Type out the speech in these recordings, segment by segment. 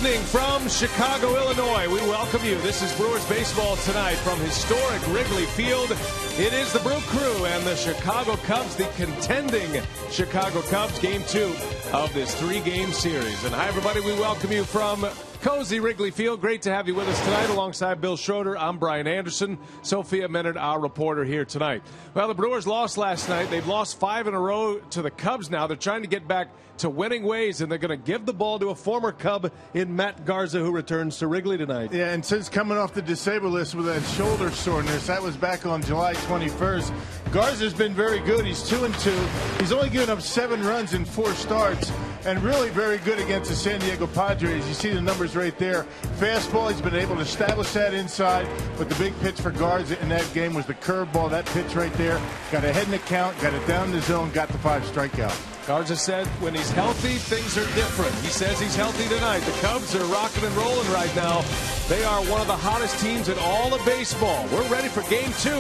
evening from Chicago, Illinois. We welcome you. This is Brewers baseball tonight from historic Wrigley Field. It is the Brew Crew and the Chicago Cubs, the contending Chicago Cubs, Game 2 of this 3-game series. And hi, everybody. We welcome you from cozy Wrigley Field. Great to have you with us tonight. Alongside Bill Schroeder, I'm Brian Anderson. Sophia Minard, our reporter here tonight. Well, the Brewers lost last night. They've lost 5 in a row to the Cubs now. They're trying to get back to winning ways, and they're going to give the ball to a former Cub in Matt Garza, who returns to Wrigley tonight. Yeah, and since coming off the disabled list with that shoulder soreness, that was back on July 21st. Garza's been very good. He's 2-2. He's only given up 7 runs in 4 starts, and really very good against the San Diego Padres. You see the numbers right there. Fastball, he's been able to establish that inside, but the big pitch for Garza in that game was the curveball. That pitch right there got ahead in the count, got it down the zone, got the 5 strikeouts. Garza said when he's healthy, things are different. He says he's healthy tonight. The Cubs are rocking and rolling right now. They are one of the hottest teams in all of baseball. We're ready for Game 2.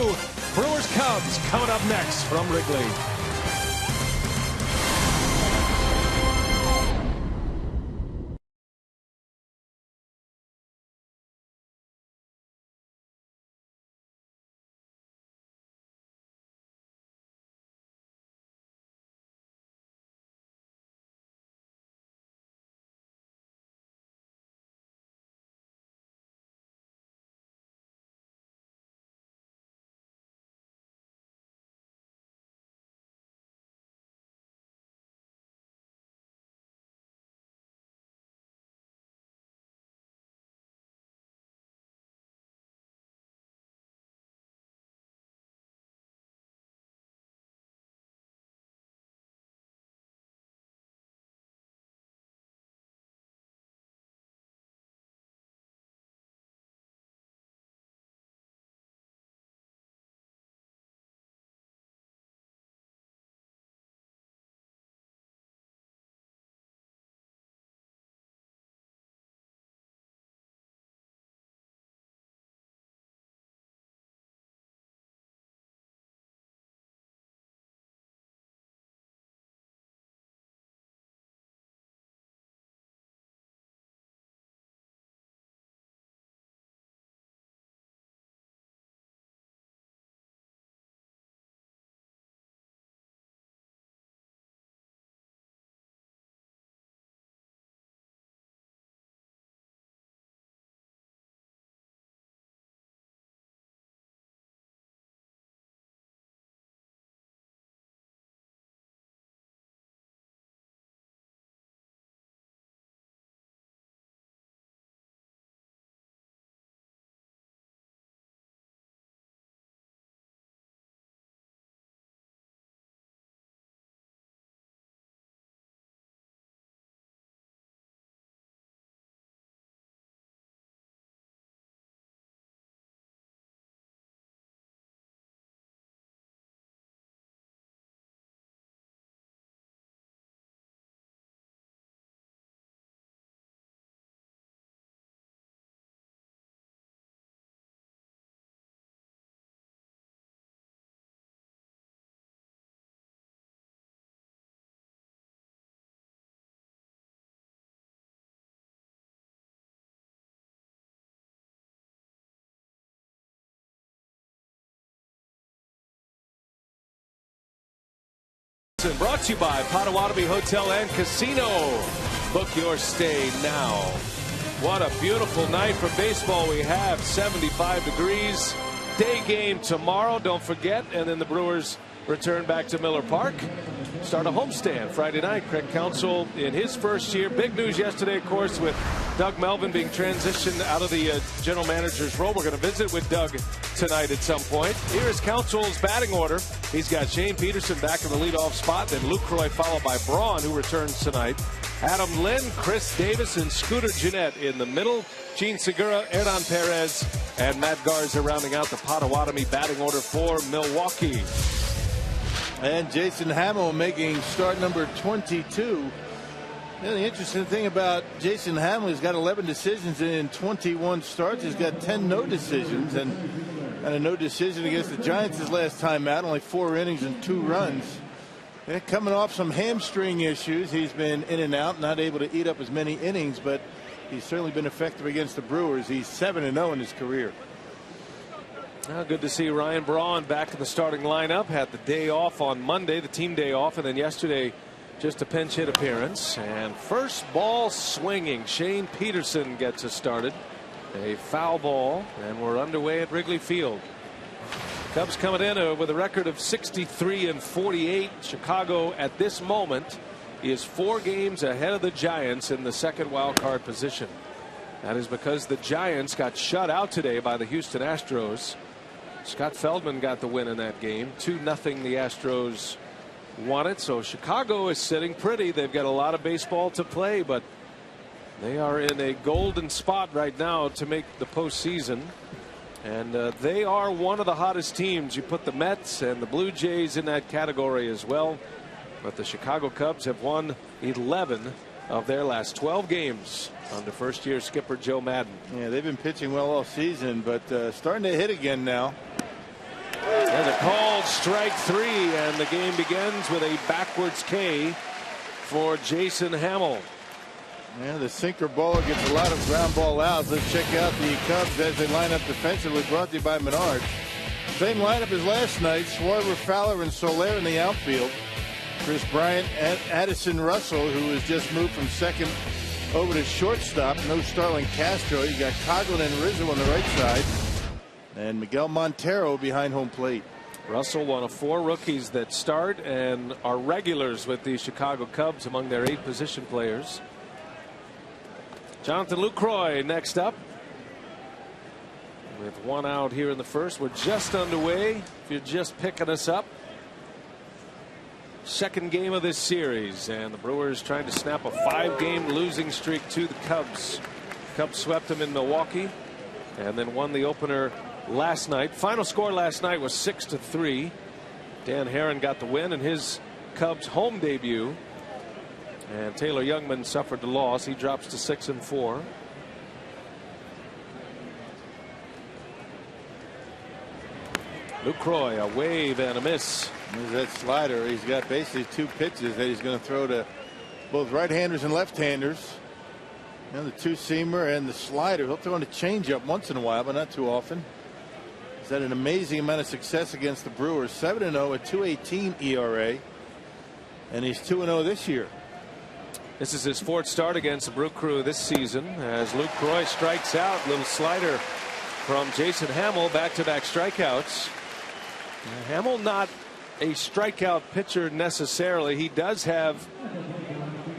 Brewers-Cubs coming up next from Wrigley. Brought to you by Potawatomi Hotel and Casino. Book your stay now. What a beautiful night for baseball we have. 75 degrees. Day game tomorrow, don't forget. And then the Brewers return back to Miller Park. Start a homestand Friday night. Craig Counsell in his first year. Big news yesterday, of course, with Doug Melvin being transitioned out of the general manager's role. We're going to visit with Doug tonight at some point. Here is Counsell's batting order. He's got Shane Peterson back in the leadoff spot, then Lucroy followed by Braun, who returns tonight. Adam Lynn, Chris Davis, and Scooter Gennett in the middle. Gene Segura, Hernan Perez, and Matt Garza rounding out the Potawatomi batting order for Milwaukee. And Jason Hamill making start number 22. You know, the interesting thing about Jason Hamill, he's got 11 decisions in 21 starts. He's got 10 no decisions, and a no decision against the Giants his last time out, only 4 innings and 2 runs. And coming off some hamstring issues, he's been in and out, not able to eat up as many innings, but he's certainly been effective against the Brewers. He's 7-0 in his career. Good to see Ryan Braun back in the starting lineup. Had the day off on Monday, the team day off, and then yesterday just a pinch hit appearance. And first ball swinging, Shane Peterson gets us started. A foul ball, and we're underway at Wrigley Field. Cubs coming in with a record of 63-48. Chicago at this moment is 4 games ahead of the Giants in the second wild card position. That is because the Giants got shut out today by the Houston Astros. Scott Feldman got the win in that game. 2-0 the Astros won it. So Chicago is sitting pretty. They've got a lot of baseball to play, but they are in a golden spot right now to make the postseason. And they are one of the hottest teams. You put the Mets and the Blue Jays in that category as well. But the Chicago Cubs have won 11 of their last 12 games under first-year skipper Joe Madden. Yeah, they've been pitching well all season, but starting to hit again now. There's a called strike 3, and the game begins with a backwards K for Jason Hamill. Yeah, the sinker baller gets a lot of ground ball outs. Let's check out the Cubs as they line up defensively, brought to you by Menard. Same lineup as last night. Schwarber, Fowler, and Soler in the outfield. Chris Bryant and Addison Russell, who has just moved from second over to shortstop. No Starlin Castro. You got Coghlan and Rizzo on the right side. And Miguel Montero behind home plate. Russell, one of 4 rookies that start and are regulars with the Chicago Cubs among their 8 position players. Jonathan Lucroy next up. With 1 out here in the first. We're just underway. If you're just picking us up. Second game of this series, and the Brewers trying to snap a 5-game losing streak to the Cubs. Cubs swept them in Milwaukee and then won the opener last night. Final score last night was 6-3. Dan Herron got the win in his Cubs home debut, and Taylor Youngman suffered the loss. He drops to 6-4. Lucroy, a wave and a miss. There's that slider. He's got basically 2 pitches that he's going to throw to both right-handers and left-handers. You know, the 2-seamer and the slider. He'll throw in a changeup once in a while, but not too often. He's had an amazing amount of success against the Brewers. 7-0, a 2.18 ERA, and he's 2-0 this year. This is his 4th start against the Brew Crew this season as Lucroy strikes out. Little slider from Jason Hamill. Back-to-back strikeouts. Hamill not a strikeout pitcher necessarily. He does have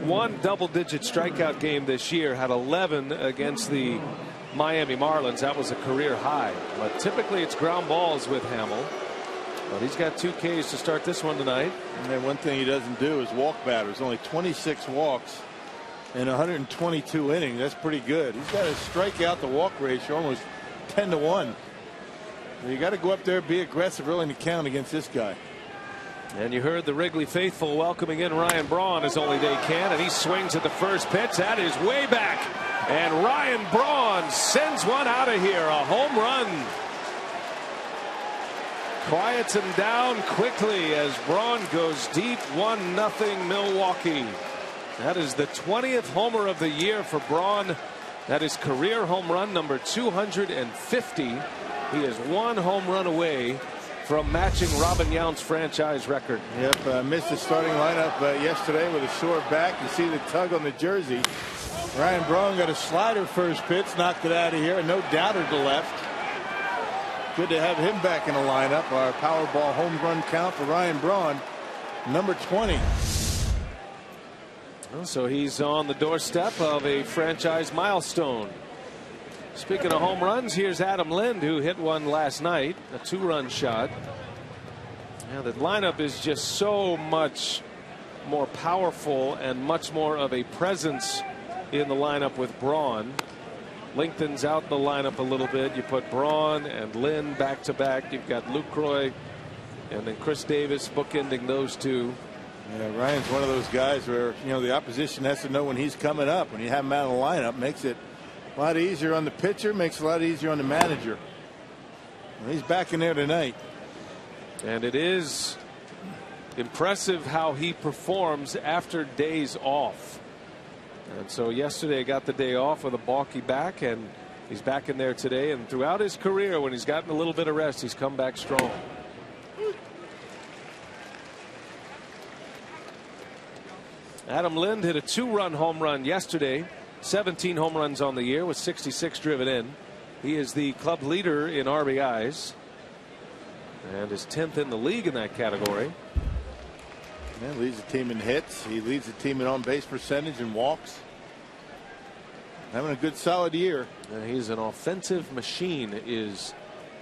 1 double-digit strikeout game this year. Had 11 against the Miami Marlins. That was a career high. But typically it's ground balls with Hamill. But he's got 2 Ks to start this one tonight. And then one thing he doesn't do is walk batters. Only 26 walks in 122 innings. That's pretty good. He's got to strike out the walk ratio almost 10-1. You got to go up there, be aggressive early in the count against this guy. And you heard the Wrigley faithful welcoming in Ryan Braun as only they can, and he swings at the first pitch. That is way back, and Ryan Braun sends one out of here. A home run. Quiets him down quickly as Braun goes deep. 1-0 Milwaukee. That is the 20th homer of the year for Braun. That is career home run number 250. He is 1 home run away from matching Robin Yount's franchise record. Yep, missed the starting lineup yesterday with a sore back. You see the tug on the jersey. Ryan Braun got a slider first pitch, knocked it out of here, and no doubter to left. Good to have him back in the lineup. Our Powerball home run count for Ryan Braun, number 20. So he's on the doorstep of a franchise milestone. Speaking of home runs, here's Adam Lind, who hit one last night, a 2-run shot. Now the lineup is just so much more powerful and much more of a presence in the lineup with Braun. Lengthens out the lineup a little bit. You put Braun and Lind back to back. You've got Lucroy and then Chris Davis bookending those 2. Yeah, Ryan's one of those guys where, you know, the opposition has to know when he's coming up. When you have him out of the lineup, makes it a lot easier on the pitcher, makes it a lot easier on the manager. And he's back in there tonight. And it is impressive how he performs after days off. And so yesterday got the day off with a balky back, and he's back in there today. And throughout his career, when he's gotten a little bit of rest, he's come back strong. Adam Lind hit a 2-run home run yesterday. 17 home runs on the year with 66 driven in. He is the club leader in RBIs and is 10th in the league in that category. Man, leads the team in hits. He leads the team in on-base percentage and walks. Having a good solid year. He's an offensive machine, is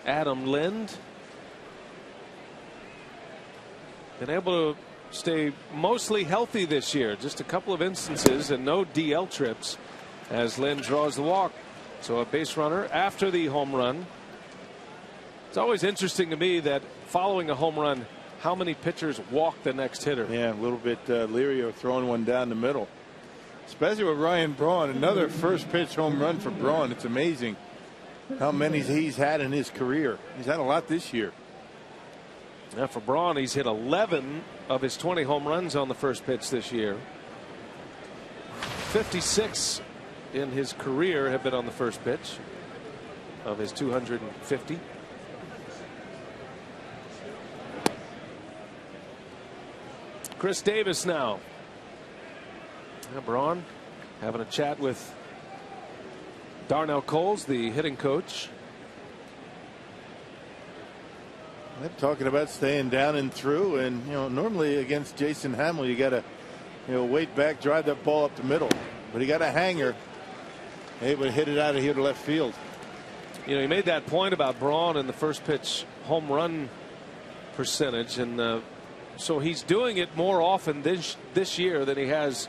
Adam Lind. Been able to stay mostly healthy this year. Just a couple of instances and no DL trips as Lind draws the walk. So a base runner after the home run. It's always interesting to me that following a home run, how many pitchers walk the next hitter. Yeah, a little bit leery of throwing one down the middle. Especially with Ryan Braun. Another first pitch home run for Braun. It's amazing how many he's had in his career. He's had a lot this year. Now for Braun, he's hit 11 of his 20 home runs on the first pitch this year. 56 in his career have been on the first pitch of his 250. Chris Davis now. Braun having a chat with Darnell Coles, the hitting coach. They're talking about staying down and through, and normally against Jason Hamill you got to wait back, drive that ball up the middle, but he got a hanger, able to hit it out of here to left field. He made that point about Braun and the first pitch home run percentage, and so he's doing it more often this year than he has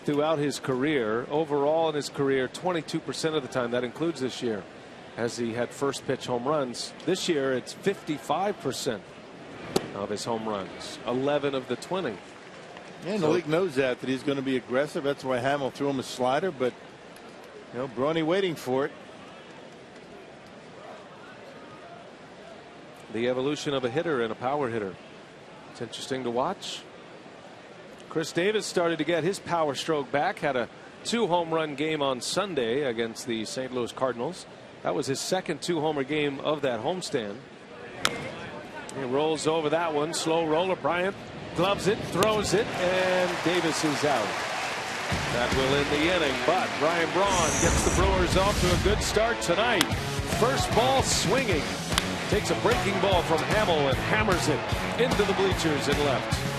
throughout his career. Overall in his career, 22% of the time, that includes this year, as he had first pitch home runs. This year it's 55% of his home runs, 11 of the 20. Yeah, and the league knows that he's going to be aggressive. That's why Hamill threw him a slider, but Brawny waiting for it. The evolution of a hitter and a power hitter. It's interesting to watch. Chris Davis started to get his power stroke back. Had a 2-home run game on Sunday against the St. Louis Cardinals. That was his second 2-homer game of that homestand. He rolls over that one. Slow roller. Bryant gloves it, throws it, and Davis is out. That will end the inning, but Ryan Braun gets the Brewers off to a good start tonight. First ball swinging. Takes a breaking ball from Hamill and hammers it into the bleachers and left.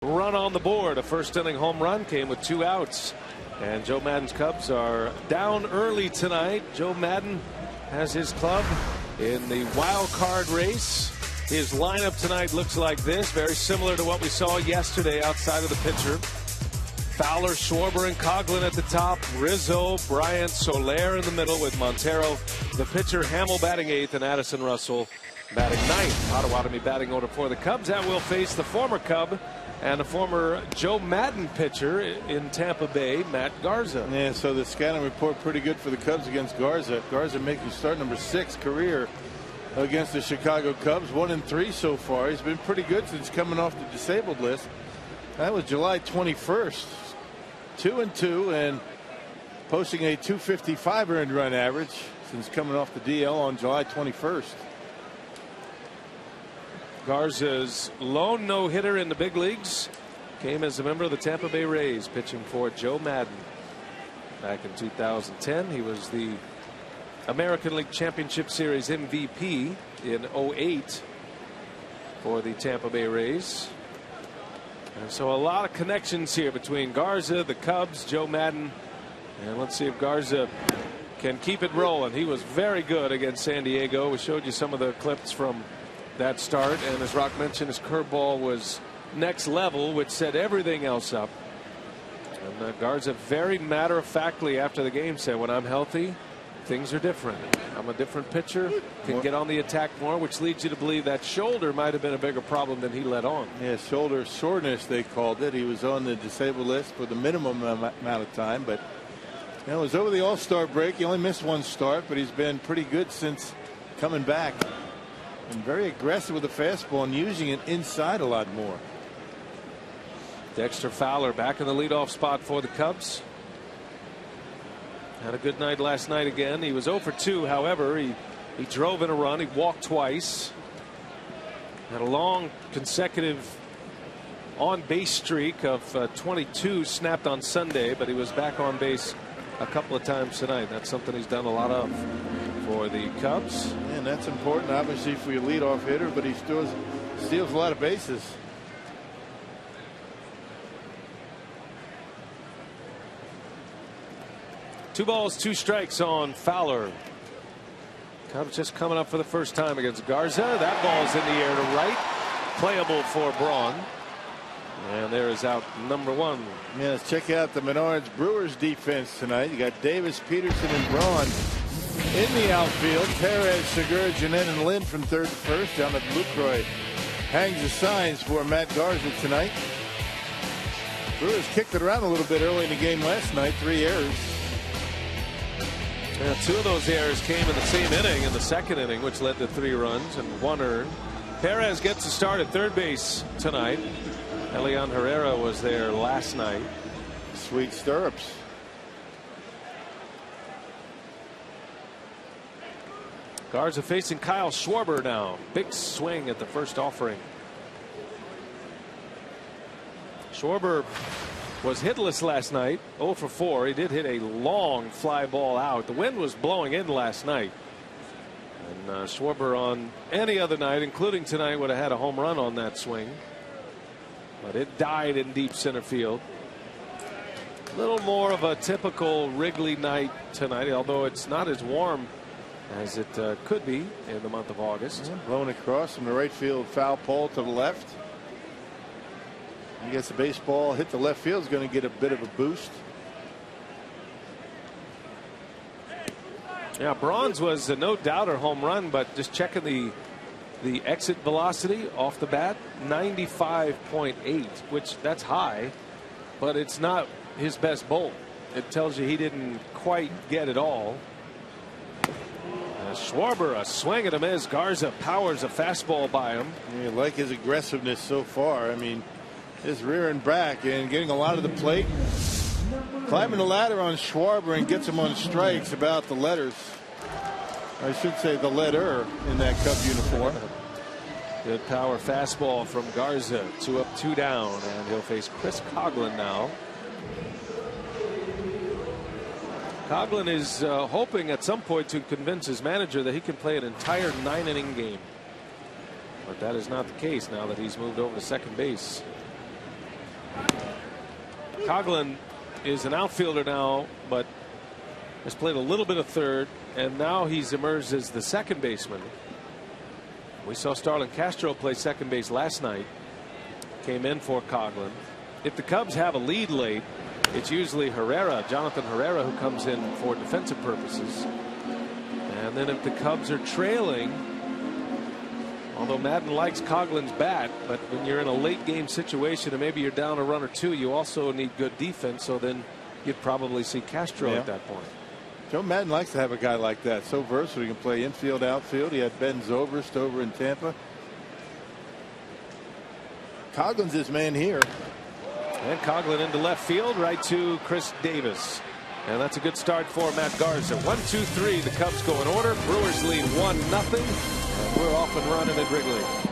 Run on the board. A first inning home run came with 2 outs. And Joe Maddon's Cubs are down early tonight. Joe Maddon has his club in the wild card race. His lineup tonight looks like this, very similar to what we saw yesterday outside of the pitcher. Fowler, Schwarber, and Coughlin at the top. Rizzo, Bryant, Soler in the middle with Montero. The pitcher, Hamill batting 8th, and Addison Russell batting ninth. Potawatomi batting order for the Cubs. That will face the former Cub and a former Joe Madden pitcher in Tampa Bay, Matt Garza. Yeah, so the scouting report pretty good for the Cubs against Garza. Garza making start number 6 career against the Chicago Cubs. 1-3 so far. He's been pretty good since coming off the disabled list. That was July 21st. 2-2 and posting a .255 earned run average since coming off the DL on July 21st. Garza's lone no-hitter in the big leagues came as a member of the Tampa Bay Rays, pitching for Joe Madden. Back in 2010, he was the American League Championship Series MVP in 2008 for the Tampa Bay Rays. And so a lot of connections here between Garza, the Cubs, Joe Madden, and let's see if Garza can keep it rolling. He was very good against San Diego. We showed you some of the clips from that start, and as Rock mentioned, his curveball was next level, which set everything else up. And Garza very matter-of-factly after the game said, when I'm healthy, things are different. I'm a different pitcher, can get on the attack more, which leads you to believe that shoulder might have been a bigger problem than he let on. Yeah, shoulder soreness they called it. He was on the disabled list for the minimum amount of time, but it was over the All-Star break. He only missed 1 start, but he's been pretty good since coming back. And very aggressive with the fastball and using it inside a lot more. Dexter Fowler back in the leadoff spot for the Cubs. Had a good night last night again. He was 0 for 2. However, he drove in a run. He walked twice. Had a long consecutive on base streak of 22 snapped on Sunday, but he was back on base a couple of times tonight. That's something he's done a lot of for the Cubs. And that's important, obviously, for your leadoff hitter, but he still steals a lot of bases. Two balls, 2 strikes on Fowler. Cubs just coming up for the first time against Garza. That ball's in the air to right. Playable for Braun. And there is out number 1. Yeah, let's check out the Menards Brewers defense tonight. You got Davis, Peterson, and Braun in the outfield. Perez, Segura, Jeanette, and Lynn from third to first. Down at Lucroy hangs the signs for Matt Garza tonight. Brewers kicked it around a little bit early in the game last night. 3 errors. Yeah, 2 of those errors came in the same inning, in the second inning, which led to 3 runs and 1 earned. Perez gets to start at third base tonight. Elian Herrera was there last night. Sweet stirrups. Garza facing Kyle Schwarber now. Big swing at the first offering. Schwarber was hitless last night, 0 for 4. He did hit a long fly ball out. The wind was blowing in last night. And Schwarber on any other night, including tonight, would have had a home run on that swing. But it died in deep center field. A little more of a typical Wrigley night tonight, although it's not as warm as it could be in the month of August. Blowing across from the right field foul pole to the left. He gets the baseball hit the left field, is going to get a bit of a boost. Yeah, Braun's was a no doubter home run, but just checking the exit velocity off the bat, 95.8, which that's high, but it's not his best bolt. It tells you he didn't quite get it all. Schwarber, a swing at him as Garza powers a fastball by him. You like his aggressiveness so far. I mean, his rear and back and getting a lot of the plate. Climbing the ladder on Schwarber and gets him on strikes about the letters. I should say the letter in that Cub uniform. Good power fastball from Garza. 2 up, 2 down, and he'll face Chris Coghlan now. Coghlan is hoping at some point to convince his manager that he can play an entire 9-inning game. But that is not the case now that he's moved over to second base. Coghlan is an outfielder now, but has played a little bit of third, and now he's emerged as the second baseman. We saw Starlin Castro play second base last night. Came in for Coghlan. If the Cubs have a lead late, it's usually Herrera, Jonathan Herrera, who comes in for defensive purposes. And then if the Cubs are trailing, Although Madden likes Coughlin's bat, but when you're in a late game situation and maybe you're down a run or two, you also need good defense. So then you'd probably see Castro at that point. Joe Madden likes to have a guy like that. So versatile. He can play infield, outfield. He had Ben Zobrist over in Tampa. Coughlin's his man here. And Coughlin into left field, right to Chris Davis. And that's a good start for Matt Garza. 1-2-3. The Cubs go in order. Brewers lead 1-0. And we're off and running at Wrigley.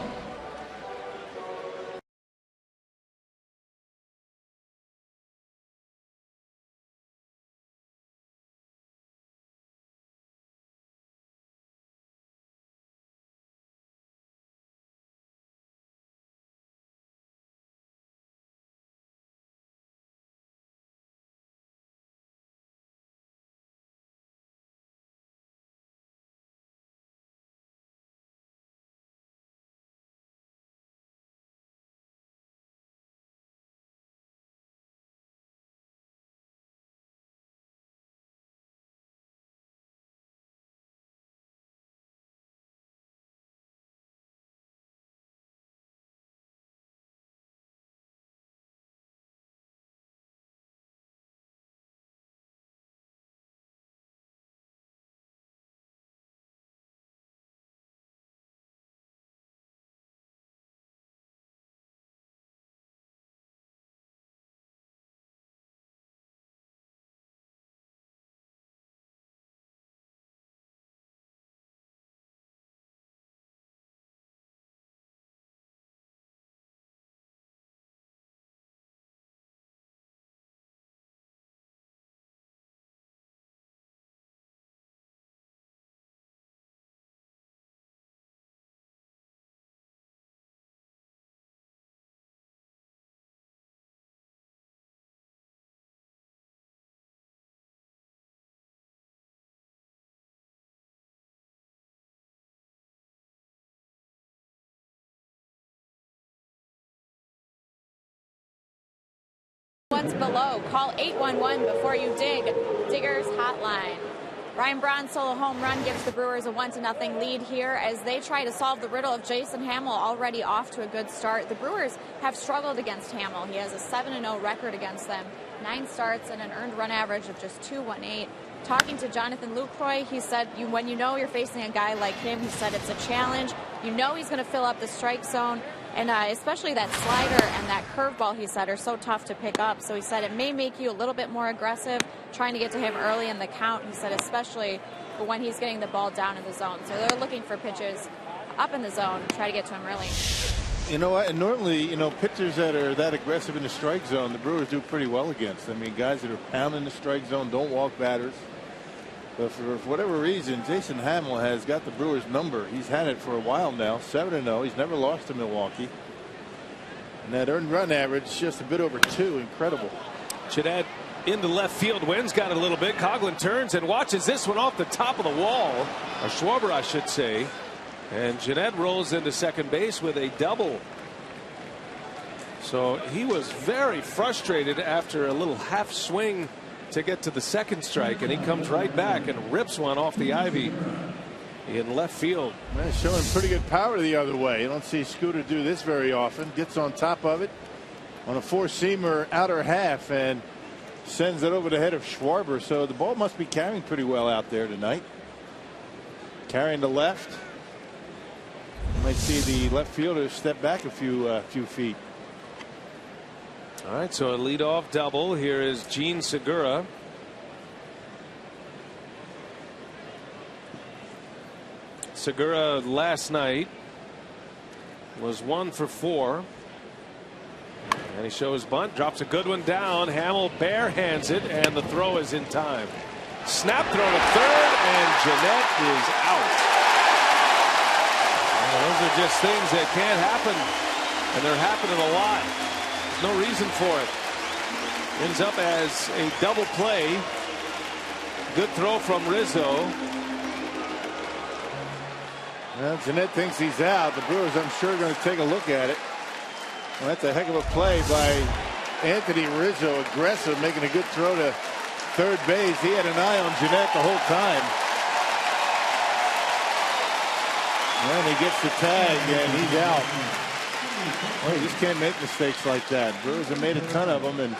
What's below? Call 811 before you dig. Diggers Hotline. Ryan Braun's solo home run gives the Brewers a 1-0 lead here as they try to solve the riddle of Jason Hamill, already off to a good start. The Brewers have struggled against Hamill. He has a 7-0 record against them, 9 starts and an earned run average of just .218. Talking to Jonathan Lucroy, he said, when you know you're facing a guy like him, he said it's a challenge. You know he's going to fill up the strike zone. And especially that slider and that curveball, he said, are so tough to pick up. So he said it may make you a little bit more aggressive, trying to get to him early in the count. He said especially when he's getting the ball down in the zone. So they're looking for pitches up in the zone, try to get to him early. You know what? And normally, pitchers that are that aggressive in the strike zone, the Brewers do pretty well against. I mean, guys that are pounding the strike zone don't walk batters. But for whatever reason, Jason Hamill has got the Brewers' number. He's had it for a while now, 7-0. He's never lost to Milwaukee. And that earned run average just a bit over 2. Incredible. Jeanette into left field, wins, got it a little bit. Coughlin turns and watches this one off the top of the wall. Or Schwarber, I should say. And Jeanette rolls into second base with a double. So he was very frustrated after a little half swing to get to the second strike, and he comes right back and rips one off the ivy in left field. Man, showing pretty good power the other way. You don't see Scooter do this very often. Gets on top of it on a four-seamer outer half and sends it over the head of Schwarber. So the ball must be carrying pretty well out there tonight. Carrying to left. You might see the left fielder step back a few feet. All right, so a leadoff double. Here is Gene Segura. Segura last night was 1 for 4. And he shows bunt, drops a good one down. Hamill barehands it, and the throw is in time. Snap throw to third, and Jeanette is out. Those are just things that can't happen, and they're happening a lot. No reason for it. Ends up as a double play. Good throw from Rizzo. Well, Jeanette thinks he's out. The Brewers, I'm sure, are going to take a look at it. Well, that's a heck of a play by Anthony Rizzo. Aggressive, making a good throw to third base. He had an eye on Jeanette the whole time. And he gets the tag, and he's out. Well, you just can't make mistakes like that. Brewers have made a ton of them, and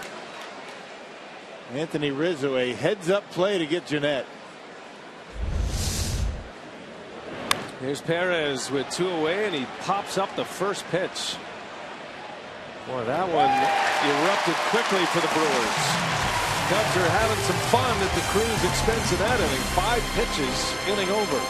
Anthony Rizzo, a heads-up play to get Jeanette. Here's Perez with 2 away, and he pops up the first pitch. Boy, that one erupted quickly for the Brewers. Cubs are having some fun at the Crew's expense in that inning. 5 pitches, inning over.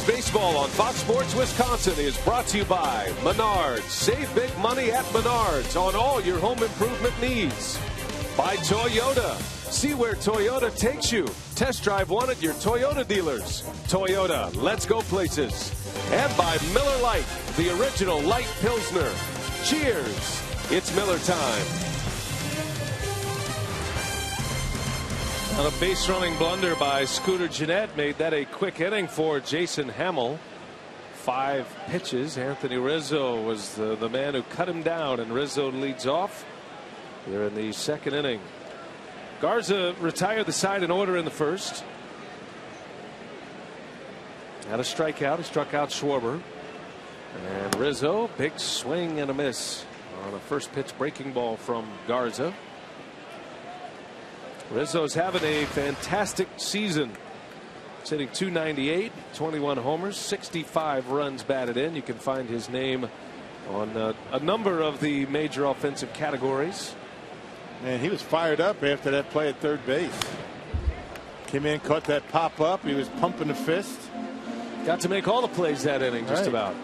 Baseball on Fox Sports Wisconsin is brought to you by Menards. Save big money at Menards on all your home improvement needs. By Toyota. See where Toyota takes you. Test drive one at your Toyota dealers. Toyota, let's go places. And by Miller Lite, the original light Pilsner. Cheers. It's Miller time. A base running blunder by Scooter Gennett made that a quick inning for Jason Hamill. 5 pitches. Anthony Rizzo was the man who cut him down, and Rizzo leads off here in the 2nd inning. Garza retired the side in order in the 1st. Had a strikeout. He struck out Schwarber. And Rizzo, big swing and a miss on a first pitch breaking ball from Garza. Rizzo's having a fantastic season. He's hitting .298, 21 homers, 65 runs batted in. You can find his name on a number of the major offensive categories. Man, he was fired up after that play at third base. Came in, caught that pop up. He was pumping the fist. Got to make all the plays that inning, just about.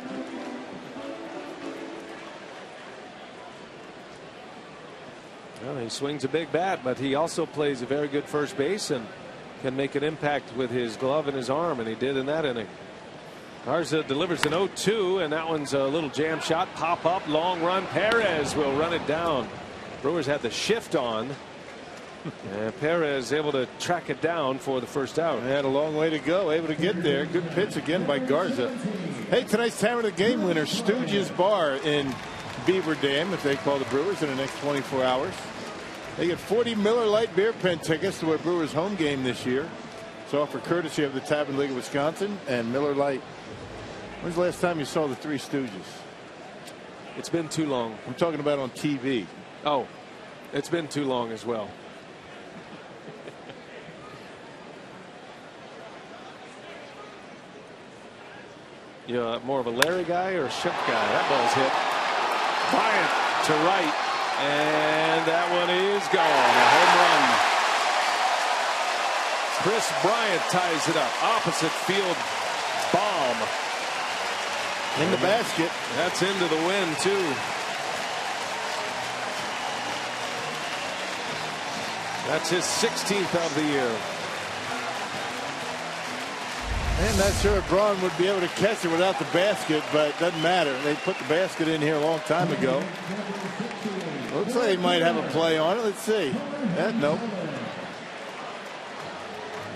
Well, he swings a big bat, but he also plays a very good first base and can make an impact with his glove and his arm, and he did in that inning. Garza delivers an 0-2, and that one's a little jam shot. Pop up, long run. Perez will run it down. Brewers had the shift on, and Perez able to track it down for the first out. He had a long way to go, able to get there. Good pitch again by Garza. Hey, tonight's time of the game winner, Stooges Bar in Beaver Dam, if they call the Brewers in the next 24 hours. They get 40 Miller Lite beer pen tickets to a Brewers home game this year. It's offered courtesy of the Tavern League of Wisconsin and Miller Lite. When's the last time you saw the Three Stooges? It's been too long. I'm talking about on TV. Oh, it's been too long as well. You're more of a Larry guy or a Ship guy? That ball's hit. Bryant to right. And that one is gone. A home run. Chris Bryant ties it up. Opposite field bomb. In the basket. That's into the wind, too. That's his 16th of the year. I'm not sure if Braun would be able to catch it without the basket, but it doesn't matter. They put the basket in here a long time ago. Looks like they might have a play on it. Let's see. Nope.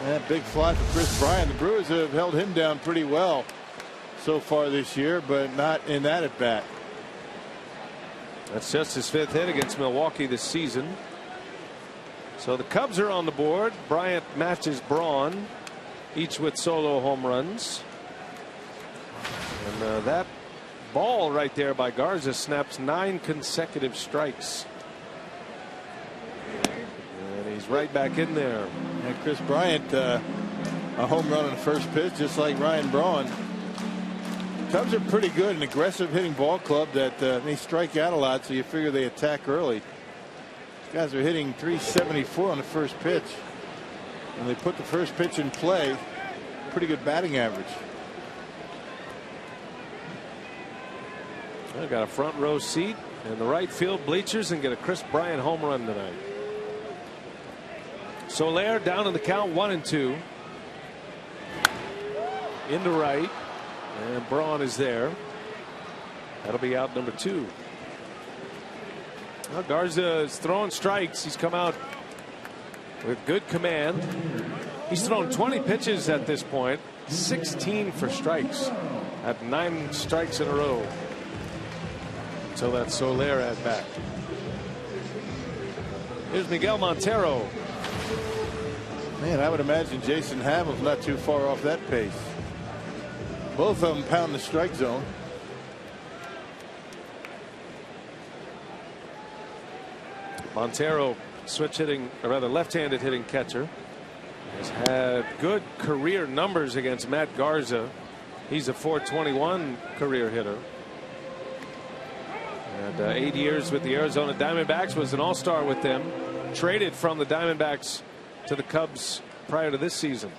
That big fly for Chris Bryant. The Brewers have held him down pretty well so far this year, but not in that at bat. That's just his 5th hit against Milwaukee this season. So the Cubs are on the board. Bryant matches Braun, each with solo home runs. And that ball right there by Garza snaps 9 consecutive strikes. And he's right back in there. And Chris Bryant, a home run on the first pitch, just like Ryan Braun. Cubs are pretty good, an aggressive hitting ball club that they strike out a lot, so you figure they attack early. These guys are hitting .374 on the first pitch. And they put the first pitch in play. Pretty good batting average. I got a front row seat in the right field bleachers and get a Chris Bryant home run tonight. Soler down in the count, 1-2. Into right. And Braun is there. That'll be out number 2. Well, Garza is throwing strikes. He's come out with good command. He's thrown 20 pitches at this point, 16 for strikes. At 9 strikes in a row. Until that Soler at bat. Here's Miguel Montero. Man, I would imagine Jason Hamill's not too far off that pace. Both of them pound the strike zone. Montero, switch hitting, or rather left-handed hitting catcher, has had good career numbers against Matt Garza. He's a .421 career hitter. And 8 years with the Arizona Diamondbacks, was an all-star with them. Traded from the Diamondbacks to the Cubs prior to this season.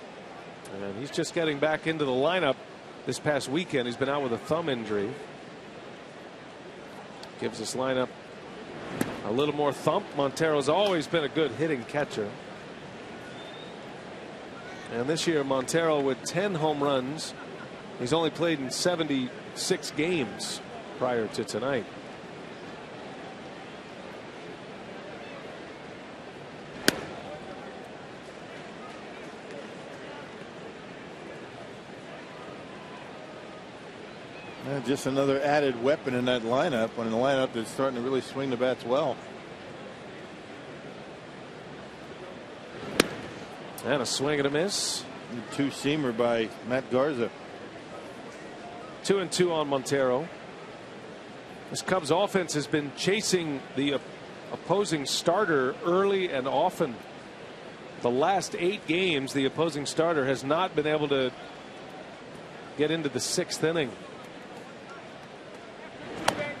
And he's just getting back into the lineup this past weekend. He's been out with a thumb injury. Gives this lineup a little more thump. Montero's always been a good hitting catcher. And this year Montero with 10 home runs. He's only played in 76 games prior to tonight. Just another added weapon in that lineup, when in a lineup that's starting to really swing the bats well. And a swing and a miss. Two-seamer by Matt Garza. 2-2 on Montero. This Cubs offense has been chasing the opposing starter early and often. The last 8 games, the opposing starter has not been able to get into the 6th inning.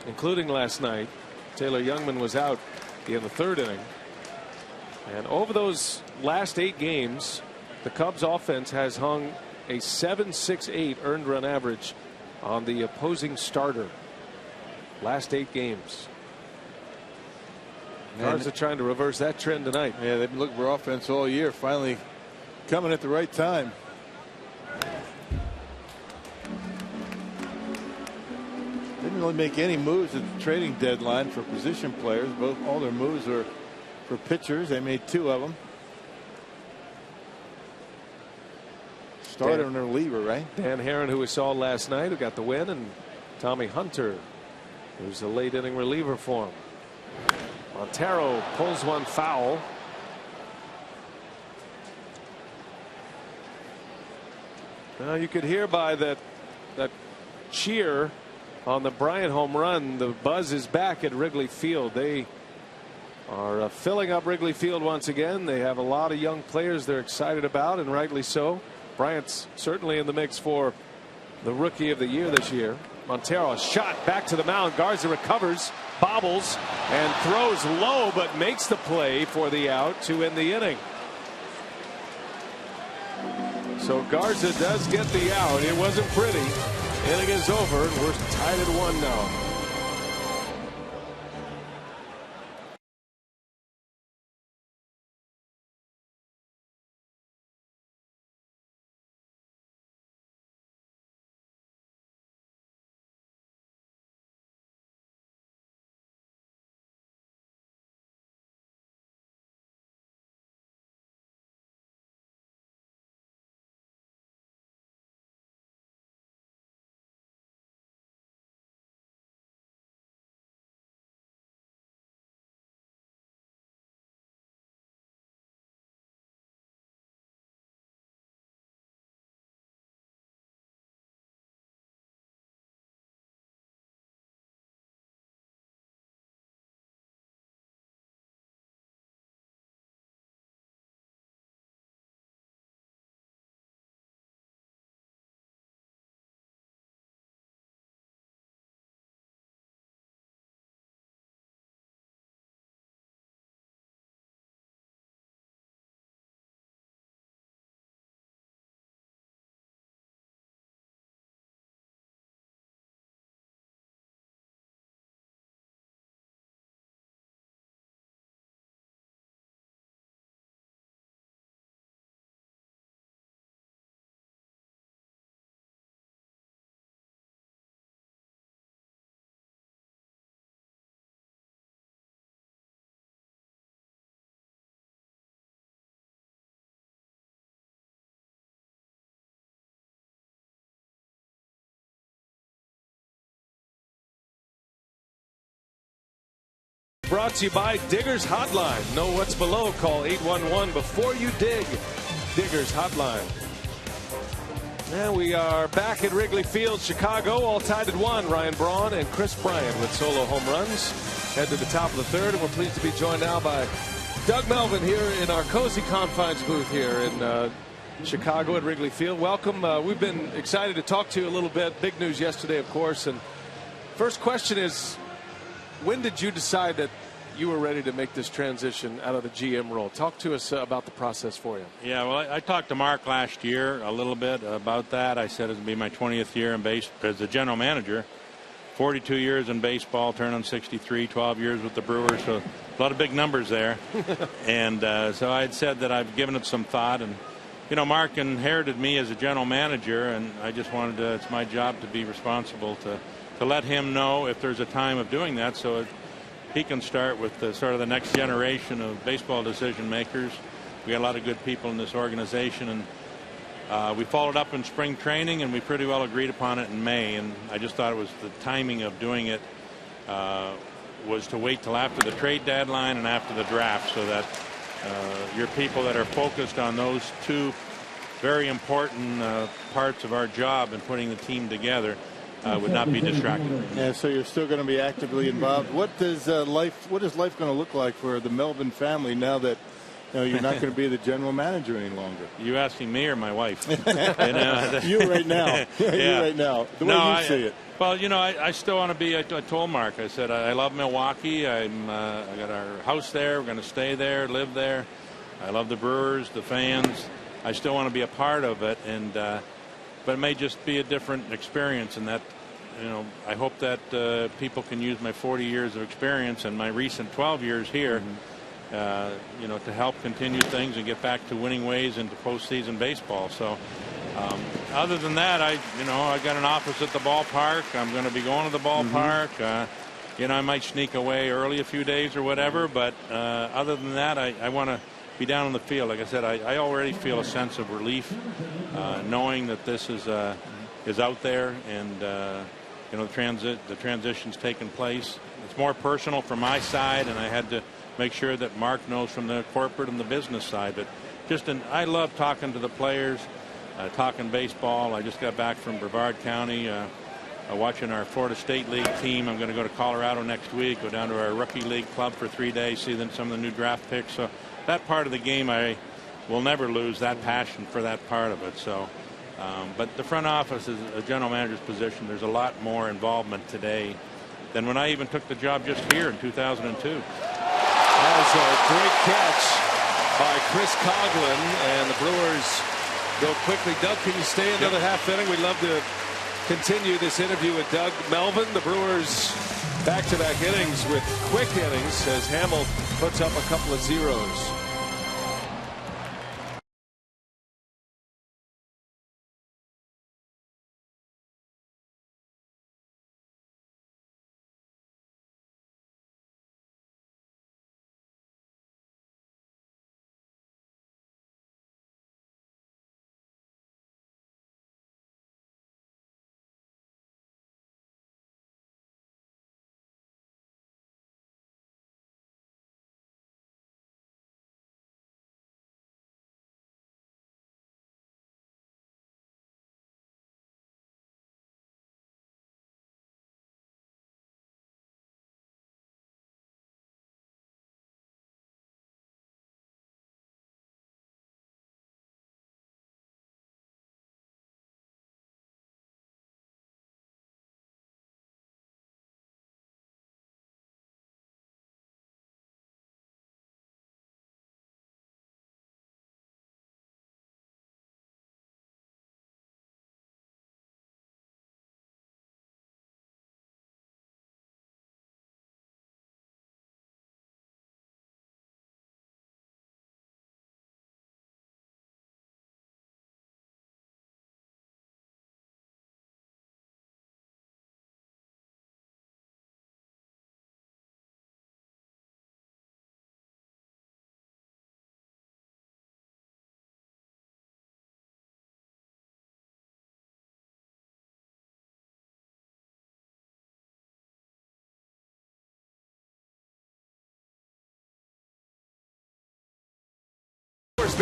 Including last night. Taylor Youngman was out in the 3rd inning. And over those last 8 games, the Cubs offense has hung a .768 earned run average on the opposing starter. Last 8 games. Cards are trying to reverse that trend tonight. Yeah, they've been looking for offense all year. Finally coming at the right time. Didn't really make any moves at the trading deadline for position players. All their moves were for pitchers. They made 2 of them. Starter and a reliever, right? Dan Herron, who we saw last night, who got the win, and Tommy Hunter, who's a late inning reliever for him. Montero pulls one foul. Now you could hear by that cheer on the Bryant home run, the buzz is back at Wrigley Field. They are filling up Wrigley Field once again. They have a lot of young players they're excited about, and rightly so. Bryant's certainly in the mix for the Rookie of the Year this year. Montero, a shot back to the mound. Garza recovers, bobbles, and throws low, but makes the play for the out to end the inning. So Garza does get the out. It wasn't pretty. Inning is over, and we're tied at 1 now. brought to you by Digger's Hotline. Know what's below? Call 811 before you dig. Digger's Hotline. And we are back at Wrigley Field, Chicago, all tied at 1. Ryan Braun and Chris Bryant with solo home runs. Head to the top of the third, and we're pleased to be joined now by Doug Melvin here in our cozy confines booth here in Chicago at Wrigley Field. Welcome. We've been excited to talk to you a little bit. Big news yesterday, of course. And first question is, when did you decide that you were ready to make this transition out of the GM role? Talk to us about the process for you. Yeah, well, I talked to Mark last year a little bit about that. I said it would be my 20th year in base as the general manager. 42 years in baseball, turning 63, 12 years with the Brewers, so a lot of big numbers there. And so I had said that I've given it some thought. And, you know, Mark inherited me as a general manager, and I just wanted to, it's my job to be responsible to let him know if there's a time of doing that, so he can start with the sort of the next generation of baseball decision makers. We got a lot of good people in this organization, and we followed up in spring training, and we pretty well agreed upon it in May. And I just thought it was the timing of doing it was to wait till after the trade deadline and after the draft, so that your people that are focused on those two very important parts of our job in putting the team together would not be distracted. Yeah, so you're still going to be actively involved. What is life going to look like for the Melvin family now that you're not going to be the general manager any longer? You asking me or my wife? You right now. Yeah. You right now. The way you see it. Well, I still want to be. I told Mark. I said I love Milwaukee. I got our house there. We're going to stay there, live there. I love the Brewers, the fans. I still want to be a part of it, and but it may just be a different experience. In that, I hope that people can use my 40 years of experience and my recent 12 years here. To help continue things and get back to winning ways into postseason baseball. So, other than that, I got an office at the ballpark. I'm going to be going to the ballpark. I might sneak away early a few days or whatever, but other than that, I want to be down on the field. Like I said, I already feel a sense of relief knowing that this is out there, and the transition's taken place. It's more personal from my side, and I had to make sure that Mark knows from the corporate and the business side. But I love talking to the players, talking baseball. I just got back from Brevard County, watching our Florida State League team. I'm going to go to Colorado next week, go down to our rookie league club for 3 days, see some of the new draft picks. So that part of the game, I will never lose that passion for that part of it. So, but the front office is a general manager's position. There's a lot more involvement today than when I even took the job just here in 2002. That was a great catch by Chris Coughlin, and the Brewers go quickly. Doug, can you stay another half inning? We'd love to continue this interview with Doug Melvin. The Brewers back-to-back innings with quick innings as Hamill puts up a couple of zeros.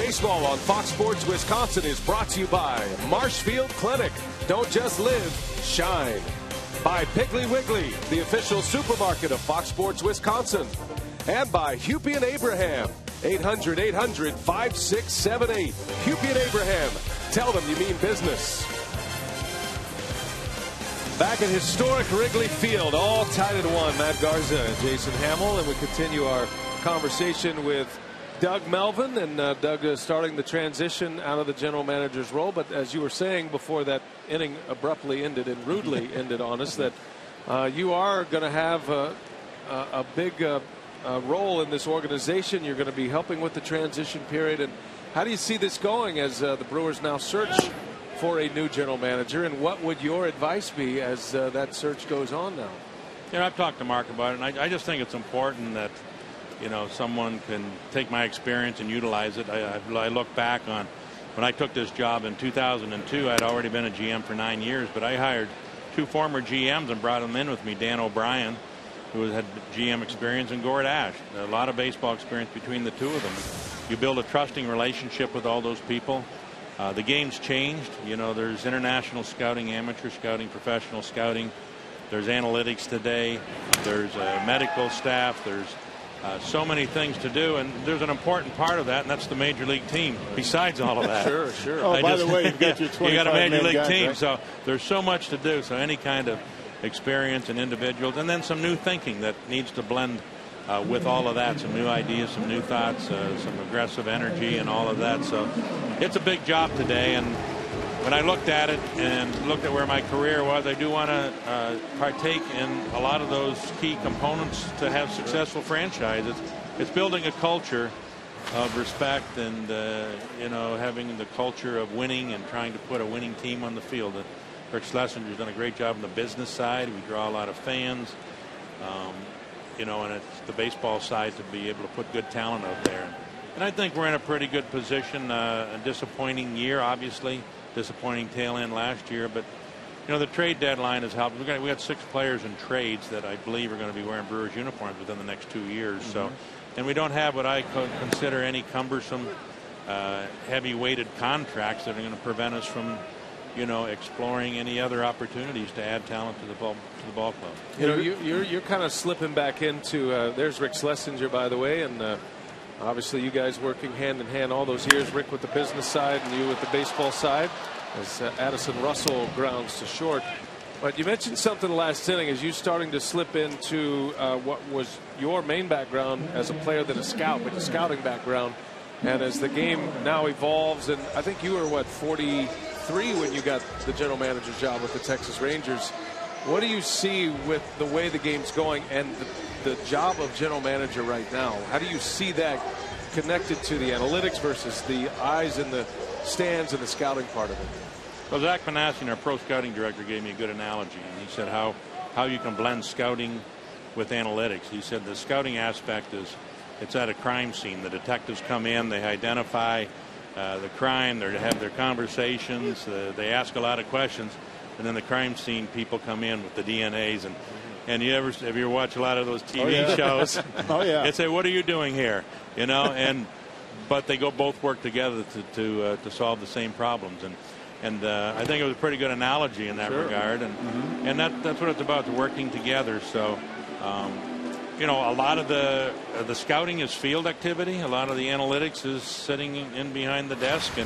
Baseball on Fox Sports Wisconsin is brought to you by Marshfield Clinic. Don't just live, shine. By Piggly Wiggly, the official supermarket of Fox Sports Wisconsin. And by Hupy and Abraham. 800-800-5678. Hupy and Abraham. Tell them you mean business. Back at historic Wrigley Field, all tied at 1. Matt Garza and Jason Hamill. And we continue our conversation with Doug Melvin. And Doug is starting the transition out of the general manager's role. But as you were saying before that inning abruptly ended and rudely ended on us, that you are going to have a big role in this organization. You're going to be helping with the transition period. And how do you see this going as the Brewers now search for a new general manager, and what would your advice be as that search goes on now? You know, I've talked to Mark about it, and I just think it's important that, you know, someone can take my experience and utilize it. I look back on when I took this job in 2002. I'd already been a GM for 9 years, but I hired 2 former GMs and brought them in with me. Dan O'Brien, who had GM experience, and Gord Ash. A lot of baseball experience between the 2 of them. You build a trusting relationship with all those people. The game's changed. You know, there's international scouting, amateur scouting, professional scouting. There's analytics today. There's medical staff. There's so many things to do, and there's an important part of that, and that's the major league team. Besides all of that, sure. Oh, by the way, you've got your 25 you got a major league guys, team, right? so there's so much to do. So any kind of experience and individuals, and then some new thinking that needs to blend with all of that, some new ideas, some new thoughts, some aggressive energy and all of that. So it's a big job today, and when I looked at it and looked at where my career was, I do want to partake in a lot of those key components to have successful franchises. It's building a culture of respect and you know, having the culture of winning and trying to put a winning team on the field. Rick Schlesinger's done a great job on the business side. We draw a lot of fans. You know, and it's the baseball side to be able to put good talent out there. And I think we're in a pretty good position. A disappointing year, obviously. Disappointing tail end last year. But, you know, the trade deadline has helped. We got 6 players in trades that I believe are going to be wearing Brewers uniforms within the next 2 years. So, and we don't have what I consider any cumbersome, heavy-weighted contracts that are going to prevent us from, you know, exploring any other opportunities to add talent to the ball club. You know, you're kind of slipping back into. There's Rick Schlesinger, by the way, and obviously you guys working hand in hand all those years. Rick with the business side and you with the baseball side, as Addison Russell grounds to short. But you mentioned something last inning as you starting to slip into what was your main background as a player than a scout, but a scouting background. And as the game now evolves, and I think you were, what, 43 when you got the general manager job with the Texas Rangers. What do you see with the way the game's going and the job of general manager right now? How do you see that connected to the analytics versus the eyes in the stands and the scouting part of it? Well, Zach Manassian, our pro scouting director, gave me a good analogy. And he said how you can blend scouting with analytics. He said the scouting aspect is it's at a crime scene. The detectives come in, they identify the crime, they have their conversations, they ask a lot of questions, and then the crime scene people come in with the DNAs and have you ever watched a lot of those TV shows? Oh yeah. They say, "What are you doing here?" You know, but they both work together to solve the same problems, and I think it was a pretty good analogy in that regard, and that's what it's about, working together. So. You know, a lot of the scouting is field activity. A lot of the analytics is sitting in behind the desk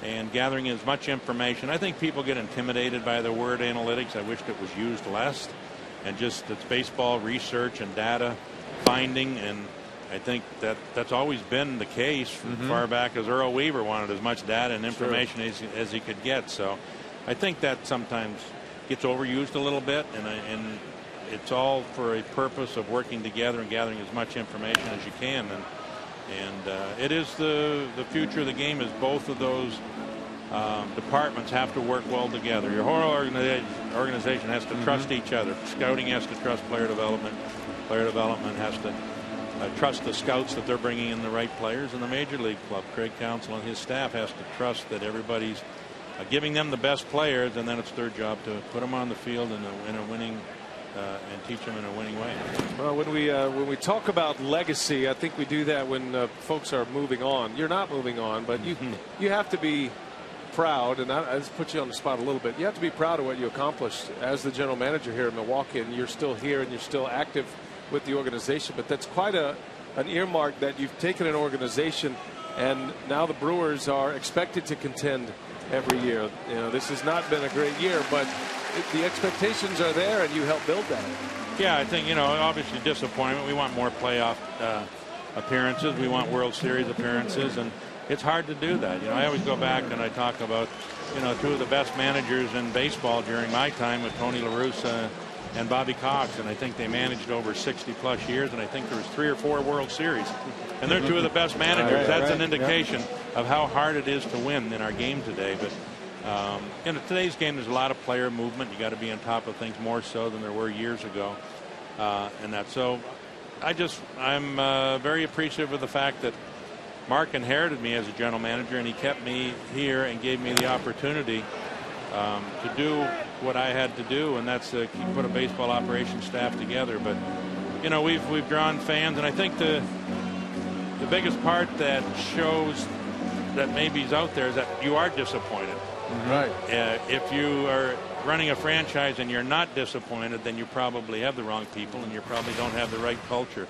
and gathering as much information. I think people get intimidated by the word analytics. I wished it was used less. And just it's baseball research and data finding. And I think that's always been the case from far back as Earl Weaver wanted as much data and information as he could get. So I think that sometimes gets overused a little bit. And it's all for a purpose of working together and gathering as much information as you can, and it is the future of the game. Is both of those departments have to work well together. Your whole organization has to trust each other. Scouting has to trust player development. Player development has to trust the scouts that they're bringing in the right players, and the major league club, Craig Counsell and his staff, has to trust that everybody's giving them the best players, and then it's their job to put them on the field in a winning and teach them in a winning way. Well, when we talk about legacy, I think we do that when folks are moving on. You're not moving on, but you have to be proud, and I just put you on the spot a little bit. You have to be proud of what you accomplished as the general manager here in Milwaukee, and you're still here and you're still active with the organization. But that's quite an earmark that you've taken an organization, and now the Brewers are expected to contend every year. You know, this has not been a great year, but the expectations are there, and you help build that. Yeah, I think, obviously disappointment. We want more playoff appearances. We want World Series appearances, and it's hard to do that. I always go back and I talk about, two of the best managers in baseball during my time with Tony La Russa and Bobby Cox, and I think they managed over 60-plus years, and I think there was 3 or 4 World Series. And they're two of the best managers. That's an indication of how hard it is to win in our game today. But in today's game, there's a lot of player movement. You got to be on top of things more so than there were years ago, and that. So I'm very appreciative of the fact that Mark inherited me as a general manager, and he kept me here and gave me the opportunity to do what I had to do, and that's to put a baseball operations staff together. But we've drawn fans, and I think the biggest part that shows that maybe is out there is that you are disappointed. Right. If you are running a franchise and you're not disappointed, then you probably have the wrong people, and you probably don't have the right culture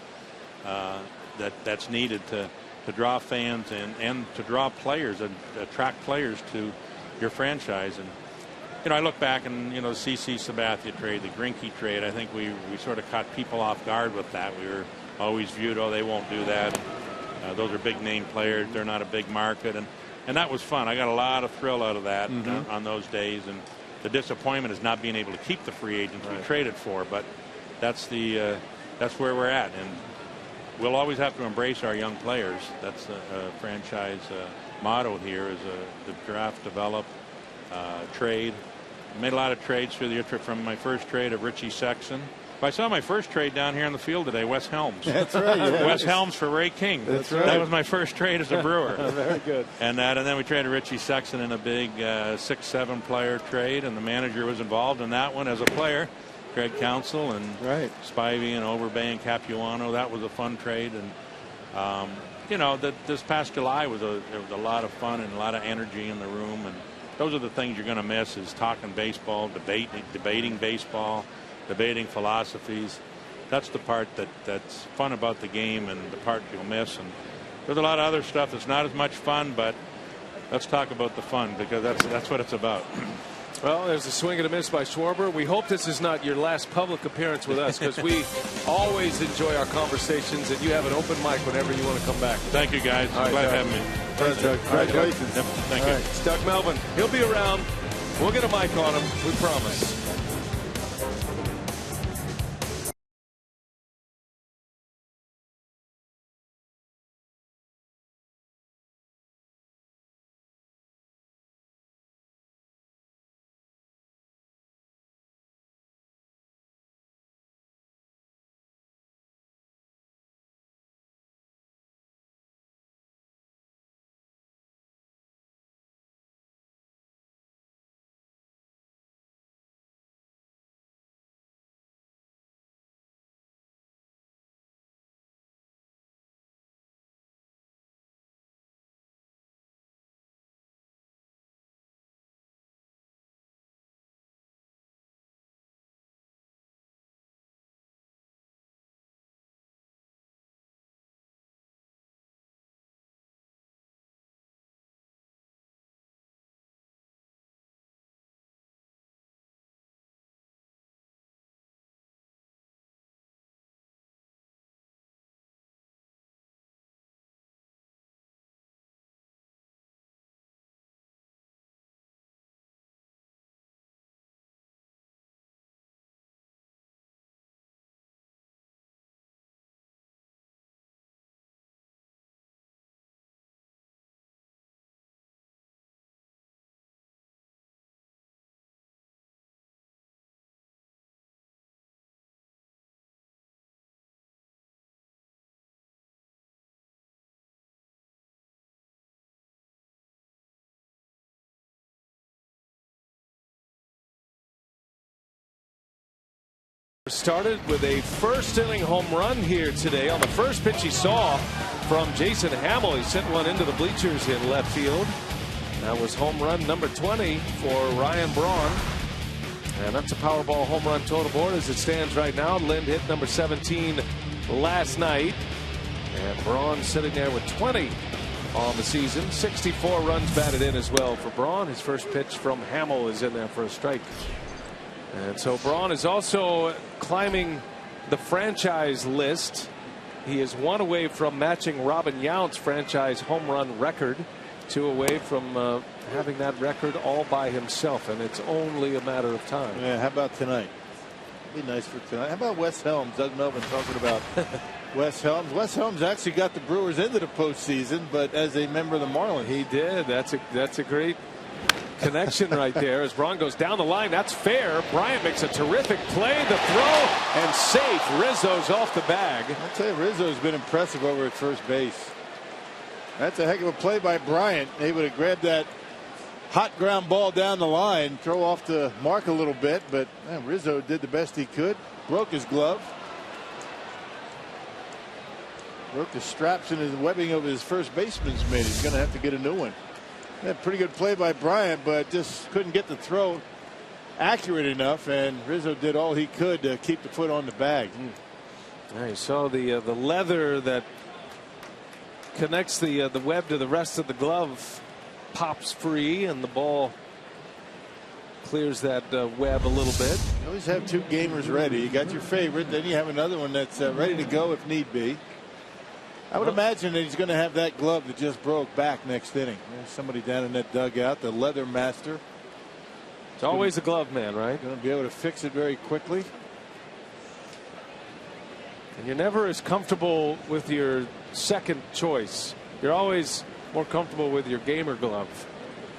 that's needed to draw fans and to draw players and attract players to your franchise. And I look back and the CC Sabathia trade, the Greinke trade, I think we sort of caught people off guard with that. We were always viewed, they won't do that. Those are big name players. They're not a big market, and that was fun. I got a lot of thrill out of that on those days. And the disappointment is not being able to keep the free agents we traded for. But that's where we're at, and we'll always have to embrace our young players. That's the franchise motto here: is the draft, develop, trade. I made a lot of trades through the year, from my first trade of Richie Sexson. I saw my first trade down here on the field today, Wes Helms. That's right. Yeah. Wes Helms for Ray King. That's right. That was my first trade as a Brewer. Very good. And then we traded Richie Sexson in a big 6-7 player trade, and the manager was involved in that one as a player. Craig Counsell and Spivey and Overbay and Capuano. That was a fun trade. And this past July there was a lot of fun and a lot of energy in the room. And those are the things you're going to miss: is talking baseball, debating baseball, debating philosophies. That's the part that's fun about the game, and the part you'll miss. And there's a lot of other stuff that's not as much fun, but let's talk about the fun, because that's what it's about. Well, there's a swing and a miss by Schwarber. We hope this is not your last public appearance with us, because we always enjoy our conversations, and you have an open mic whenever you want to come back. Thank you, guys. Glad to have me. Congratulations. Yep, thank you. It's Doug Melvin. He'll be around. We'll get a mic on him. We promise. Started with a first inning home run here today on the first pitch he saw from Jason Hamill. He sent one into the bleachers in left field. That was home run number 20 for Ryan Braun. And that's a Powerball home run total board as it stands right now. Lind hit number 17 last night. And Braun sitting there with 20 on the season. 64 runs batted in as well for Braun. His first pitch from Hamill is in there for a strike. And so Braun is also climbing the franchise list. He is 1 away from matching Robin Yount's franchise home run record. 2 away from having that record all by himself, and it's only a matter of time. Yeah, how about tonight? Be nice for tonight. How about Wes Helms? Doug Melvin talking about Wes Helms. Wes Helms actually got the Brewers into the postseason, but as a member of the Marlins. He did. That's a great connection right there as Braun goes down the line. That's fair. Bryant makes a terrific play. The throw and safe. Rizzo's off the bag. I'll tell you, Rizzo's been impressive over at first base. That's a heck of a play by Bryant. Able to grab that hot ground ball down the line, throw off the mark a little bit, but man, Rizzo did the best he could. Broke his glove. Broke the straps in his webbing of his first baseman's mitt. He's going to have to get a new one. Yeah, pretty good play by Bryant, but just couldn't get the throw accurate enough, and Rizzo did all he could to keep the foot on the bag. Yeah, you saw the leather that connects the web to the rest of the glove pops free, and the ball clears that web a little bit. You always have 2 gamers ready. You got your favorite, then you have another one that's ready to go if need be. I would imagine that he's going to have that glove that just broke back next inning. There's somebody down in that dugout, the leather master. It's always a glove man, right? Going to be able to fix it very quickly. And you're never as comfortable with your second choice. You're always more comfortable with your gamer glove.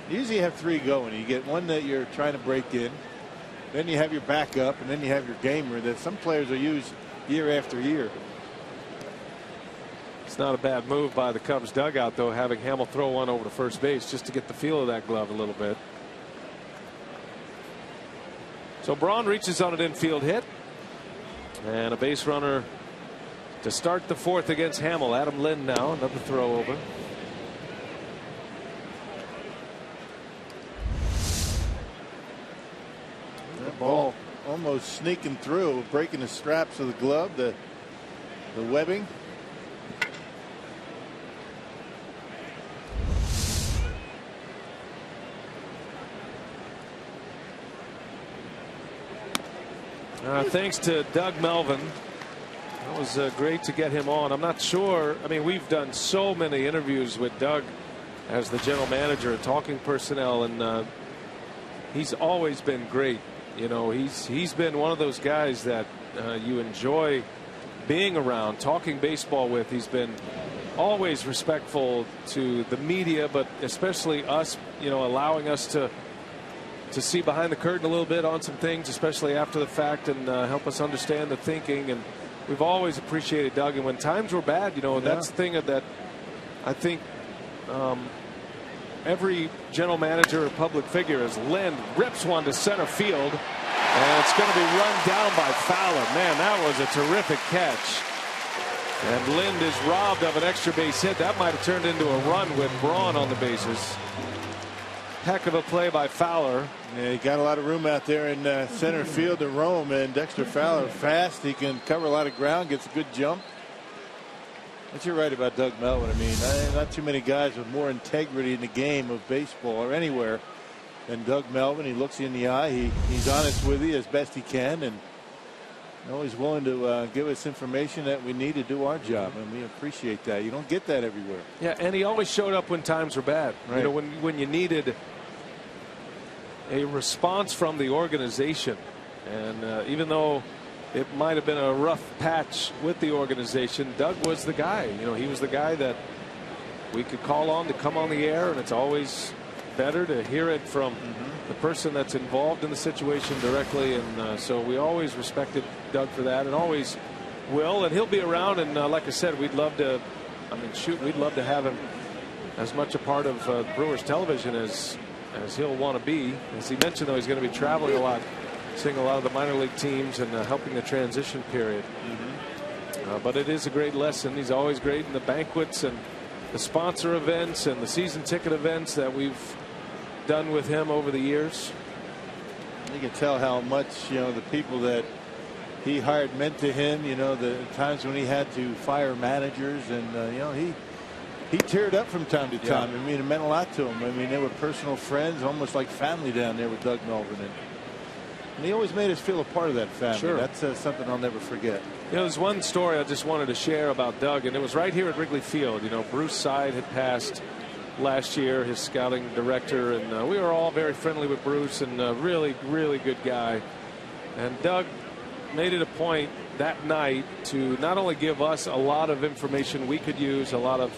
Usually you have 3 going. You get one that you're trying to break in, then you have your backup, and then you have your gamer that some players will use year after year. It's not a bad move by the Cubs dugout, though, having Hamill throw one over to first base just to get the feel of that glove a little bit. So Braun reaches on an infield hit, and a base runner to start the 4th against Hamill. Adam Lind now, another throw over. That ball almost sneaking through, breaking the straps of the glove, the webbing. Thanks to Doug Melvin. That was great to get him on. I'm not sure. I mean, we've done so many interviews with Doug as the general manager, talking personnel, and he's always been great. You know, he's been one of those guys that you enjoy being around, talking baseball with. He's been always respectful to the media, but especially us, you know, allowing us to see behind the curtain a little bit on some things, especially after the fact, and help us understand the thinking. And we've always appreciated Doug. And when times were bad, you know, that's the thing that I think every general manager or public figure, as Lind rips one to center field, and it's going to be run down by Fowler. Man, that was a terrific catch. And Lind is robbed of an extra base hit. That might have turned into a run with Braun on the bases. Heck of a play by Fowler. Yeah, he got a lot of room out there in center field to roam, and Dexter Fowler fast. He can cover a lot of ground, gets a good jump. But you're right about Doug Melvin. I mean, not too many guys with more integrity in the game of baseball or anywhere than Doug Melvin. He looks you in the eye. He's honest with you as best he can, and always willing to give us information that we need to do our job, and we appreciate that. You don't get that everywhere. Yeah, and he always showed up when times were bad. Right. You know, when you needed a response from the organization, and even though it might have been a rough patch with the organization, Doug was the guy. You know, he was the guy that we could call on to come on the air, and it's always better to hear it from the person that's involved in the situation directly. And so we always respected Doug for that, and always will. And he'll be around. And like I said, we'd love to. I mean, shoot, we'd love to have him as much a part of Brewers television as he'll want to be. As he mentioned, though, he's going to be traveling a lot seeing a lot of the minor league teams and helping the transition period. But it is a great lesson. He's always great in the banquets and the sponsor events and the season ticket events that we've done with him over the years. You can tell how much, the people that he hired meant to him. The times when he had to fire managers, and he teared up from time to time. I mean, it meant a lot to him. I mean, they were personal friends, almost like family down there with Doug Melvin, and he always made us feel a part of that family. Sure. That's something I'll never forget. There's one story I just wanted to share about Doug, and it was right here at Wrigley Field. Bruce Seid had passed last year, his scouting director, and we were all very friendly with Bruce, and really, really good guy. And Doug made it a point that night to not only give us a lot of information we could use, a lot of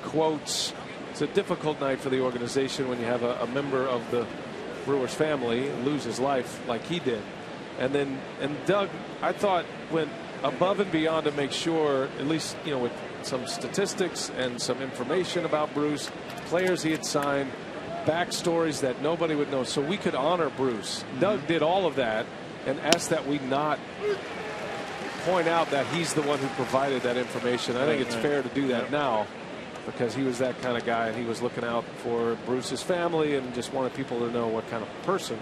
quotes. It's a difficult night for the organization when you have a member of the Brewers family lose his life like he did. And Doug, I thought, went above and beyond to make sure, at least with some statistics and some information about Bruce, players he had signed, backstories that nobody would know, so we could honor Bruce. Doug did all of that and asked that we not point out that he's the one who provided that information. I think it's fair to do that now, because he was that kind of guy, and he was looking out for Bruce's family and just wanted people to know what kind of person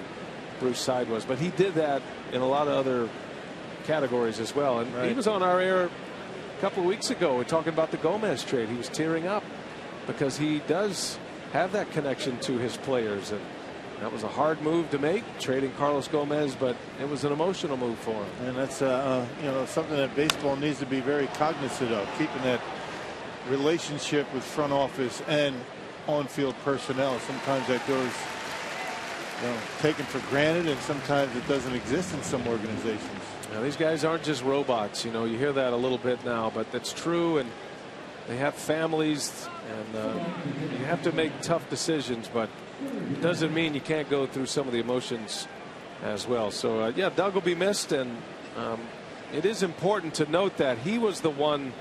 Bruce Seid was. But he did that in a lot of other categories as well. And he was on our air a couple of weeks ago talking about the Gomez trade. He was tearing up because he does have that connection to his players, and that was a hard move to make, trading Carlos Gomez, but it was an emotional move for him. And that's something that baseball needs to be very cognizant of, keeping that relationship with front office and on-field personnel. Sometimes that goes taken for granted, and sometimes it doesn't exist in some organizations. Now, these guys aren't just robots. You hear that a little bit now, but that's true, and they have families, and you have to make tough decisions, but it doesn't mean you can't go through some of the emotions as well. So Doug will be missed, and it is important to note that he was the one,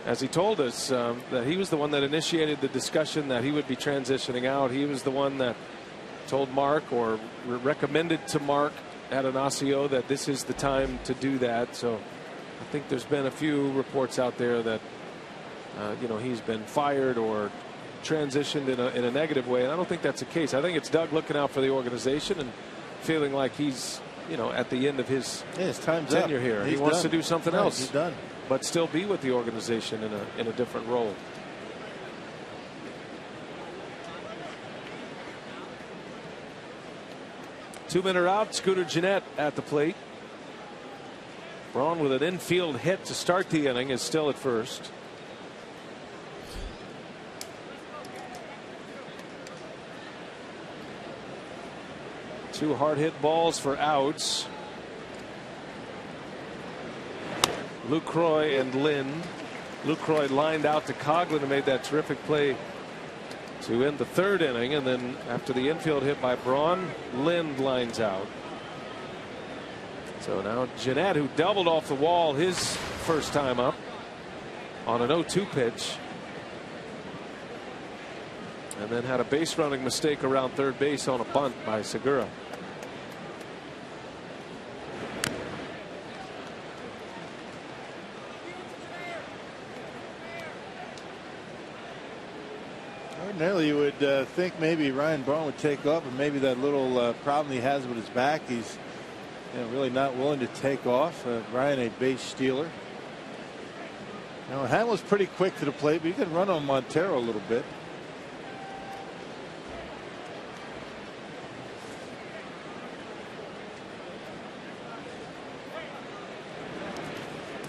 as he told us, that he was the one that initiated the discussion that he would be transitioning out. He was the one that told Mark, or recommended to Mark at Anacio, that this is the time to do that. So I think there's been a few reports out there that he's been fired or transitioned in a negative way, and I don't think that's the case. I think it's Doug looking out for the organization and feeling like he's at the end of his tenure here. He wants to do something else. He's done, but still be with the organization in a different role. Two-men are out. Scooter Gennett at the plate. Braun with an infield hit to start the inning is still at first. Two hard hit balls for outs. Lucroy and Lind. Lucroy lined out to Coughlin, who made that terrific play to end the third inning, and then after the infield hit by Braun, Lind lines out. So now Gennett, who doubled off the wall his first time up on an 0-2 pitch, and then had a base running mistake around third base on a bunt by Segura. Ordinarily, you would think maybe Ryan Braun would take off, and maybe that little problem he has with his back, he's really not willing to take off. Ryan, a base stealer. Hamill's pretty quick to the plate, but you can run on Montero a little bit.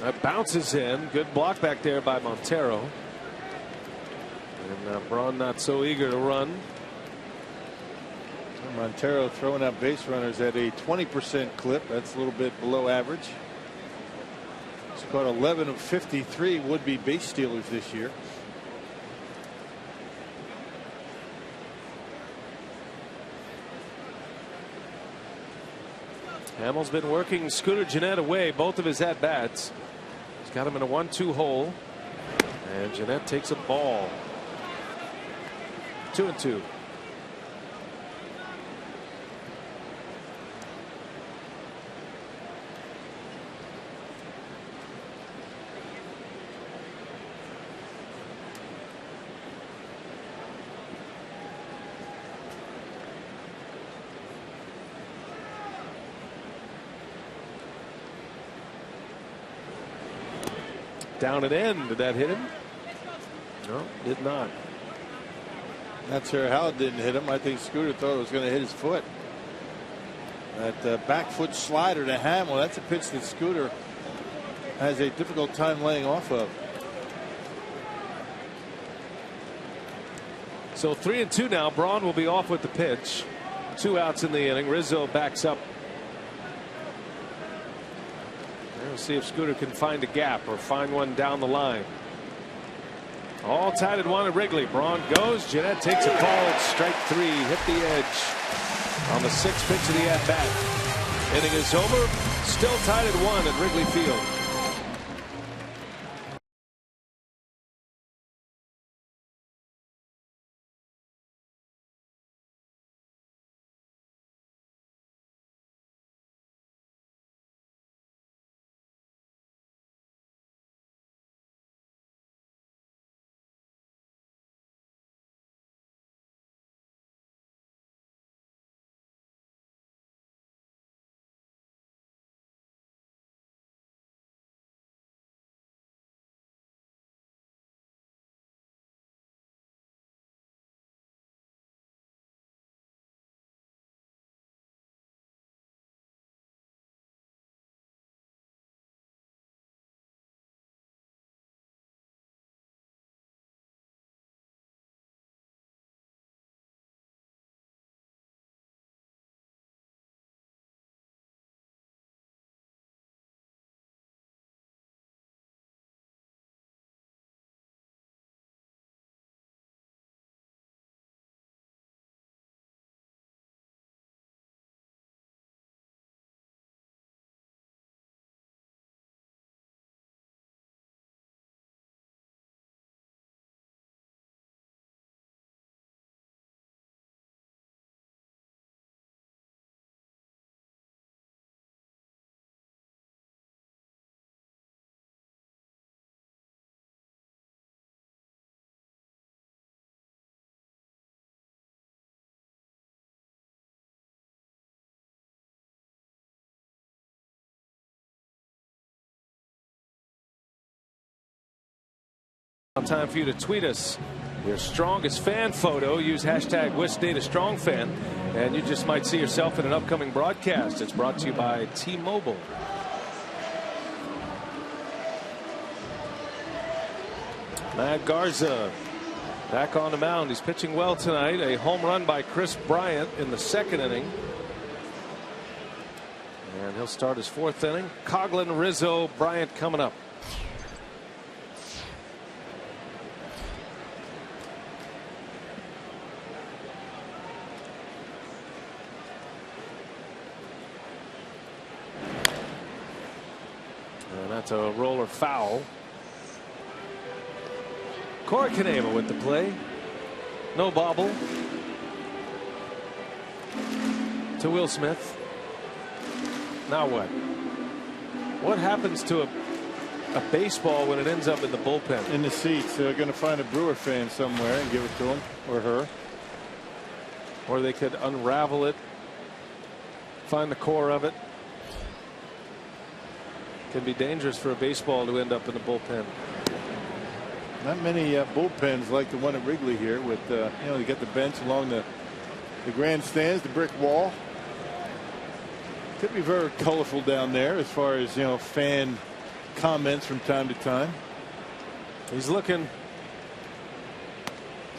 That bounces in. Good block back there by Montero. And Braun not so eager to run. Montero throwing out base runners at a 20% clip. That's a little bit below average. He's caught 11 of 53 would-be base stealers this year. Hamill's been working Scooter Gennett away both of his at-bats. He's got him in a 1-2 hole, and Gennett takes a ball. 2-2. Down and in. Did that hit him? No, did not. Not sure how it didn't hit him. I think Scooter thought it was going to hit his foot. That back foot slider to Hamill. That's a pitch that Scooter has a difficult time laying off of. So 3-2 now. Braun will be off with the pitch. 2 outs in the inning. Rizzo backs up. We'll see if Scooter can find a gap or find one down the line. All tied at 1 at Wrigley. Braun goes. Jeanette takes a call. Strike 3. Hit the edge on the 6th pitch of the at-bat. Inning is over. Still tied at 1 at Wrigley Field. Time for you to tweet us your strongest fan photo. Use hashtag WishDataStrongFan, and you just might see yourself in an upcoming broadcast. It's brought to you by T-Mobile. Matt Garza back on the mound. He's pitching well tonight. A home run by Chris Bryant in the 2nd inning. And he'll start his 4th inning. Coghlan, Rizzo, Bryant coming up. That's a roller foul. Corey Kanema with the play. No bobble. To Will Smith. Now what? What happens to a baseball when it ends up in the bullpen? In the seats. They're going to find a Brewer fan somewhere and give it to him or her. Or they could unravel it. Find the core of it. Can be dangerous for a baseball to end up in the bullpen. Not many bullpens like the one at Wrigley here with you know, you get the bench along the grandstands, the brick wall. Could be very colorful down there as far as, you know, fan comments from time to time. He's looking.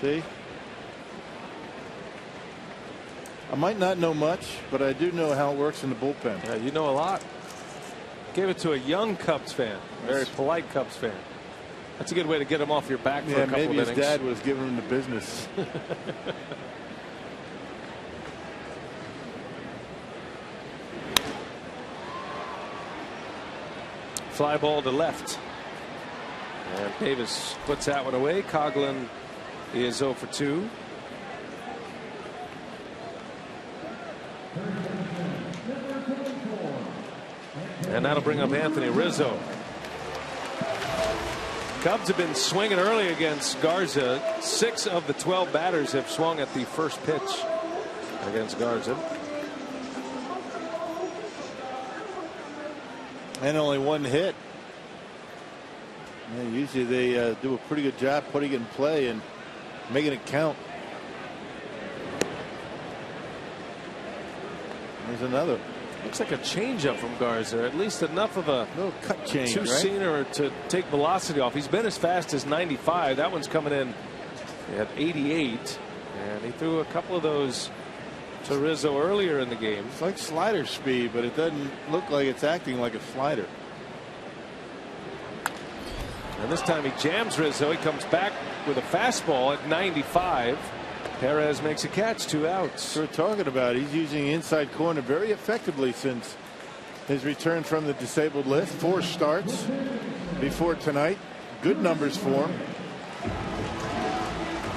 See, I might not know much, but I do know how it works in the bullpen. Yeah, you know a lot. Gave it to a young Cubs fan, very polite Cubs fan. That's a good way to get him off your back for a couple of innings. Maybe his dad was giving him the business. Fly ball to left. And Davis puts that one away. Coghlan is 0 for 2. And that'll bring up Anthony Rizzo. Cubs have been swinging early against Garza. 6 of the 12 batters have swung at the first pitch against Garza. And only 1 hit. Yeah, usually they do a pretty good job putting it in play and making it count. There's another. Looks like a changeup from Garza, at least enough of a little cut change, two-seamer to take velocity off. He's been as fast as 95. That one's coming in at 88, and he threw a couple of those to Rizzo earlier in the game. It's like slider speed, but it doesn't look like it's acting like a slider. And this time he jams Rizzo. He comes back with a fastball at 95. Perez makes a catch, 2 outs. We're talking about he's using inside corner very effectively since his return from the disabled list. 4 starts before tonight. Good numbers for him.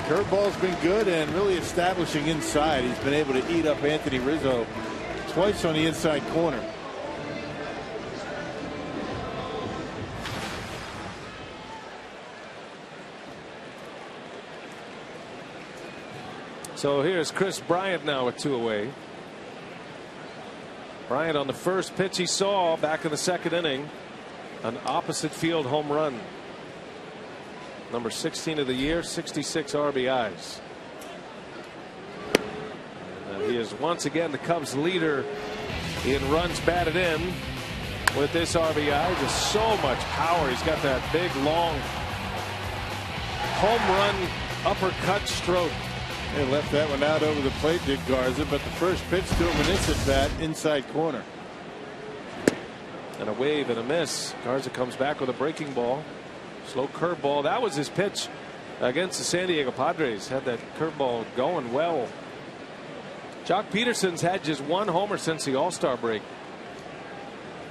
Curveball's been good and really establishing inside. He's been able to eat up Anthony Rizzo twice on the inside corner. So here's Chris Bryant now with 2 away. Bryant on the first pitch he saw back in the 2nd inning. An opposite field home run. Number 16 of the year, 66 RBIs. And he is once again the Cubs leader in runs batted in with this RBI. Just so much power. He's got that big long home run uppercut stroke. They left that one out over the plate, did Garza, but the first pitch to him in this at bat inside corner. And a wave and a miss. Garza comes back with a breaking ball. Slow curveball. That was his pitch against the San Diego Padres. Had that curveball going well. Jock Peterson's had just 1 homer since the All-Star break.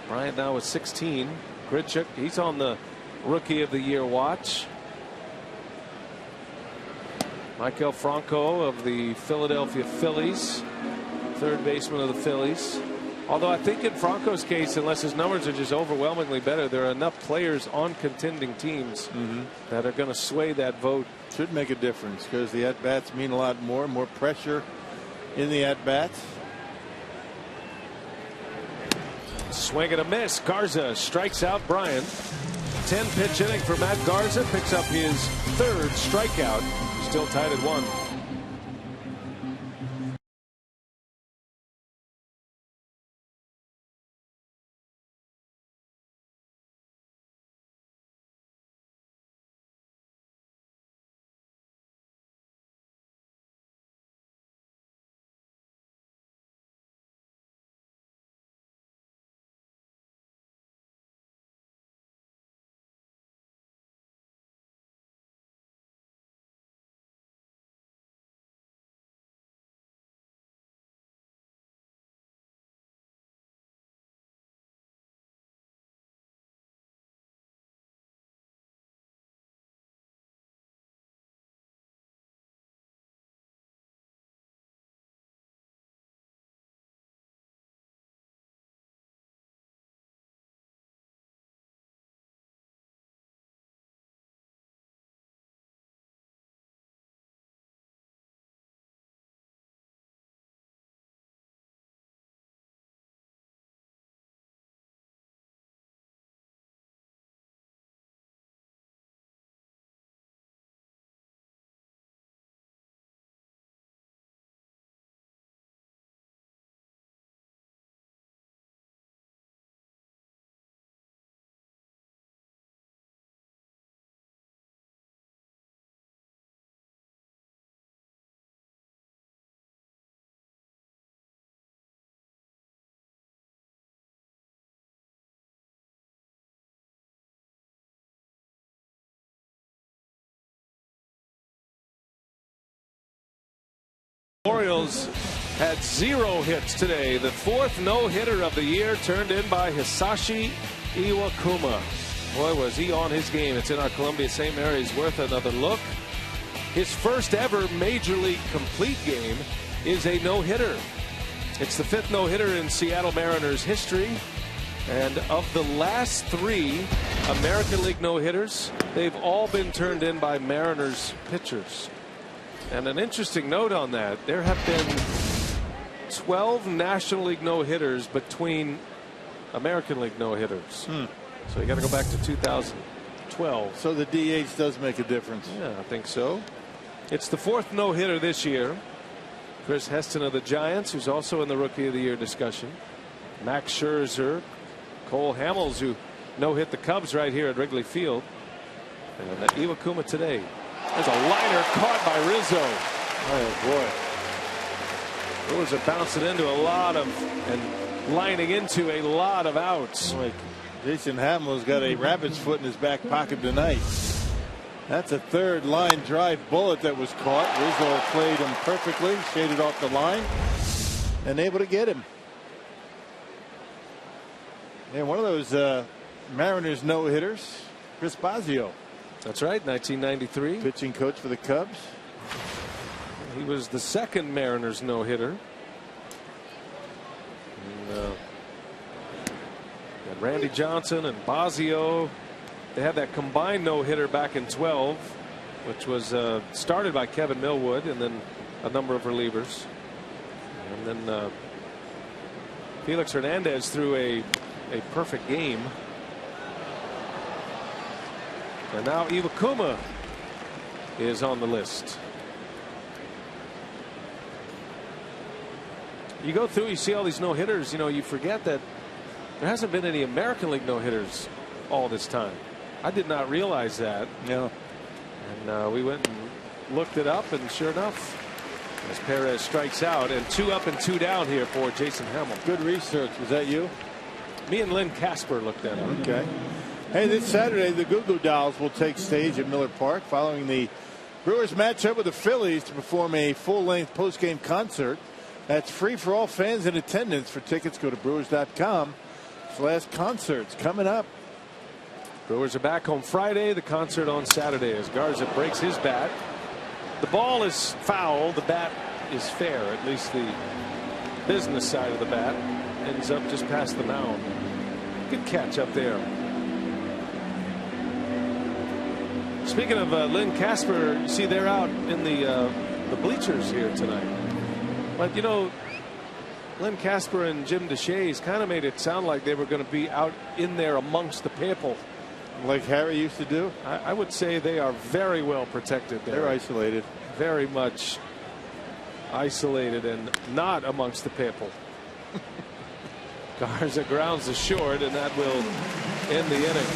Bryant now with 16. Grichuk, he's on the Rookie of the Year watch. Michael Franco of the Philadelphia Phillies, 3rd baseman of the Phillies. Although I think in Franco's case, unless his numbers are just overwhelmingly better, there are enough players on contending teams that are going to sway that vote. Should make a difference because the at-bats mean a lot more pressure in the at-bats. Swing and a miss. Garza strikes out Bryant. 10-pitch inning for Matt Garza. Picks up his 3rd strikeout. Still tied at 1. Orioles had 0 hits today. The 4th no-hitter of the year turned in by Hisashi Iwakuma. Boy, was he on his game. It's in our Columbia St. Mary's. Worth another look. His first ever Major League complete game is a no-hitter. It's the 5th no-hitter in Seattle Mariners history. And of the last 3 American League no-hitters, they've all been turned in by Mariners pitchers. And an interesting note on that, there have been 12 National League no-hitters between American League no-hitters. So you got to go back to 2012. 12. So the DH does make a difference. Yeah, I think so. It's the 4th no-hitter this year. Chris Heston of the Giants, who's also in the Rookie of the Year discussion. Max Scherzer, Cole Hamels, who no-hit the Cubs right here at Wrigley Field. And Iwakuma today. There's a liner caught by Rizzo. Oh boy. Brewers are bouncing into a lot of and lining into a lot of outs. Like Jason Hamels got a rabbit's foot in his back pocket tonight. That's a 3rd line drive bullet that was caught. Rizzo played him perfectly, shaded off the line, and able to get him. And one of those Mariners no-hitters, Chris Bosio. That's right, 1993. Pitching coach for the Cubs. He was the 2nd Mariners no-hitter. And Randy Johnson and Bosio. They had that combined no-hitter back in 12, which was started by Kevin Millwood and then a number of relievers. And then Felix Hernandez threw a perfect game. And now Iwakuma is on the list. You go through, you see all these no-hitters, you forget that there hasn't been any American League no-hitters all this time. I did not realize that. No. And we went and looked it up, and sure enough, as Perez strikes out, and 2 up and 2 down here for Jason Hamill. Good research. Was that you? Me and Lynn Casper looked that up. Okay. Hey, this Saturday, the Goo Goo Dolls will take stage at Miller Park following the Brewers matchup with the Phillies to perform a full-length post-game concert. That's free for all fans in attendance. For tickets, go to Brewers.com/concerts. Coming up. Brewers are back home Friday. The concert on Saturday as Garza breaks his bat. The ball is foul. The bat is fair. At least the business side of the bat ends up just past the mound. Good catch up there. Speaking of Lynn Casper, you see they're out in the bleachers here tonight. But Lynn Casper and Jim DeShays kind of made it sound like they were going to be out in there amongst the people. Like Harry used to do? I would say they are very well protected there. They're isolated. Very much isolated and not amongst the people. Garza grounds the short, and that will end the inning.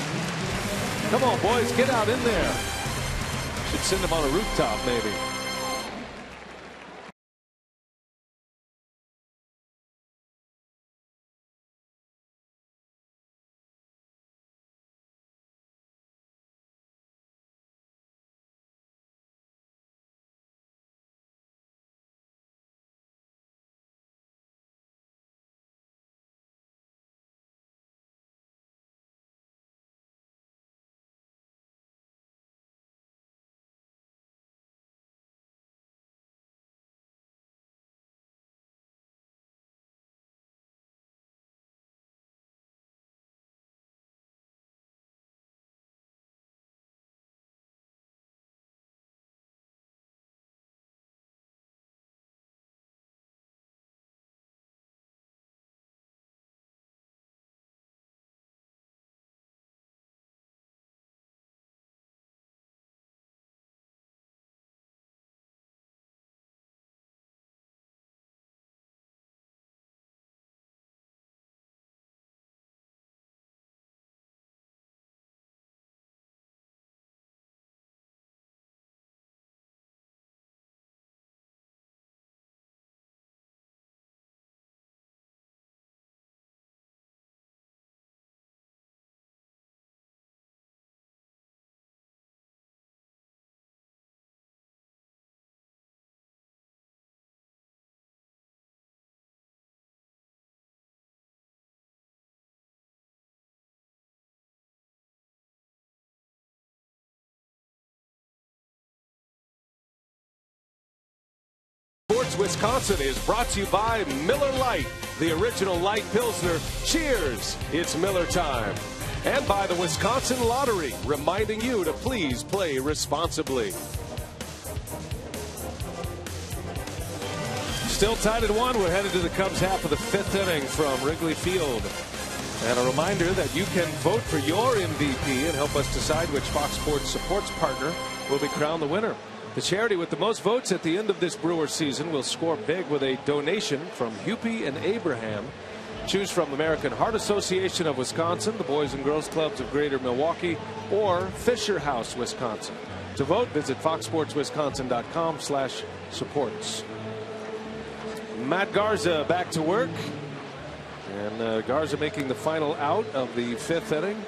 Come on, boys, get out in there. Should send them on a rooftop, maybe. Sports Wisconsin is brought to you by Miller Lite, the original light Pilsner. Cheers, it's Miller time. And by the Wisconsin Lottery, reminding you to please play responsibly. Still tied at 1. We're headed to the Cubs half of the 5th inning from Wrigley Field. And a reminder that you can vote for your MVP and help us decide which Fox Sports Supports partner will be crowned the winner. The charity with the most votes at the end of this Brewers season will score big with a donation from Hupy and Abraham. Choose from the American Heart Association of Wisconsin, the Boys and Girls Clubs of Greater Milwaukee, or Fisher House, Wisconsin. To vote, visit foxsportswisconsin.com/supports. Matt Garza back to work. And Garza making the final out of the 5th inning.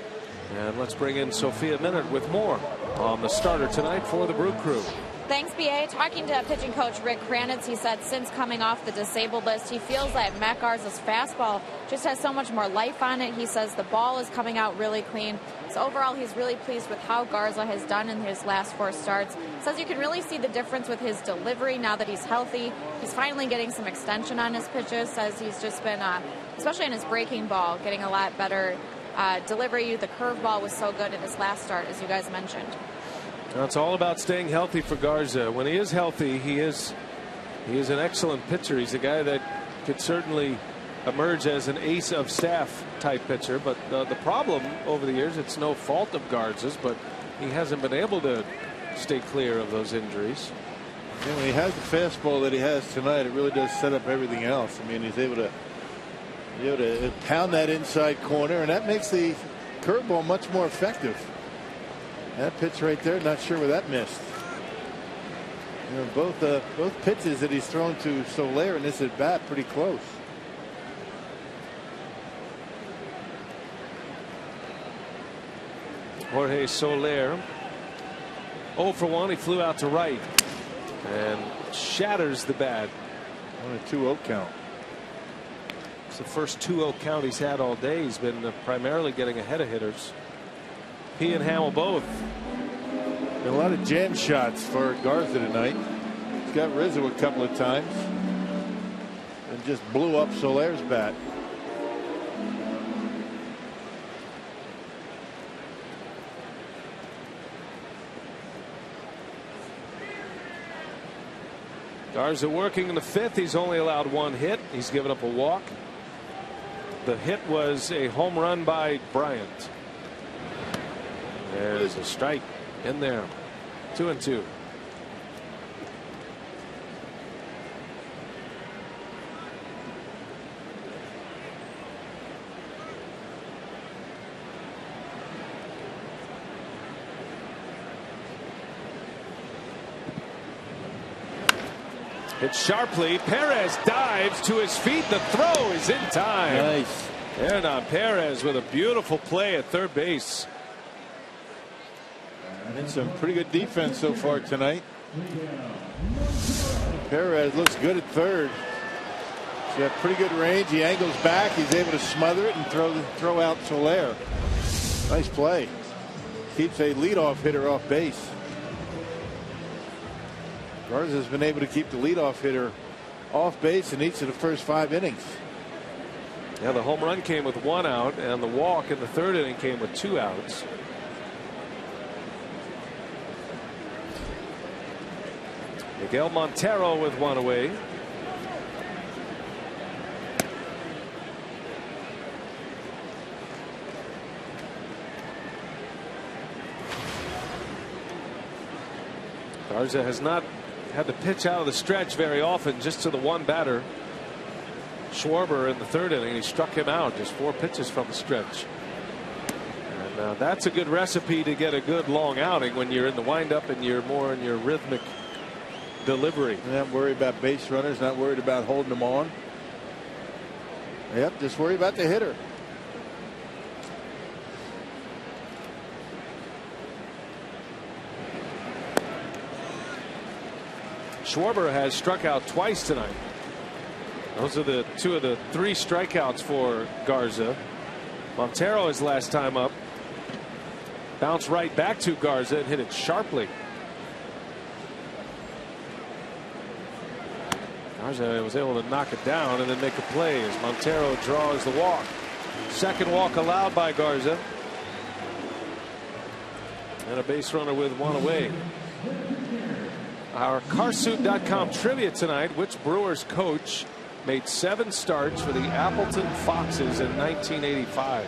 And let's bring in Sophia Minnaert with more on the starter tonight for the Brew Crew. Thanks, B.A. Talking to pitching coach Rick Kranitz, he said since coming off the disabled list, he feels that Matt Garza's fastball just has so much more life on it. He says the ball is coming out really clean. So overall, he's really pleased with how Garza has done in his last 4 starts. Says you can really see the difference with his delivery now that he's healthy. He's finally getting some extension on his pitches. Says he's just been, especially in his breaking ball, getting a lot better delivery. The curveball was so good in his last start, as you guys mentioned. It's all about staying healthy for Garza. When he is healthy, he is an excellent pitcher. He's a guy that could certainly emerge as an ace of staff type pitcher. But the problem over the years, it's no fault of Garza's, but he hasn't been able to stay clear of those injuries. And when he has the fastball that he has tonight, it really does set up everything else. I mean, he's able to pound that inside corner, and that makes the curveball much more effective. That pitch right there, not sure where that missed. You know, both pitches that he's thrown to Soler in this at bat pretty close. Jorge Soler 0 for 1. He flew out to right and shatters the bat on a 2-0 count. It's the first 2-0 count he's had all day. He's been primarily getting ahead of hitters. He and Hamill both. A lot of jam shots for Garza tonight. He's got Rizzo a couple of times and just blew up Soler's bat. Garza working in the 5th. He's only allowed 1 hit. He's given up a walk. The hit was a home run by Bryant. There's a strike in there. 2-2. Hit sharply. Perez dives to his feet. The throw is in time. Nice. Hernan Perez with a beautiful play at third base. And some pretty good defense so far tonight. Perez looks good at third. He's got pretty good range. He angles back. He's able to smother it and throw out Soler. Nice play. Keeps a leadoff hitter off base. Garza's been able to keep the leadoff hitter off base in each of the first 5 innings. Yeah, the home run came with 1 out, and the walk in the 3rd inning came with 2 outs. Miguel Montero with 1 away. Garza has not had to pitch out of the stretch very often, just to the 1 batter. Schwarber in the 3rd inning. He struck him out just 4 pitches from the stretch. And that's a good recipe to get a good long outing when you're in the windup and you're more in your rhythmic delivery. Not worried about base runners, not worried about holding them on. Yep, just worry about the hitter. Schwarber has struck out twice tonight. Those are the 2 of the 3 strikeouts for Garza. Montero, his last time up, bounced right back to Garza and hit it sharply. Garza was able to knock it down and then make a play as Montero draws the walk. 2nd walk allowed by Garza. And a base runner with 1 away. Our Carsuit.com trivia tonight: which Brewers coach Made 7 starts for the Appleton Foxes in 1985.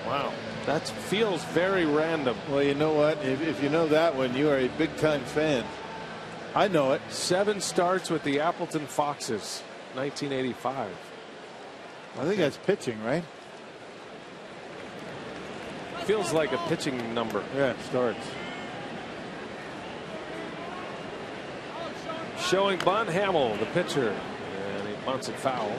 Wow. That feels very random. Well, you know what? If you know that one, you are a big-time fan. I know it. 7 starts with the Appleton Foxes, 1985. I think that's pitching, right? Feels like a pitching number. Yeah, it starts. Showing bunt, Hamill, the pitcher, and he bunts it foul.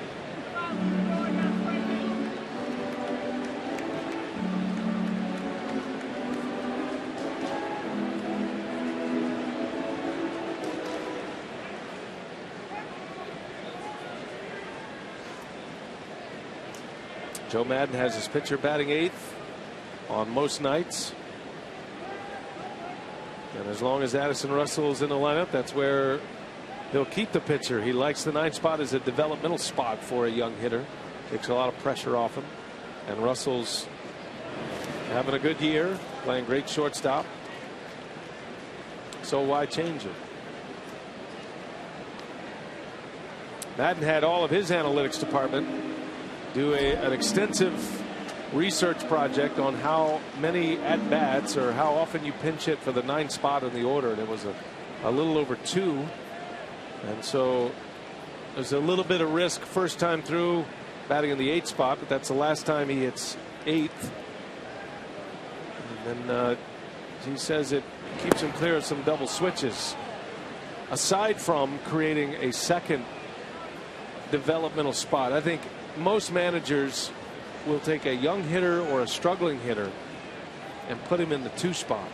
Joe Madden has his pitcher batting 8th on most nights. And as long as Addison Russell is in the lineup, that's where he'll keep the pitcher. He likes the 9th spot as a developmental spot for a young hitter. Takes a lot of pressure off him. And Russell's having a good year, playing great shortstop. So why change it? Madden had all of his analytics department do an extensive research project on how many at-bats or how often you pinch hit for the 9th spot in the order, and it was a little over 2. And so there's a little bit of risk first time through batting in the 8th spot, but that's the last time he hits 8th. And then he says it keeps him clear of some double switches, aside from creating a second developmental spot. I think most managers will take a young hitter or a struggling hitter and put him in the 2 spot.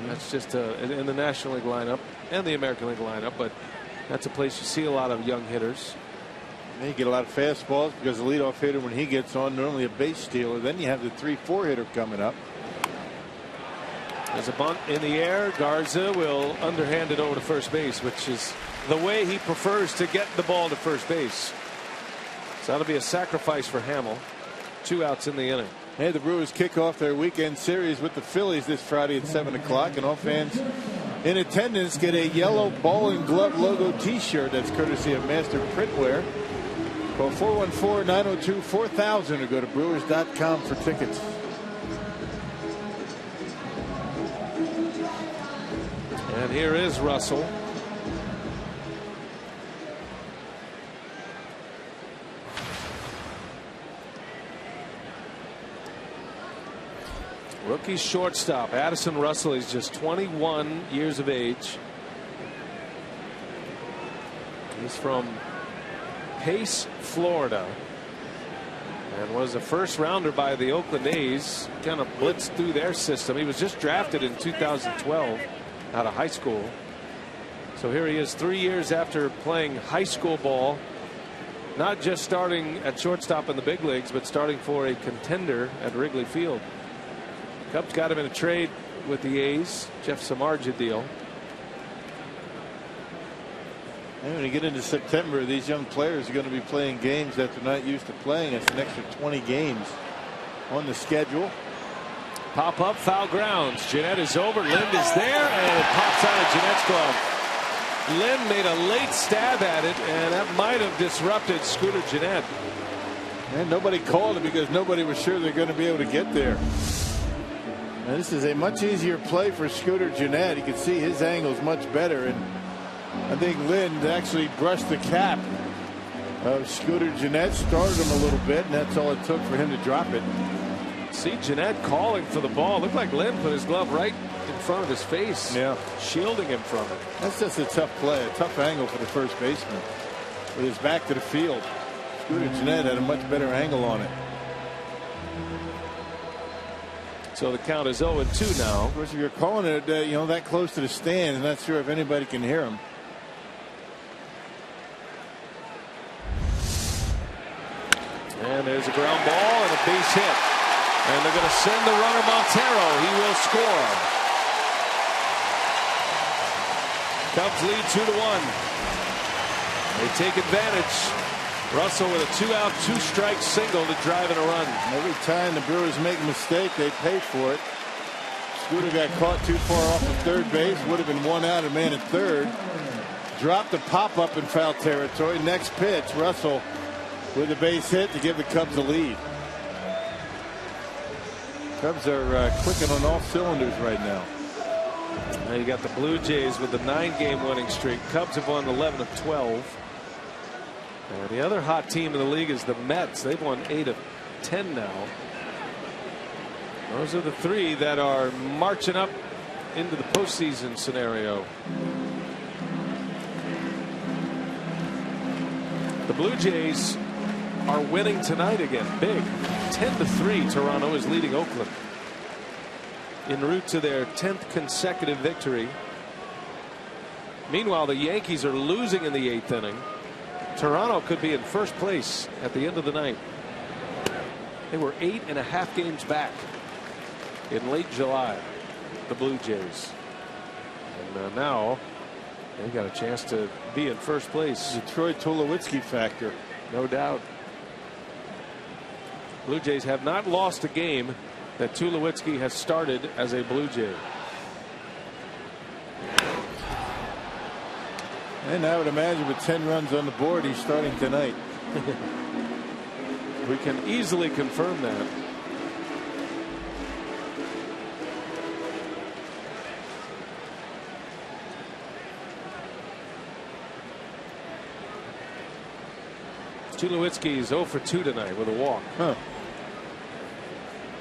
That's just in the National League lineup and the American League lineup, but that's a place you see a lot of young hitters. And you get a lot of fastballs because the leadoff hitter, when he gets on, normally a base stealer. Then you have the 3-4 hitter coming up. There's a bunt in the air. Garza will underhand it over to first base, which is the way he prefers to get the ball to first base. So that'll be a sacrifice for Hamill. 2 outs in the inning. Hey, the Brewers kick off their weekend series with the Phillies this Friday at 7 o'clock, and all fans in attendance get a yellow ball and glove logo T-shirt that's courtesy of Master Printwear. Call 414-902-4000 or go to Brewers.com for tickets. And here is Russell. Rookie shortstop Addison Russell. He's just 21 years of age. He's from Pace, Florida, and was a first rounder by the Oakland A's. Kind of blitzed through their system. He was just drafted in 2012 out of high school. So here he is 3 years after playing high school ball, not just starting at shortstop in the big leagues, but starting for a contender at Wrigley Field. Cubs got him in a trade with the A's, Jeff Samardzija deal. And when you get into September, these young players are going to be playing games that they're not used to playing. It's an extra 20 games on the schedule. Pop up, foul grounds. Jeanette is over. Lind is there, and it pops out of Jeanette's glove. Lind made a late stab at it, and that might have disrupted Scooter Jeanette. And nobody called it because nobody was sure they're going to be able to get there. Now, this is a much easier play for Scooter Jeanette. You can see his angle's much better, and I think Lind actually brushed the cap of Scooter Jeanette, started him a little bit, and that's all it took for him to drop it. See Jeanette calling for the ball. Looked like Lind put his glove right in front of his face, shielding him from it. That's just a tough play, a tough angle for the first baseman with his back to the field. Scooter Jeanette had a much better angle on it. So the count is 0-2 now. Of course, if you're calling it, that close to the stand, I'm not sure if anybody can hear him. And there's a ground ball and a base hit. And they're going to send the runner Montero. He will score. Cubs lead 2-1. They take advantage. Russell with a 2-out, 2-strike single to drive in a run. Every time the Brewers make a mistake, they pay for it. Scooter got caught too far off of third base. Would have been 1 out, a man at third. Dropped the pop-up in foul territory. Next pitch, Russell with a base hit to give the Cubs the lead. Cubs are clicking on all cylinders right now. Now you got the Blue Jays with the 9-game winning streak. Cubs have won 11 of 12. And the other hot team in the league is the Mets. They've won 8 of 10 now. Those are the three that are marching up into the postseason scenario. The Blue Jays are winning tonight again, big. 10-3. Toronto is leading Oakland en route to their 10th consecutive victory. Meanwhile, the Yankees are losing in the 8th inning. Toronto could be in first place at the end of the night. They were 8.5 games back in late July, the Blue Jays. And now they got a chance to be in first place. Detroit Tulowitzki factor. No doubt. Blue Jays have not lost a game that Tulowitzki has started as a Blue Jay. And I would imagine with 10 runs on the board, he's starting tonight. We can easily confirm that. Tulowitzki is 0 for 2 tonight with a walk. Huh.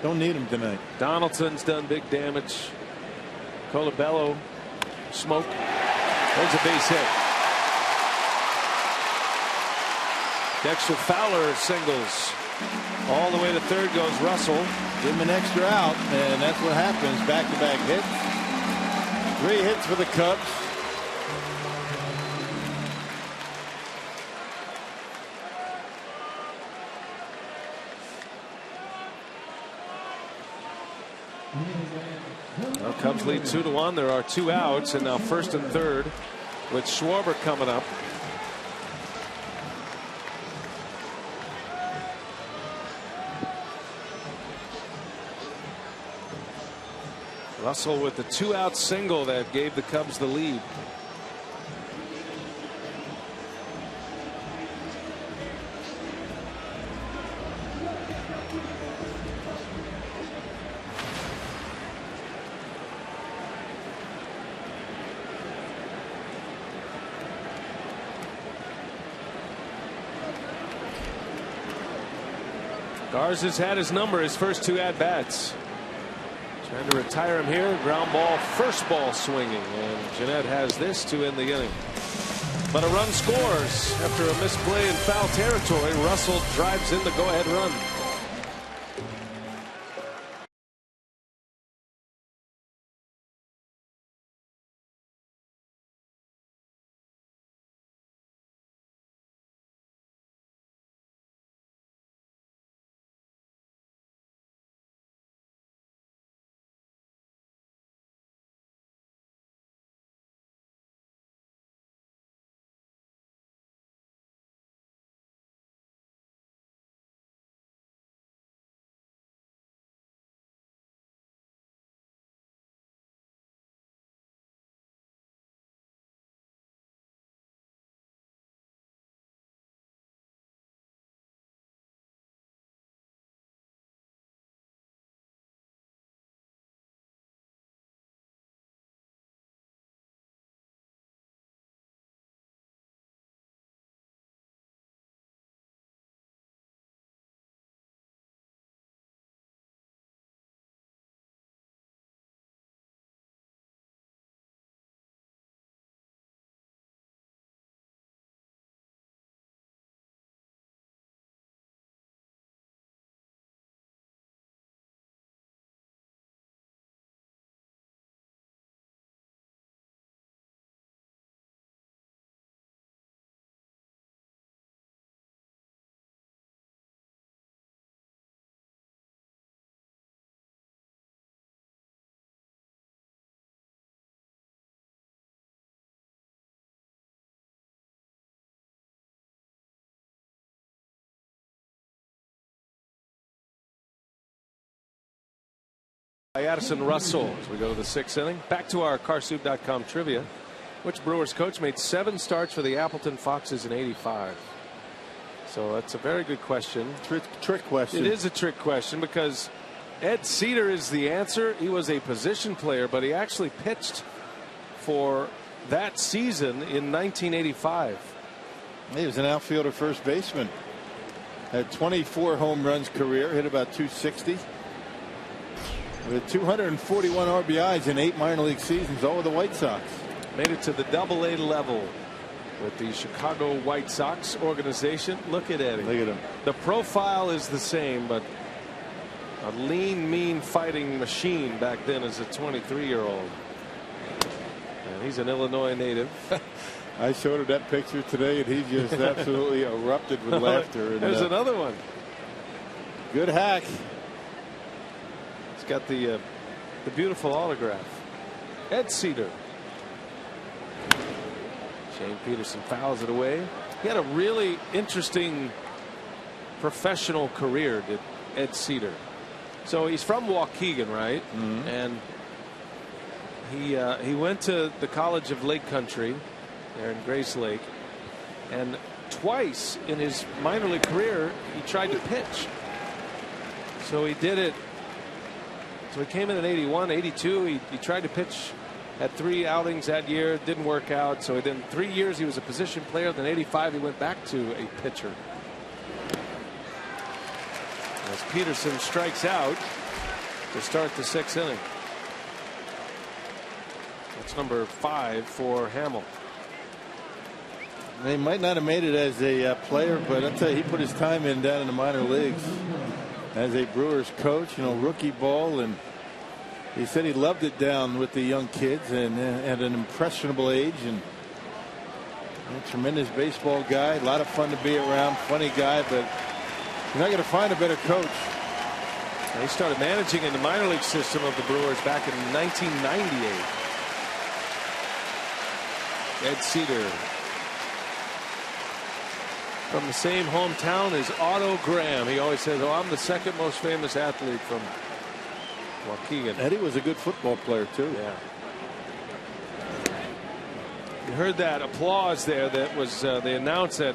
Don't need him tonight. Donaldson's done big damage. Colabello smoke. There's a base hit. Dexter Fowler singles. All the way to third goes Russell. Give him an extra out, and that's what happens. Back-to-back hits. 3 hits for the Cubs. Well, Cubs lead 2-1. There are 2 outs, and now first and third with Schwarber coming up. Russell with the 2-out single that gave the Cubs the lead. Garza's had his number his first 2 at-bats. Trying to retire him here. Ground ball, first ball swinging, and Jeanette has this to end the inning. But a run scores after a misplay in foul territory. Russell drives in the go-ahead run. By Addison Russell as we go to the 6th inning. Back to our carsoup.com trivia. Which Brewers coach made 7 starts for the Appleton Foxes in '85? So that's a very good question. Trick question. It is a trick question because Ed Cedar is the answer. He was a position player, but he actually pitched for that season in 1985. He was an outfielder, first baseman. Had 24 home runs career, hit about 260. With 241 RBIs in 8 minor league seasons, all with the White Sox. Made it to the Double-A level with the Chicago White Sox organization. Look at Eddie. Look at him. The profile is the same, but a lean, mean fighting machine back then as a 23-year-old. And he's an Illinois native. I showed him that picture today, and he just absolutely erupted with laughter. There's another one. Good hack. He's got the beautiful autograph. Ed Cedar. Shane Peterson fouls it away. He had a really interesting professional career, did Ed Cedar. So he's from Waukegan, right? Mm-hmm. And he went to the College of Lake Country there in Grace Lake, and twice in his minor league career he tried to pitch. So he did it. So he came in 81, 82. He tried to pitch. Had 3 outings that year, didn't work out. So then 3 years he was a position player. Then 85 he went back to a pitcher. As Peterson strikes out to start the 6th inning. That's number 5 for Hamill. They might not have made it as a player, but I'll tell you, he put his time in down in the minor leagues as a Brewers coach, rookie ball, and he said he loved it down with the young kids and at an impressionable age, and a tremendous baseball guy, a lot of fun to be around, funny guy, but you're not going to find a better coach. He started managing in the minor league system of the Brewers back in 1998. Ed Cedar. From the same hometown as Otto Graham. He always says, "Oh, I'm the second most famous athlete from Waukegan." Eddie was a good football player too. Yeah. You heard that applause there. That was they announced that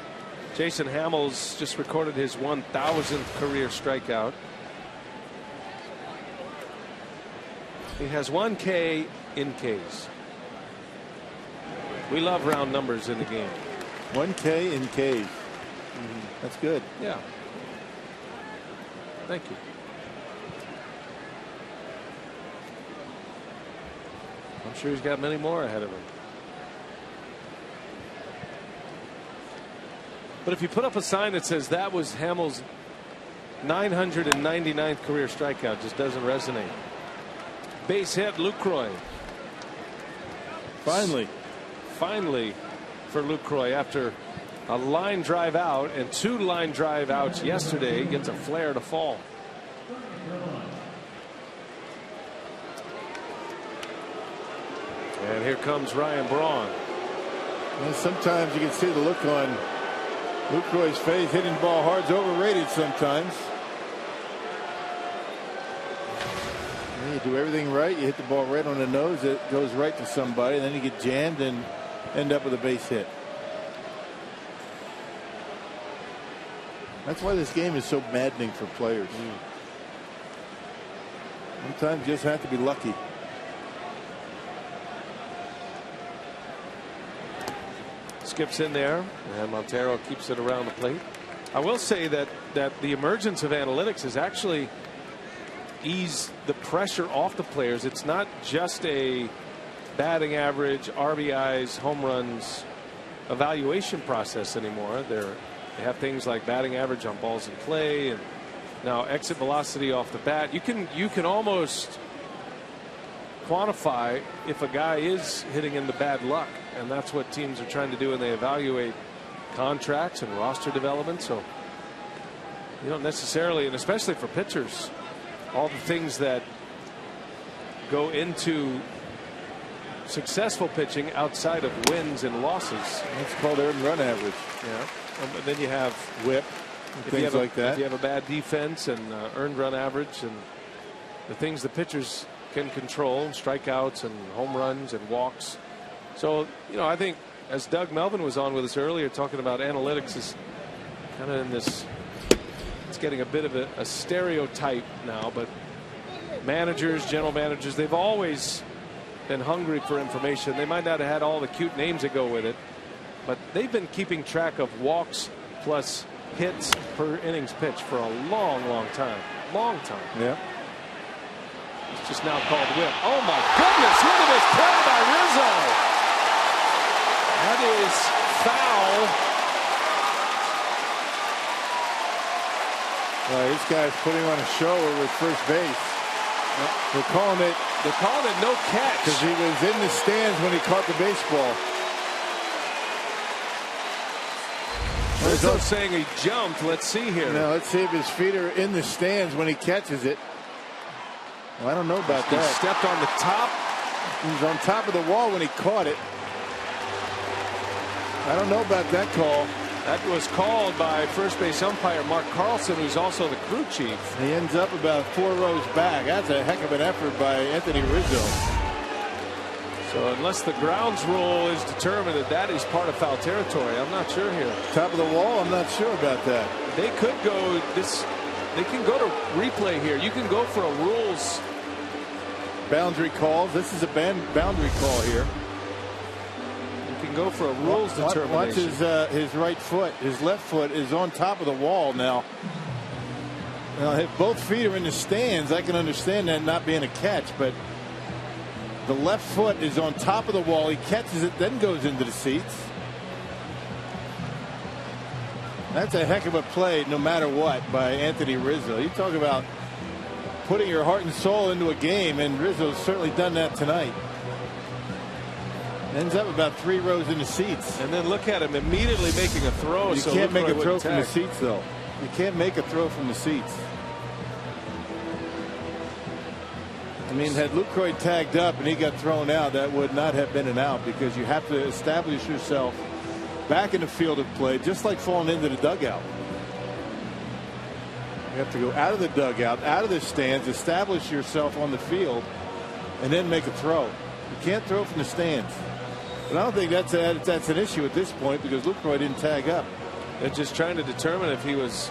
Jason Hamels just recorded his 1,000th career strikeout. He has 1 K in Ks. We love round numbers in the game. 1 K in Ks. That's good. Yeah. Thank you. I'm sure he's got many more ahead of him. But if you put up a sign that says that was Hamels' 999th career strikeout, just doesn't resonate. Base hit, Lucroy. Finally for Lucroy after a line drive out and 2 line drive outs yesterday, gets a flare to fall. And here comes Ryan Braun. Well, sometimes you can see the look on Lucroy's face. Hitting the ball hard is overrated sometimes. You do everything right, you hit the ball right on the nose, it goes right to somebody, and then you get jammed and end up with a base hit. That's why this game is so maddening for players. Sometimes you just have to be lucky. Skips in there, and Montero keeps it around the plate. I will say that the emergence of analytics has actually eased the pressure off the players. It's not just a batting average, RBIs, home runs evaluation process anymore. They have things like batting average on balls in play, and now exit velocity off the bat. You can almost quantify if a guy is hitting into bad luck, and that's what teams are trying to do when they evaluate contracts and roster development. So you don't necessarily, and especially for pitchers, all the things that go into successful pitching outside of wins and losses. That's called earned run average. Yeah. And then you have whip, things like that. If you have a bad defense and earned run average and the things the pitchers can control, strikeouts and home runs and walks. So, I think as Doug Melvin was on with us earlier talking about analytics is kind of in this, it's getting a bit of a stereotype now, but managers, general managers, they've always been hungry for information. They might not have had all the cute names that go with it, but they've been keeping track of walks plus hits per innings pitched for a long time. Long time. Yeah. It's just now called whip. Oh my goodness, look at this play by Rizzo. That is foul. This guy's putting on a show with first base. They're calling it no catch because he was in the stands when he caught the baseball. Rizzo saying he jumped. Let's see here. Now let's see if his feet are in the stands when he catches it. Well, I don't know about He that. stepped on the top. He was on top of the wall when he caught it. I don't know about that call. That was called by first base umpire Mark Carlson, who's also the crew chief. He ends up about 4 rows back. That's a heck of an effort by Anthony Rizzo. So unless the grounds rule is determined that is part of foul territory, I'm not sure here. Top of the wall, I'm not sure about that. They could go this. They can go to replay here. You can go for a rules boundary calls. This is a boundary call here. You can go for a rules determination. Watch his right foot. His left foot is on top of the wall now. Now, if both feet are in the stands, I can understand that not being a catch, but the left foot is on top of the wall. He catches it, then goes into the seats. That's a heck of a play no matter what by Anthony Rizzo. You talk about putting your heart and soul into a game, and Rizzo's certainly done that tonight. Ends up about 3 rows in the seats. And then look at him immediately making a throw. You can't make a throw from the seats, though. You can't make a throw from the seats. I mean, had Lucroy tagged up and he got thrown out, that would not have been an out, because you have to establish yourself back in the field of play, just like falling into the dugout. You have to go out of the dugout, out of the stands, establish yourself on the field, and then make a throw. You can't throw from the stands. But I don't think that's an issue at this point, because Lucroy didn't tag up. They're just trying to determine if he was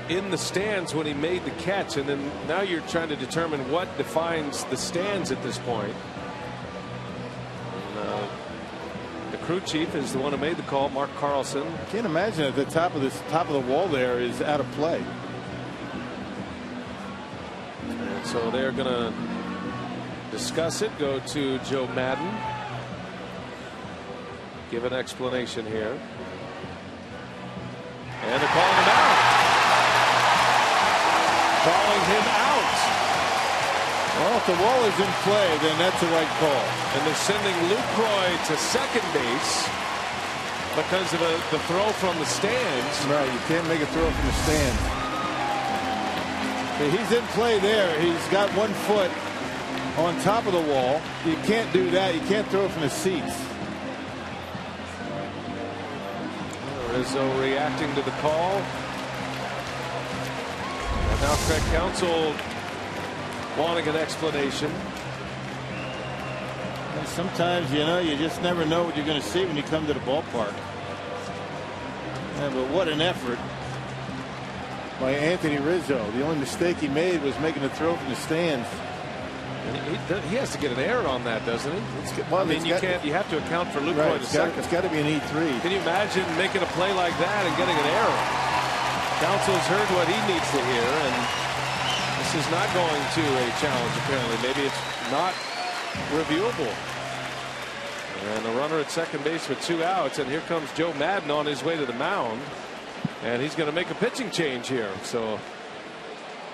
in the stands when he made the catch, and then now you're trying to determine what defines the stands at this point. And, the crew chief is the one who made the call, Mark Carlson. I can't imagine at the top of the wall there is out of play. And so they're going to discuss it, go to Joe Madden, give an explanation here, and they're calling him out. Calling him out. Well, if the wall is in play, then that's the right call. And they're sending Lucroy to second base because of the throw from the stands. Right, you can't make a throw from the stands. He's in play there. He's got 1 foot on top of the wall. You can't do that. You can't throw from the seats. Rizzo reacting to the call. And now Craig Counsell wanting an explanation. And sometimes, you just never know what you're going to see when you come to the ballpark. Yeah, but what an effort by Anthony Rizzo. The only mistake he made was making a throw from the stands. And he has to get an error on that, doesn't he? Well, I mean, you have to account for Lucroy right, to second. It's got to be an E3. Can you imagine making a play like that and getting an error? Counsell's heard what he needs to hear, and this is not going to a challenge, apparently. Maybe it's not reviewable. And a runner at second base with 2 outs, and here comes Joe Madden on his way to the mound, and he's going to make a pitching change here. So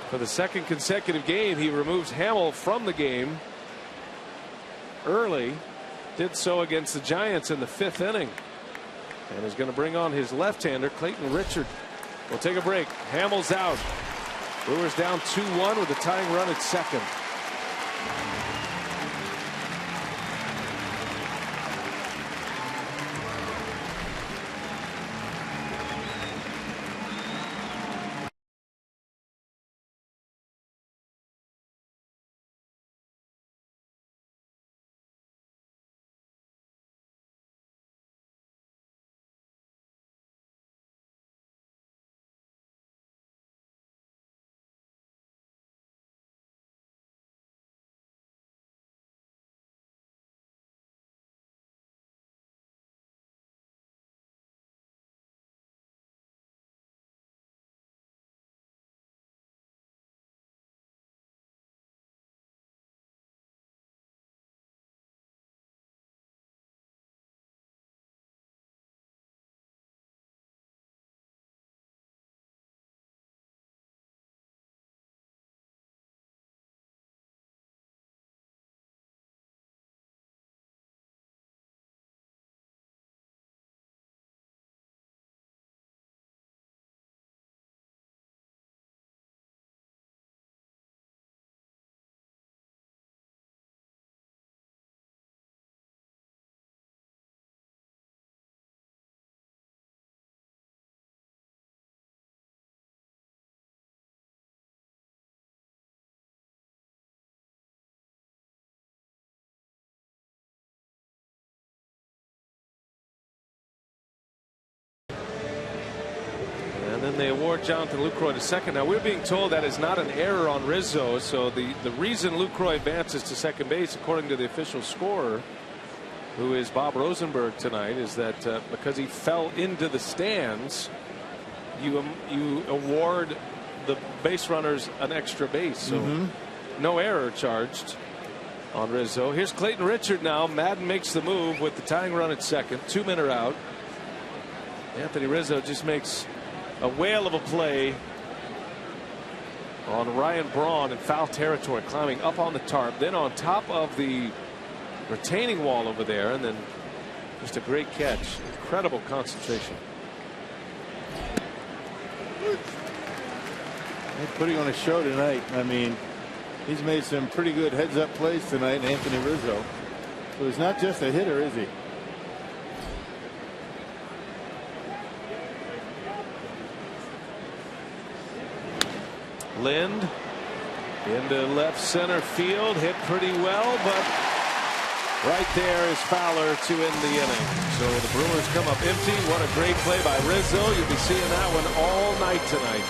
for the second consecutive game, he removes Hamill from the game early. Did so against the Giants in the 5th inning, and is going to bring on his left-hander Clayton Richard. We'll take a break. Hamill's out. Brewers down 2-1 with a tying run at second. And they award Jonathan Lucroy to second. Now we're being told that is not an error on Rizzo. So the reason Lucroy advances to second base, according to the official scorer, who is Bob Rosenberg tonight, is that because he fell into the stands, you award the base runners an extra base. So no error charged on Rizzo. Here's Clayton Richard now. Madden makes the move with the tying run at second. 2 men are out. Anthony Rizzo just makes a whale of a play on Ryan Braun in foul territory, climbing up on the tarp, then on top of the retaining wall over there, and then just a great catch. Incredible concentration. He's putting on a show tonight. I mean, he's made some pretty good heads-up plays tonight, Anthony Rizzo. So he's not just a hitter, is he? Lind into left center field, hit pretty well, but right there is Fowler to end the inning. So the Brewers come up empty. What a great play by Rizzo. You'll be seeing that one all night tonight.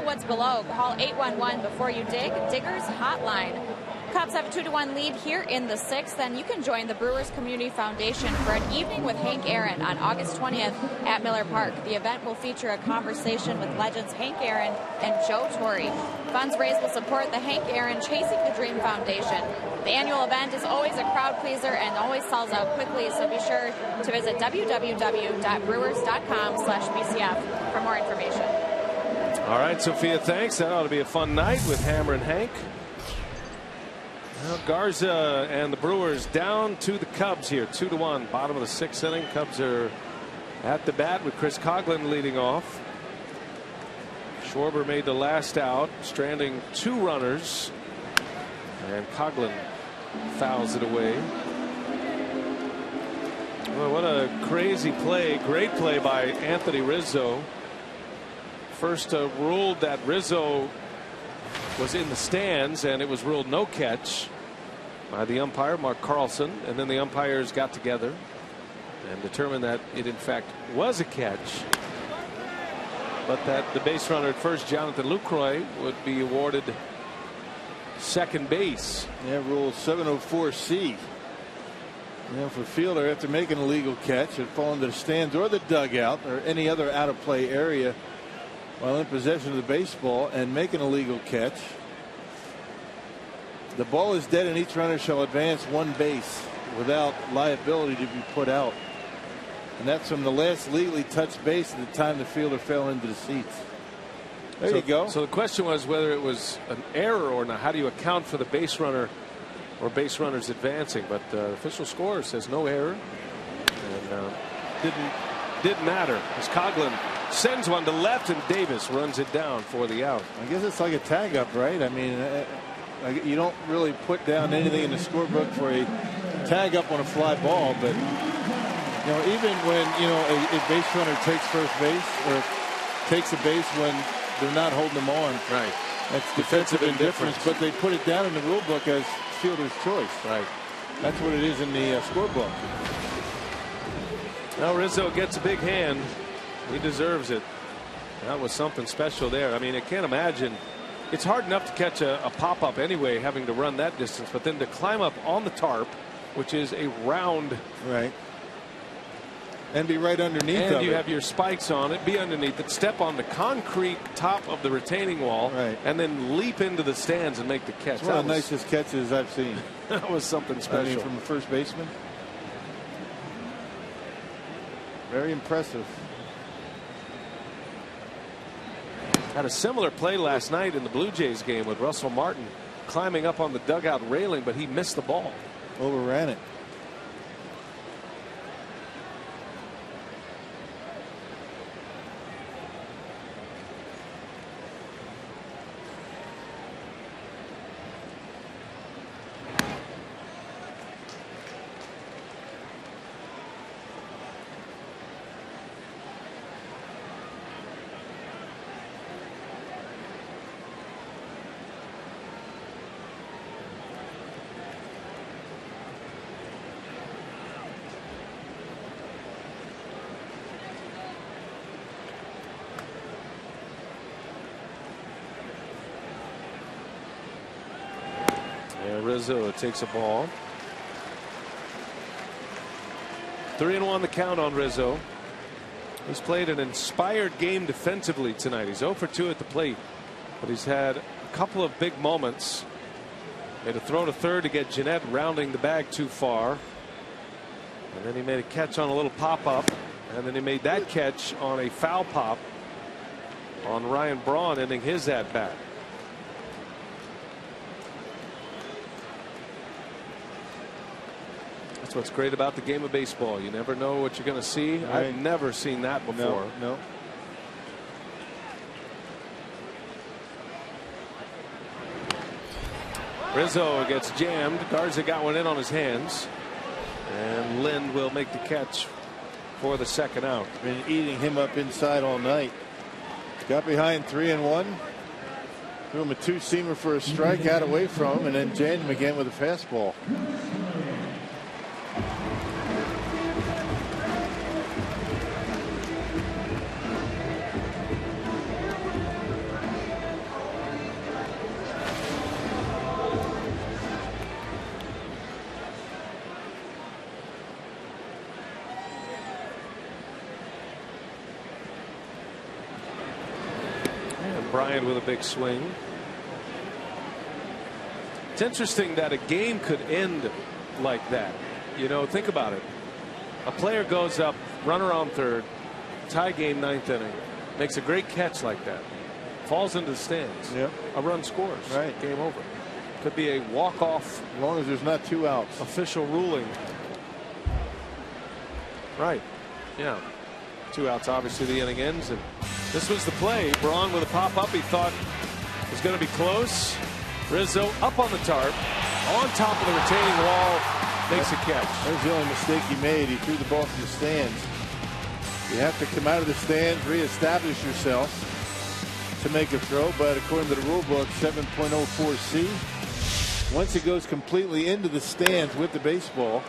What's below? Call 811 before you dig. Diggers Hotline. Cubs have a 2-1 lead here in the 6th, and you can join the Brewers Community Foundation for an evening with Hank Aaron on August 20th at Miller Park. The event will feature a conversation with legends Hank Aaron and Joe Torre. Funds raised will support the Hank Aaron Chasing the Dream Foundation. The annual event is always a crowd pleaser and always sells out quickly, so be sure to visit www.brewers.com/BCF for more information. All right, Sophia, thanks. That ought to be a fun night with Hammer and Hank. Well, Garza and the Brewers down to the Cubs here, 2-1, bottom of the 6th inning. Cubs are at the bat with Chris Coghlan leading off. Schwarber made the last out, stranding 2 runners, and Coghlan fouls it away. Well, what a crazy play, great play by Anthony Rizzo. First ruled that Rizzo was in the stands, and it was ruled no catch by the umpire, Mark Carlson, and then the umpires got together and determined that it in fact was a catch, but that the base runner at first, Jonathan Lucroy, would be awarded second base. Yeah, rule 704C. If a fielder, after making a legal catch, had fallen to the stands or the dugout or any other out of play area while in possession of the baseball and making a legal catch, the ball is dead and each runner shall advance 1 base without liability to be put out. And that's from the last legally touched base at the time the fielder fell into the seats. There you go. So the question was whether it was an error or not. How do you account for the base runner or base runners advancing? But the official score says no error, and didn't matter as Coghlan Sends one to left, and Davis runs it down for the out. I guess it's like a tag up, right? I mean, you don't really put down anything in the scorebook for a tag up on a fly ball, but even when a base runner takes first base or takes a base when they're not holding them on, right? That's defensive indifference. But they put it down in the rule book as fielder's choice, right? That's what it is in the scorebook. Now Rizzo gets a big hand. He deserves it. That was something special there. I mean, I can't imagine. It's hard enough to catch a pop-up anyway, having to run that distance, but then to climb up on the tarp, which is a round. Right. And be right underneath and of you it. have your spikes on it, be underneath it, step on the concrete top of the retaining wall, right, and then leap into the stands and make the catch. It's one of the nicest catches I've seen. That was something special. I mean, from a first baseman. Very impressive. Had a similar play last night in the Blue Jays game with Russell Martin climbing up on the dugout railing, but he missed the ball. Overran it. Rizzo takes a ball. 3-1 the count on Rizzo. He's played an inspired game defensively tonight. He's 0 for 2 at the plate, but he's had a couple of big moments. Made a throw to third to get Jeanette rounding the bag too far, and then he made a catch on a little pop-up, and then he made that catch on a foul pop on Ryan Braun, ending his at-bat. That's what's great about the game of baseball. You never know what you're going to see. Right. I've never seen that before. No. Rizzo gets jammed. Garza got one in on his hands, and Lind will make the catch for the second out. Been eating him up inside all night. Got behind 3-1. Threw him a two-seamer for a strike, got away from him, and then jammed him again with a fastball. Bryant with a big swing. It's interesting that a game could end like that. Think about it. A player goes up, runner on third, tie game, 9th inning, makes a great catch like that, falls into the stands. Yep. A run scores. Right. Game over. Could be a walk-off. As long as there's not 2 outs. Official ruling. Right. Yeah. 2 outs, obviously the inning ends, and this was the play. Braun with a pop-up he thought was going to be close. Rizzo up on the tarp, on top of the retaining wall, makes a catch. That was the only mistake he made. He threw the ball from the stands. You have to come out of the stands, reestablish yourself to make a throw, but according to the rule book, 7.04C, once it goes completely into the stands with the baseball,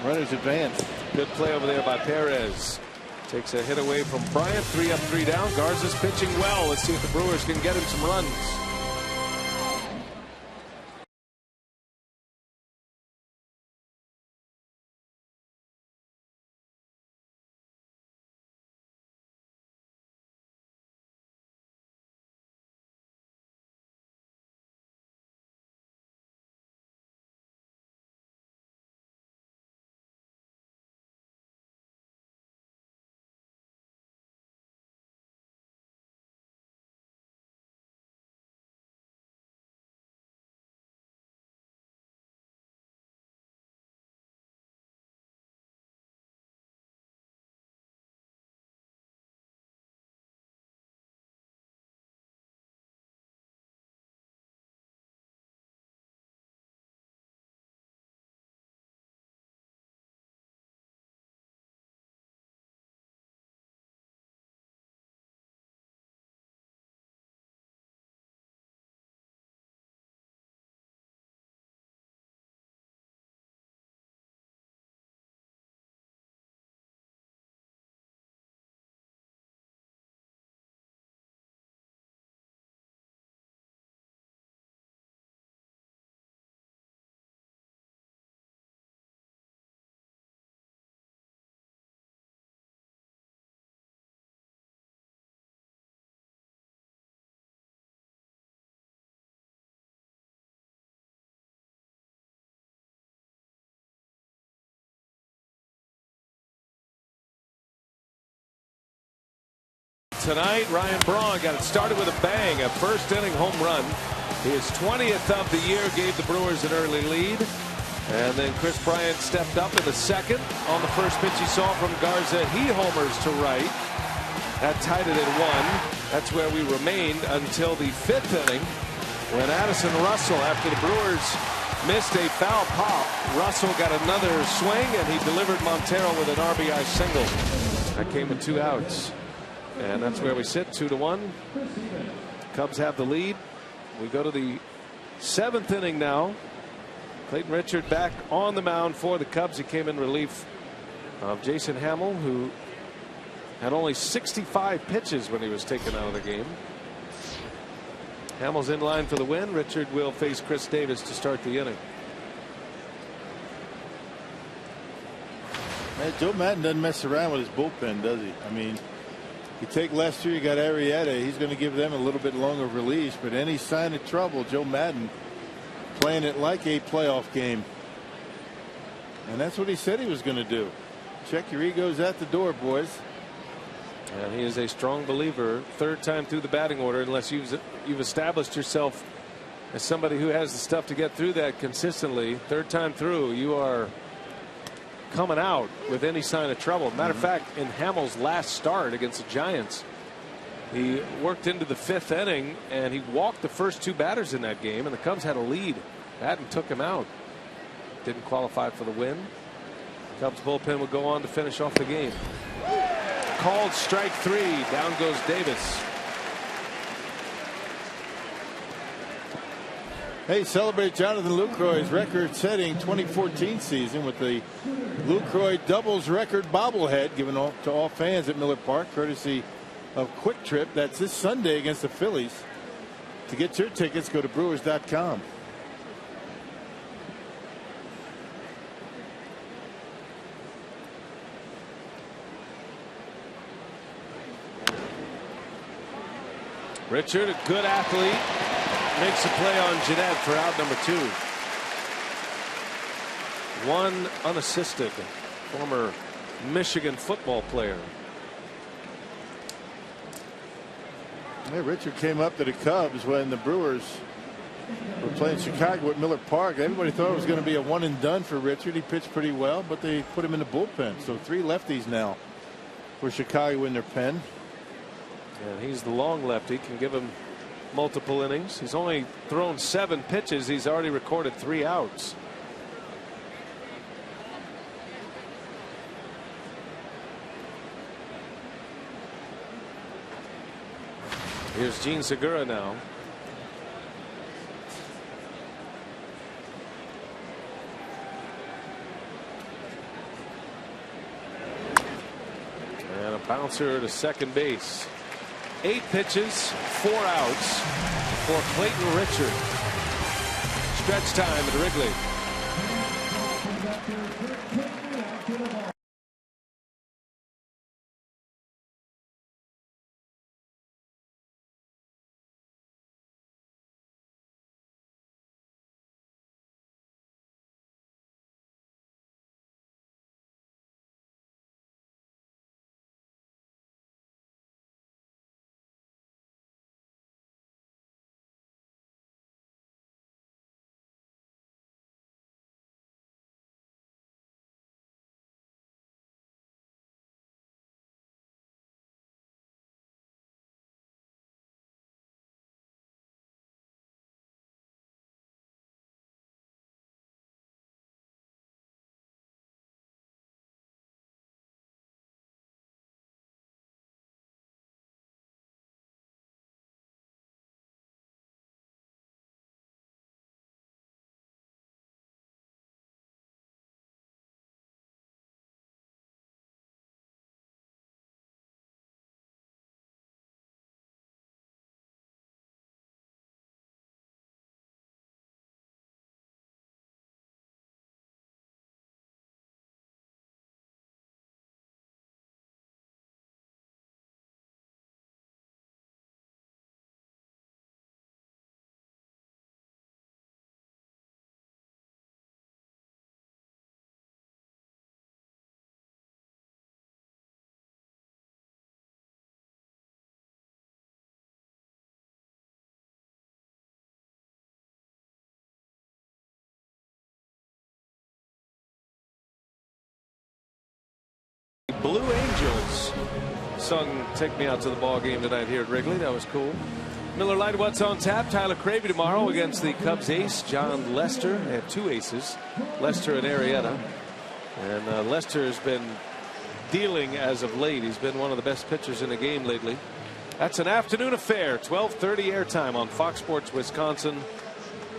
runners advance. Good play over there by Perez. Takes a hit away from Bryant. 3 up, 3 down. Garza's pitching well. Let's see if the Brewers can get him some runs. tonight. Ryan Braun got it started with a bang, a first inning home run. His 20th of the year, gave the Brewers an early lead. And then Chris Bryant stepped up in the second. On the first pitch he saw from Garza, he homers to right. That tied it at 1. That's where we remained until the 5th inning, when Addison Russell, after the Brewers missed a foul pop, Russell got another swing and he delivered Montero with an RBI single. That came with 2 outs. And that's where we sit, 2-1. Cubs have the lead. We go to the 7th inning now. Clayton Richard back on the mound for the Cubs. He came in relief of Jason Hamill, who had only 65 pitches when he was taken out of the game. Hamill's in line for the win. Richard will face Chris Davis to start the inning. Man, Joe Madden doesn't mess around with his bullpen, does he? I mean, you take last year, you got Arrieta. He's going to give them a little bit longer release, but any sign of trouble, Joe Madden playing it like a playoff game. And that's what he said he was going to do. Check your egos at the door, boys. And he is a strong believer, 3rd time through the batting order, unless you've established yourself as somebody who has the stuff to get through that consistently. 3rd time through, you are coming out with any sign of trouble. Matter of fact, in Hamill's last start against the Giants, he worked into the 5th inning and he walked the first 2 batters in that game, and the Cubs had a lead. Madden took him out. Didn't qualify for the win. Cubs bullpen would go on to finish off the game. Called strike 3. Down goes Davis. Hey, celebrate Jonathan Lucroy's record-setting 2014 season with the Lucroy doubles record bobblehead given to all fans at Miller Park, courtesy of Quick Trip. That's this Sunday against the Phillies. To get your tickets, go to Brewers.com. Richard, a good athlete, makes a play on Jeanette for out number 2. 1 unassisted, former Michigan football player. Hey, Richard came up to the Cubs when the Brewers were playing Chicago at Miller Park. Everybody thought it was going to be a one and done for Richard. He pitched pretty well, but they put him in the bullpen. So 3 lefties now for Chicago in their pen. And he's the long lefty, can give him multiple innings. He's only thrown 7 pitches. He's already recorded 3 outs. Here's Gene Segura now. And a bouncer to second base. 8 pitches, 4 outs for Clayton Richard. Stretch time at Wrigley. Blue Angels sung "Take Me Out to the Ball Game" tonight here at Wrigley. That was cool. Miller Lite, what's on tap? Tyler Cravey tomorrow against the Cubs ace John Lester. They have 2 aces, Lester and Arrieta. And Lester has been dealing as of late. He's been one of the best pitchers in the game lately. That's an afternoon affair. 12:30 airtime on Fox Sports Wisconsin.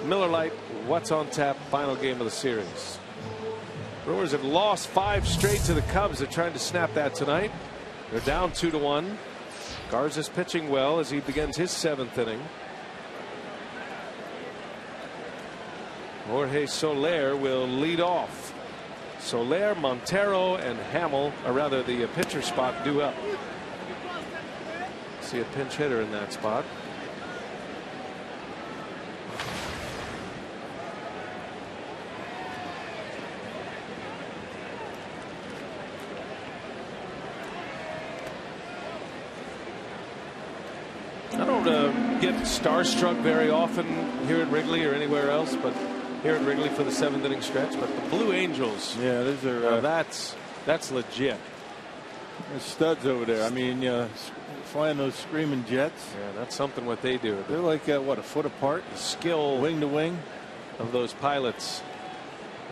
Miller Lite, what's on tap? Final game of the series. Brewers have lost 5 straight to the Cubs. They're trying to snap that tonight. They're down 2-1. Garza's pitching well as he begins his 7th inning. Jorge Soler will lead off. Soler, Montero, and Hamill, or rather the pitcher spot, due up. See a pinch hitter in that spot. I don't get starstruck very often here at Wrigley or anywhere else, but here at Wrigley for the 7th inning stretch. But the Blue Angels, yeah, those are that's legit. There's studs over there. I mean, flying those screaming jets. Yeah, that's something what they do. They're like what, a foot apart? The skill, wing to wing, of those pilots.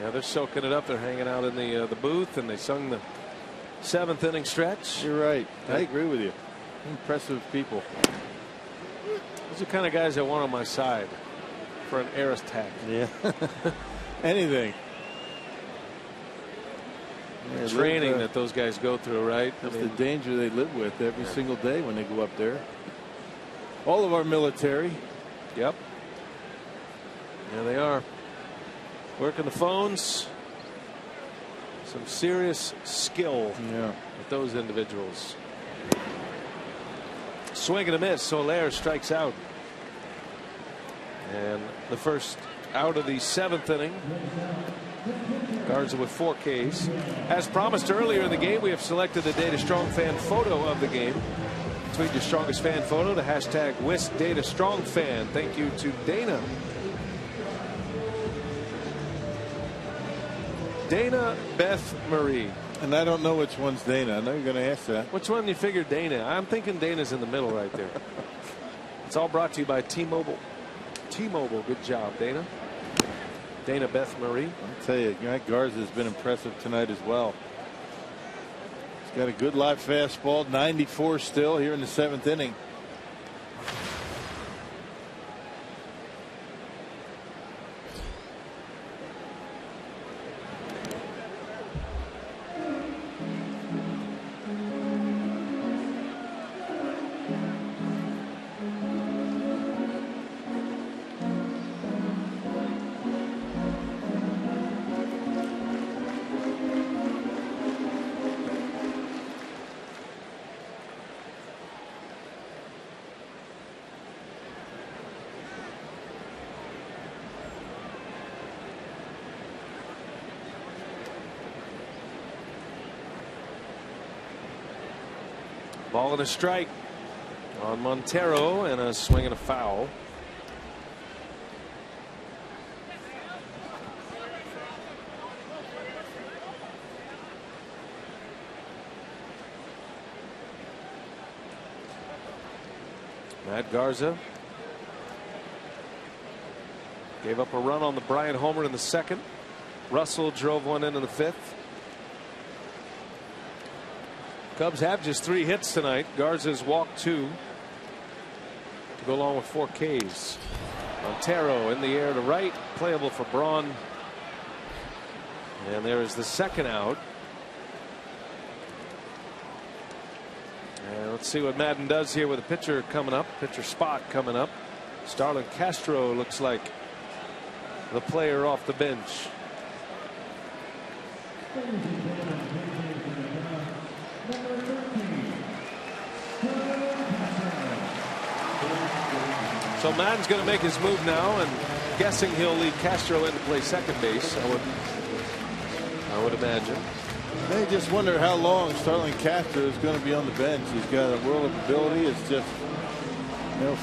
Yeah, they're soaking it up. They're hanging out in the booth, and they sung the 7th inning stretch. You're right. I agree with you. Impressive people. Those are the kind of guys I want on my side for an air attack. Yeah. Anything. Yeah, training that those guys go through, right? That's the danger they live with every single day when they go up there. All of our military. Yep. Yeah, they are. Working the phones. Some serious skill with those individuals. Swing and a miss. Soler strikes out. And the first out of the 7th inning. Garza with 4 Ks. As promised earlier in the game, we have selected the Data Strong fan photo of the game. Tweet your strongest fan photo to hashtag #WisDataStrongFan. Thank you to Dana. Dana Beth Marie. And I don't know which one's Dana. I know you're going to ask that. Which one do you figure Dana? I'm thinking Dana's in the middle right there. It's all brought to you by T-Mobile. T-Mobile, good job, Dana. Dana Beth Marie. I'll tell you, Garza's been impressive tonight as well. He's got a good live fastball, 94 still here in the 7th inning. Ball and a strike on Montero, and a swing and a foul. Matt Garza gave up a run on the Bryant homer in the 2nd. Russell drove one in the 5th. Cubs have just 3 hits tonight. Garza's walked 2 to go along with 4 Ks. Montero in the air to right, playable for Braun. And there is the 2nd out. And let's see what Madden does here with a pitcher coming up, pitcher spot coming up. Starlin Castro looks like the player off the bench. So Madden's going to make his move now, and guessing he'll lead Castro in to play second base. I would imagine. They just wonder how long Starlin Castro is going to be on the bench. He's got a world of ability. It's just,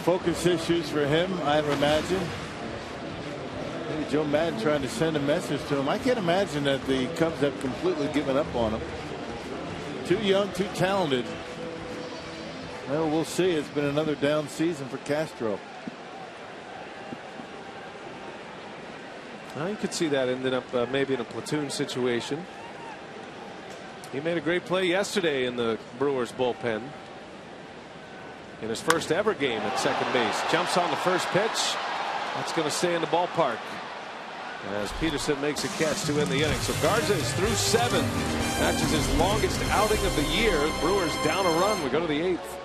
focus issues for him, I would imagine. Maybe Joe Madden trying to send a message to him. I can't imagine that the Cubs have completely given up on him. Too young, too talented. Well, we'll see. It's been another down season for Castro. Well, you could see that ended up maybe in a platoon situation. He made a great play yesterday in the Brewers bullpen. In his first ever game at second base. Jumps on the first pitch. That's going to stay in the ballpark. As Peterson makes a catch to end the inning. So Garza is through 7. Matches his longest outing of the year. Brewers down a run. We go to the 8th.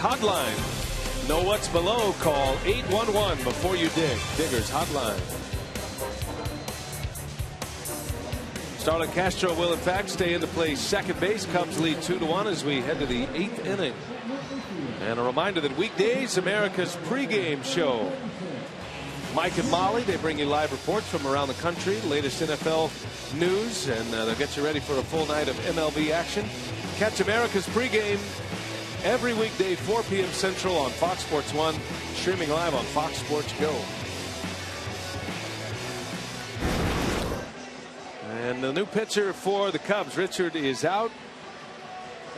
Hotline. Know what's below? Call 811 before you dig. Diggers Hotline. Starlin Castro will in fact stay in to play second base. Cubs lead 2-1 as we head to the 8th inning. And a reminder that weekdays, America's pregame show. Mike and Molly, they bring you live reports from around the country, latest NFL news, and they'll get you ready for a full night of MLB action. Catch America's pregame every weekday 4 p.m. Central on Fox Sports 1, streaming live on Fox Sports Go. And the new pitcher for the Cubs, Richard, is out.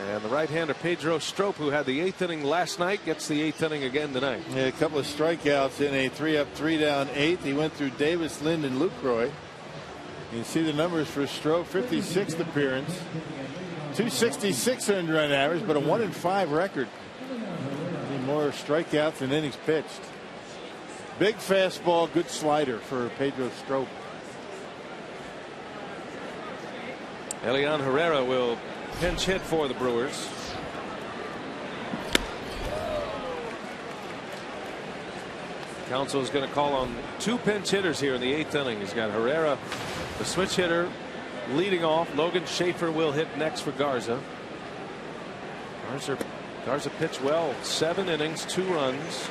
And the right-hander Pedro Strop, who had the 8th inning last night, gets the 8th inning again tonight. Yeah, a couple of strikeouts in a 3-up, 3-down 8th. He went through Davis, Lind, and Lucroy. You can see the numbers for Strop, 56th appearance. 266 earned run average, but a 1-5 record. Need more strikeouts than innings pitched. Big fastball, good slider for Pedro Strop. Elian Herrera will pinch hit for the Brewers. Counsell is going to call on 2 pinch hitters here in the 8th inning. He's got Herrera, the switch hitter, leading off. Logan Schaefer will hit next for Garza. Garza pitched well, 7 innings, 2 runs.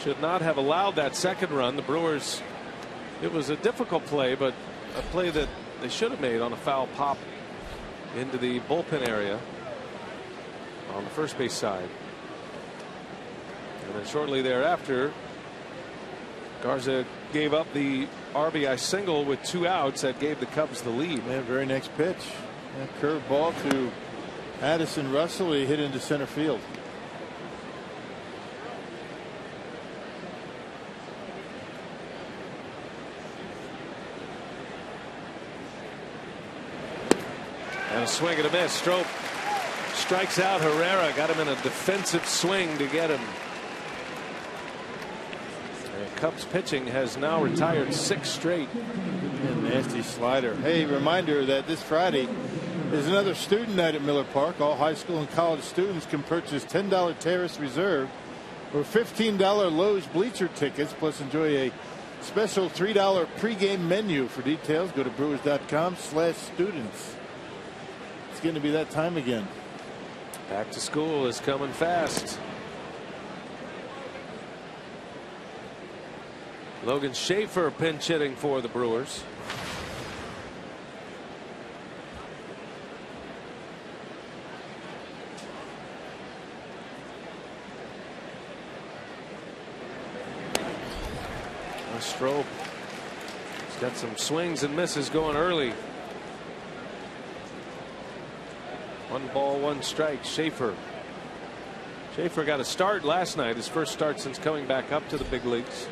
Should not have allowed that second run. The Brewers, it was a difficult play, but a play that they should have made on a foul pop into the bullpen area on the first base side. And then shortly thereafter, Garza gave up the RBI single with 2 outs that gave the Cubs the lead. Yeah, very next pitch. That curved ball to Addison Russell. He hit into center field. And a swing and a miss. Strop strikes out Herrera. Got him in a defensive swing to get him. And Cubs pitching has now retired 6 straight. And nasty slider. Hey, reminder that this Friday is another student night at Miller Park. All high school and college students can purchase $10 Terrace Reserve or $15 Lowe's bleacher tickets, plus enjoy a special $3 pregame menu. For details, go to brewers.com/students. It's going to be that time again. Back to school is coming fast. Logan Schaefer pinch hitting for the Brewers. Strop. He's got some swings and misses going early. 1 ball, 1 strike. Schaefer got a start last night, his first start since coming back up to the big leagues,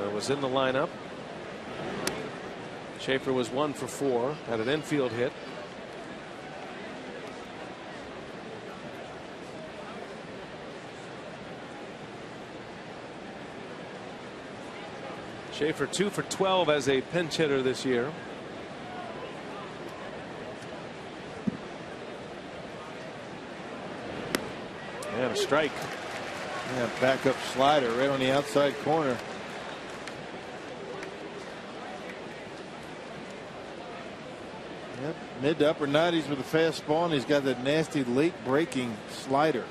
and was in the lineup. Schaefer was 1 for 4, had an infield hit. Schaefer 2 for 12 as a pinch hitter this year. And a strike. Yeah, backup slider right on the outside corner. Yep, mid to upper 90s with a fastball, and he's got that nasty late breaking slider.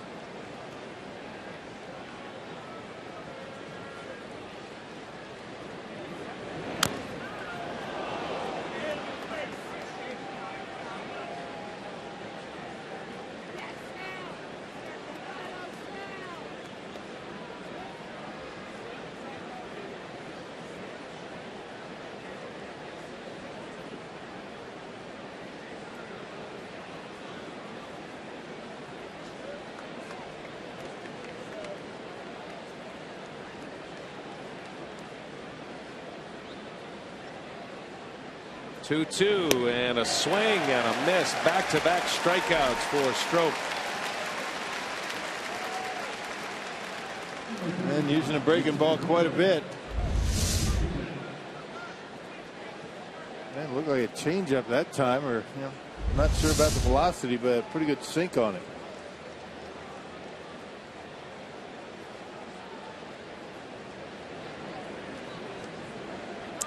Two and a swing and a miss. Back-to-back strikeouts for Strop. And using a breaking ball quite a bit. Man, looked like a changeup that time, or I'm not sure about the velocity, but a pretty good sink on it.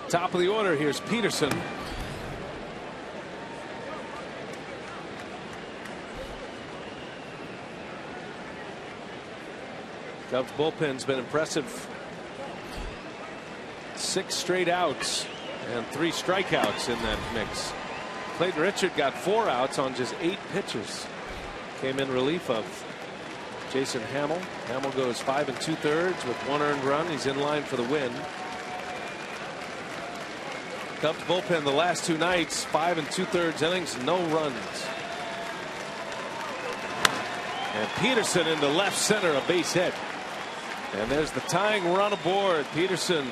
Top of the order, here's Peterson. Cubs bullpen's been impressive. 6 straight outs and 3 strikeouts in that mix. Clayton Richard got 4 outs on just 8 pitches. Came in relief of Jason Hamill. Hamill goes 5 2/3 with 1 earned run. He's in line for the win. Cubs bullpen the last 2 nights, 5 2/3 innings, no runs. And Peterson into left center, a base hit. And there's the tying run aboard. Peterson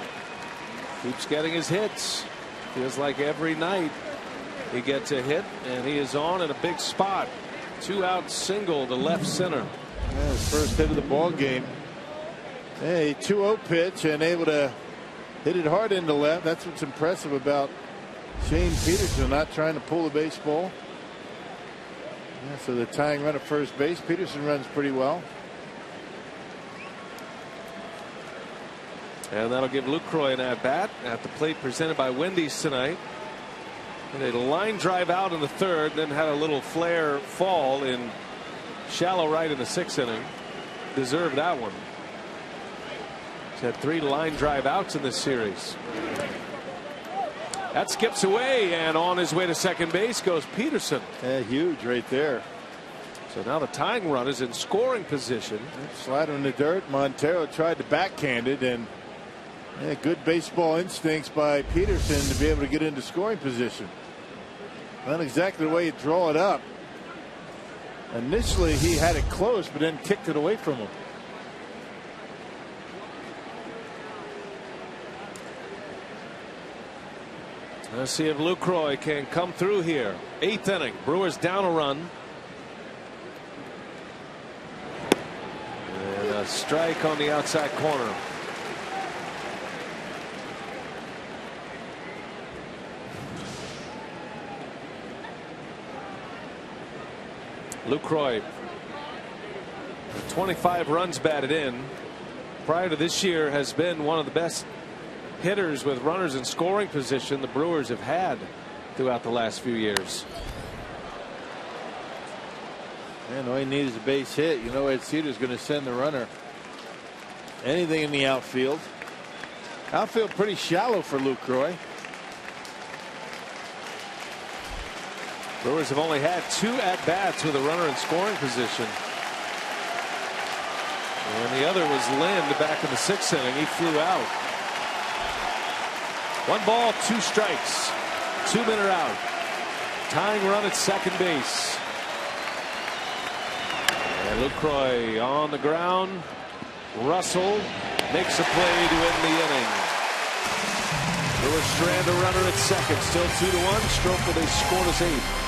keeps getting his hits. Feels like every night he gets a hit, and he is on in a big spot. 2-out single to left center. Yeah, his first hit of the ball game. Hey, 2-0 pitch and able to hit it hard into left. That's what's impressive about Shane Peterson, not trying to pull the baseball. Yeah, so the tying run at first base. Peterson runs pretty well. And that'll give Lucroy an at-bat at the plate, presented by Wendy's tonight. And a line drive out in the 3rd, then had a little flare fall in shallow right in the 6th inning. Deserved that one. He's had 3 line drive outs in this series. That skips away, and on his way to second base goes Peterson. Yeah, huge right there. So now the tying run is in scoring position. Slider in the dirt. Montero tried to backhand it, and good baseball instincts by Peterson to be able to get into scoring position. Not exactly the way you draw it up. Initially he had it close, but then kicked it away from him. Let's see if Lucroy can come through here. 8th inning. Brewers down a run. And a strike on the outside corner. Lucroy, 25 runs batted in. Prior to this year, has been one of the best hitters with runners in scoring position the Brewers have had throughout the last few years. And all he needs is a base hit. You know, Ed Cedar's going to send the runner anything in the outfield. Outfield pretty shallow for Lucroy. Brewers have only had 2 at-bats with a runner in scoring position. And the other was Lind back in the 6th inning. He flew out. 1 ball, 2 strikes. 2-men are out. Tying run at second base. And Lucroy on the ground. Russell makes a play to end the inning. Brewers strand a runner at second. Still 2-1. Stroke with a scoreless 8th.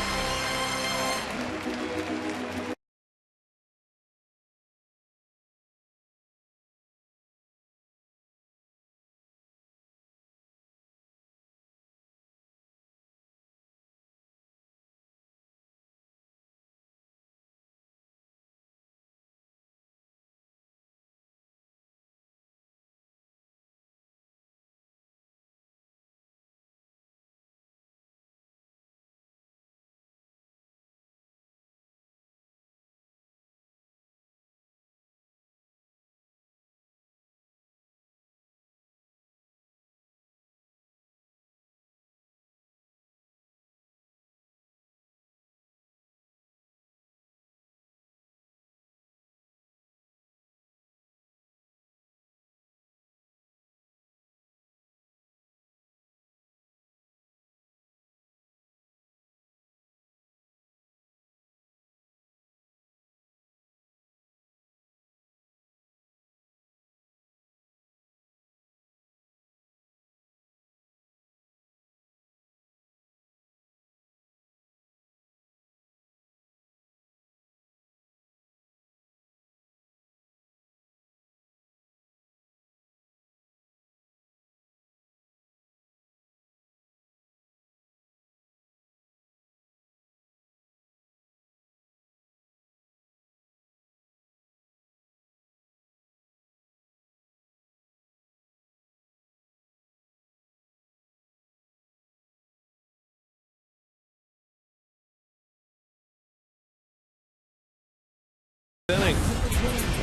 Inning.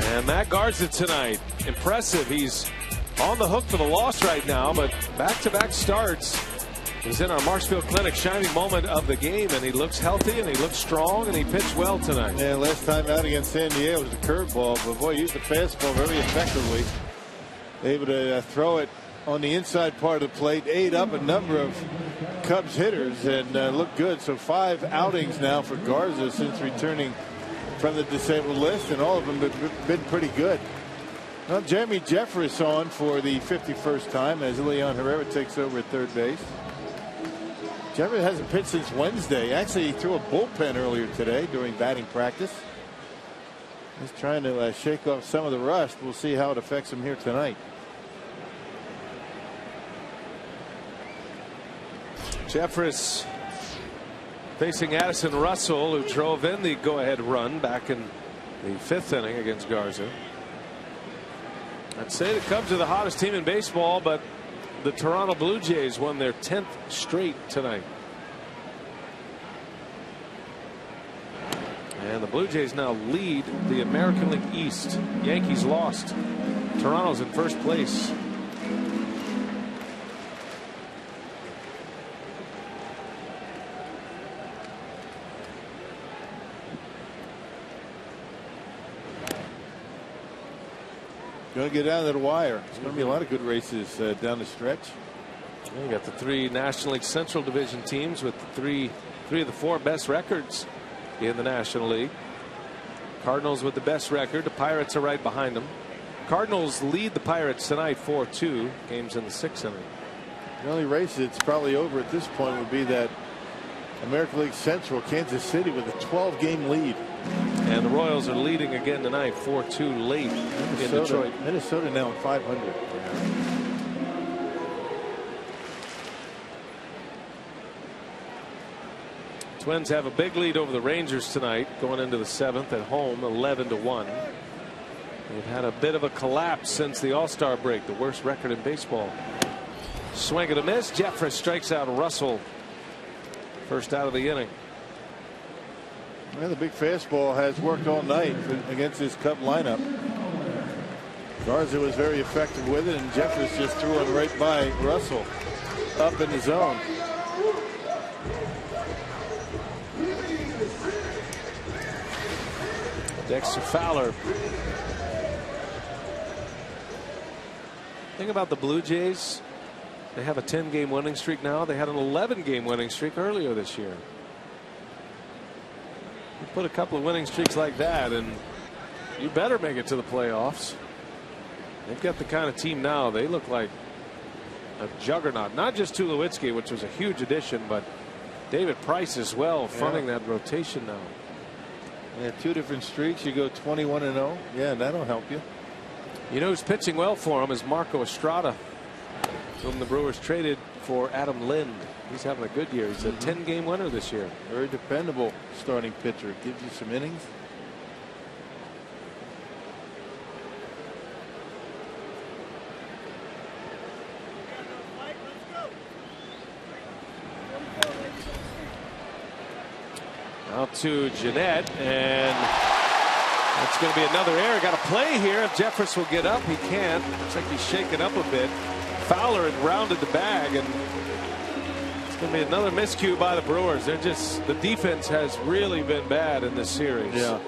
And Matt Garza tonight. Impressive. He's on the hook for the loss right now, but back-to-back starts. He's in our Marshfield Clinic shining moment of the game, and he looks healthy and he looks strong and he pitched well tonight. Yeah, last time out against San Diego was a curveball, but boy, he used the fastball very effectively. Able to throw it on the inside part of the plate, ate up a number of Cubs hitters and looked good. So 5 outings now for Garza since returning from the disabled list, and all of them have been pretty good. Well, Jeremy Jeffress on for the 51st time as Leon Herrera takes over at third base. Jeffress hasn't pitched since Wednesday. Actually, he threw a bullpen earlier today during batting practice. He's trying to shake off some of the rust. We'll see how it affects him here tonight. Jeffress facing Addison Russell, who drove in the go-ahead run back in the 5th inning against Garza. I'd say the Cubs are the hottest team in baseball, but the Toronto Blue Jays won their 10th straight tonight. And the Blue Jays now lead the American League East. Yankees lost. Toronto's in first place. Going to get down to the wire. There's going to be a lot of good races down the stretch. You got the 3 National League Central Division teams with the three of the 4 best records in the National League. Cardinals with the best record. The Pirates are right behind them. Cardinals lead the Pirates tonight 4-2. Games in the 6th inning. The only race that's probably over at this point would be that American League Central, Kansas City with a 12-game lead. And the Royals are leading again tonight 4-2 late in Detroit. Minnesota now at 500. Twins have a big lead over the Rangers tonight going into the 7th at home 11-1. They've had a bit of a collapse since the All-Star break, the worst record in baseball. Swing and a miss. Jeffress strikes out Russell. First out of the inning. Well, the big fastball has worked all night against this Cub lineup. Garza was very effective with it, and Jeffress just threw it right by Russell up in the zone. Dexter Fowler. Thing about the Blue Jays, they have a 10-game winning streak now. They had an 11-game winning streak earlier this year. You put a couple of winning streaks like that, and you better make it to the playoffs. They've got the kind of team now. They look like a juggernaut. Not just Tulowitzki, which was a huge addition, but David Price as well, fronting that rotation now. Yeah, 2 different streaks. You go 21-0. Yeah, that'll help you. You know who's pitching well for him is Marco Estrada, whom the Brewers traded for Adam Lind. He's having a good year. He's a 10-game winner this year. Very dependable starting pitcher. Gives you some innings. Out to Jeanette, and that's going to be another error. Got a play here. If Jeffress will get up, he can't. Looks like he's shaken up a bit. Fowler had rounded the bag, and it's going to be another miscue by the Brewers. They're just, the defense has really been bad in this series. Yeah.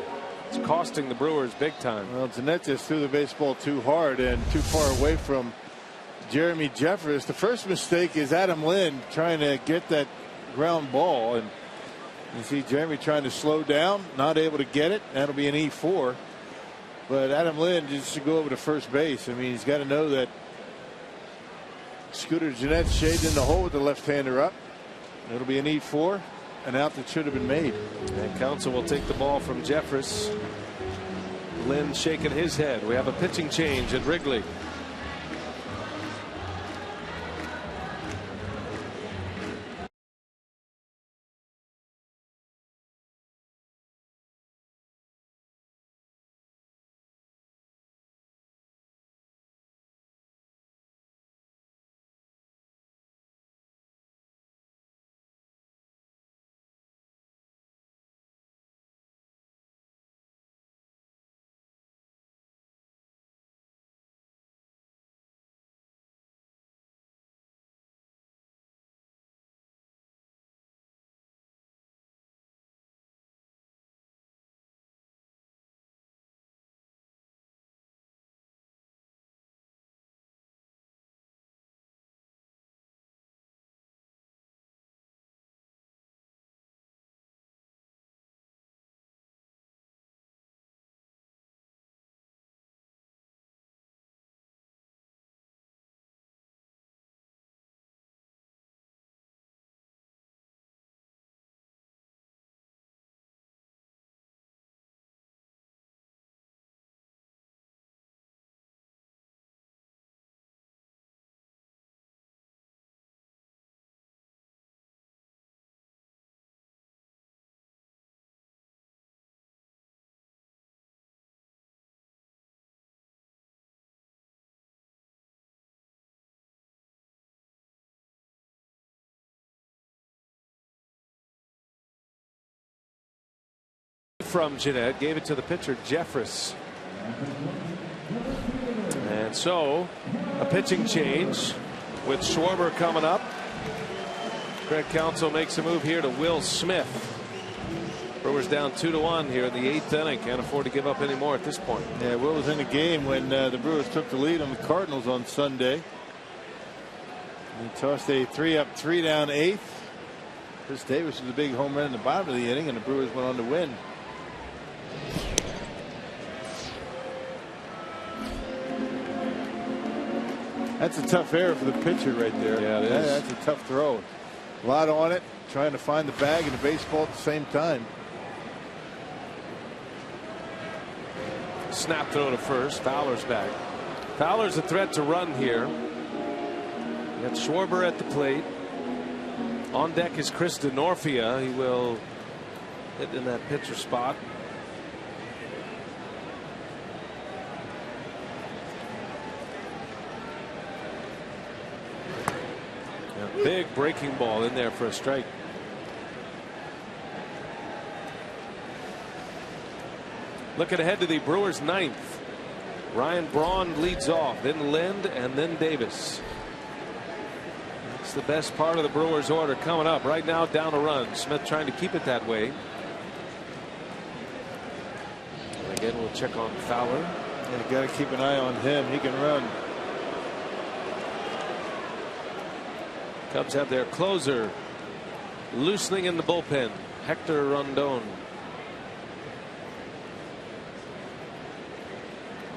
It's costing the Brewers big time. Well, Jeanette just threw the baseball too hard and too far away from Jeremy Jeffress. The first mistake is Adam Lind trying to get that ground ball, and you see Jeremy trying to slow down, not able to get it. That'll be an E4. But Adam Lind just should go over to first base. I mean, he's got to know that Scooter Jeanette shaded in the hole with the left-hander up. It'll be an E4, an out that should have been made. And Counsell will take the ball from Jeffress. Lind shaking his head. We have a pitching change at Wrigley. From Jeanette, gave it to the pitcher Jeffress. And so a pitching change with Schwarber coming up. Craig Counsell makes a move here to Will Smith. Brewers down 2-1 here in the 8th inning. Can't afford to give up any more at this point. Yeah, Will was in the game when the Brewers took the lead on the Cardinals on Sunday. He tossed a 3-up, 3-down 8th. Chris Davis was a big home run in the bottom of the inning, and the Brewers went on to win. That's a tough error for the pitcher right there. Yeah, it is. That's a tough throw. A lot on it, trying to find the bag and the baseball at the same time. Snap throw to first. Fowler's back. Fowler's a threat to run here. Got Schwarber at the plate. On deck is Chris DeNorfia. He will hit in that pitcher spot. Big breaking ball in there for a strike. Looking ahead to the Brewers' 9th. Ryan Braun leads off, then Lind, and then Davis. That's the best part of the Brewers order coming up. Right now, down a run. Smith trying to keep it that way. And again, we'll check on Fowler. Yeah, you got to keep an eye on him. He can run. Cubs have their closer loosening in the bullpen, Hector Rondon.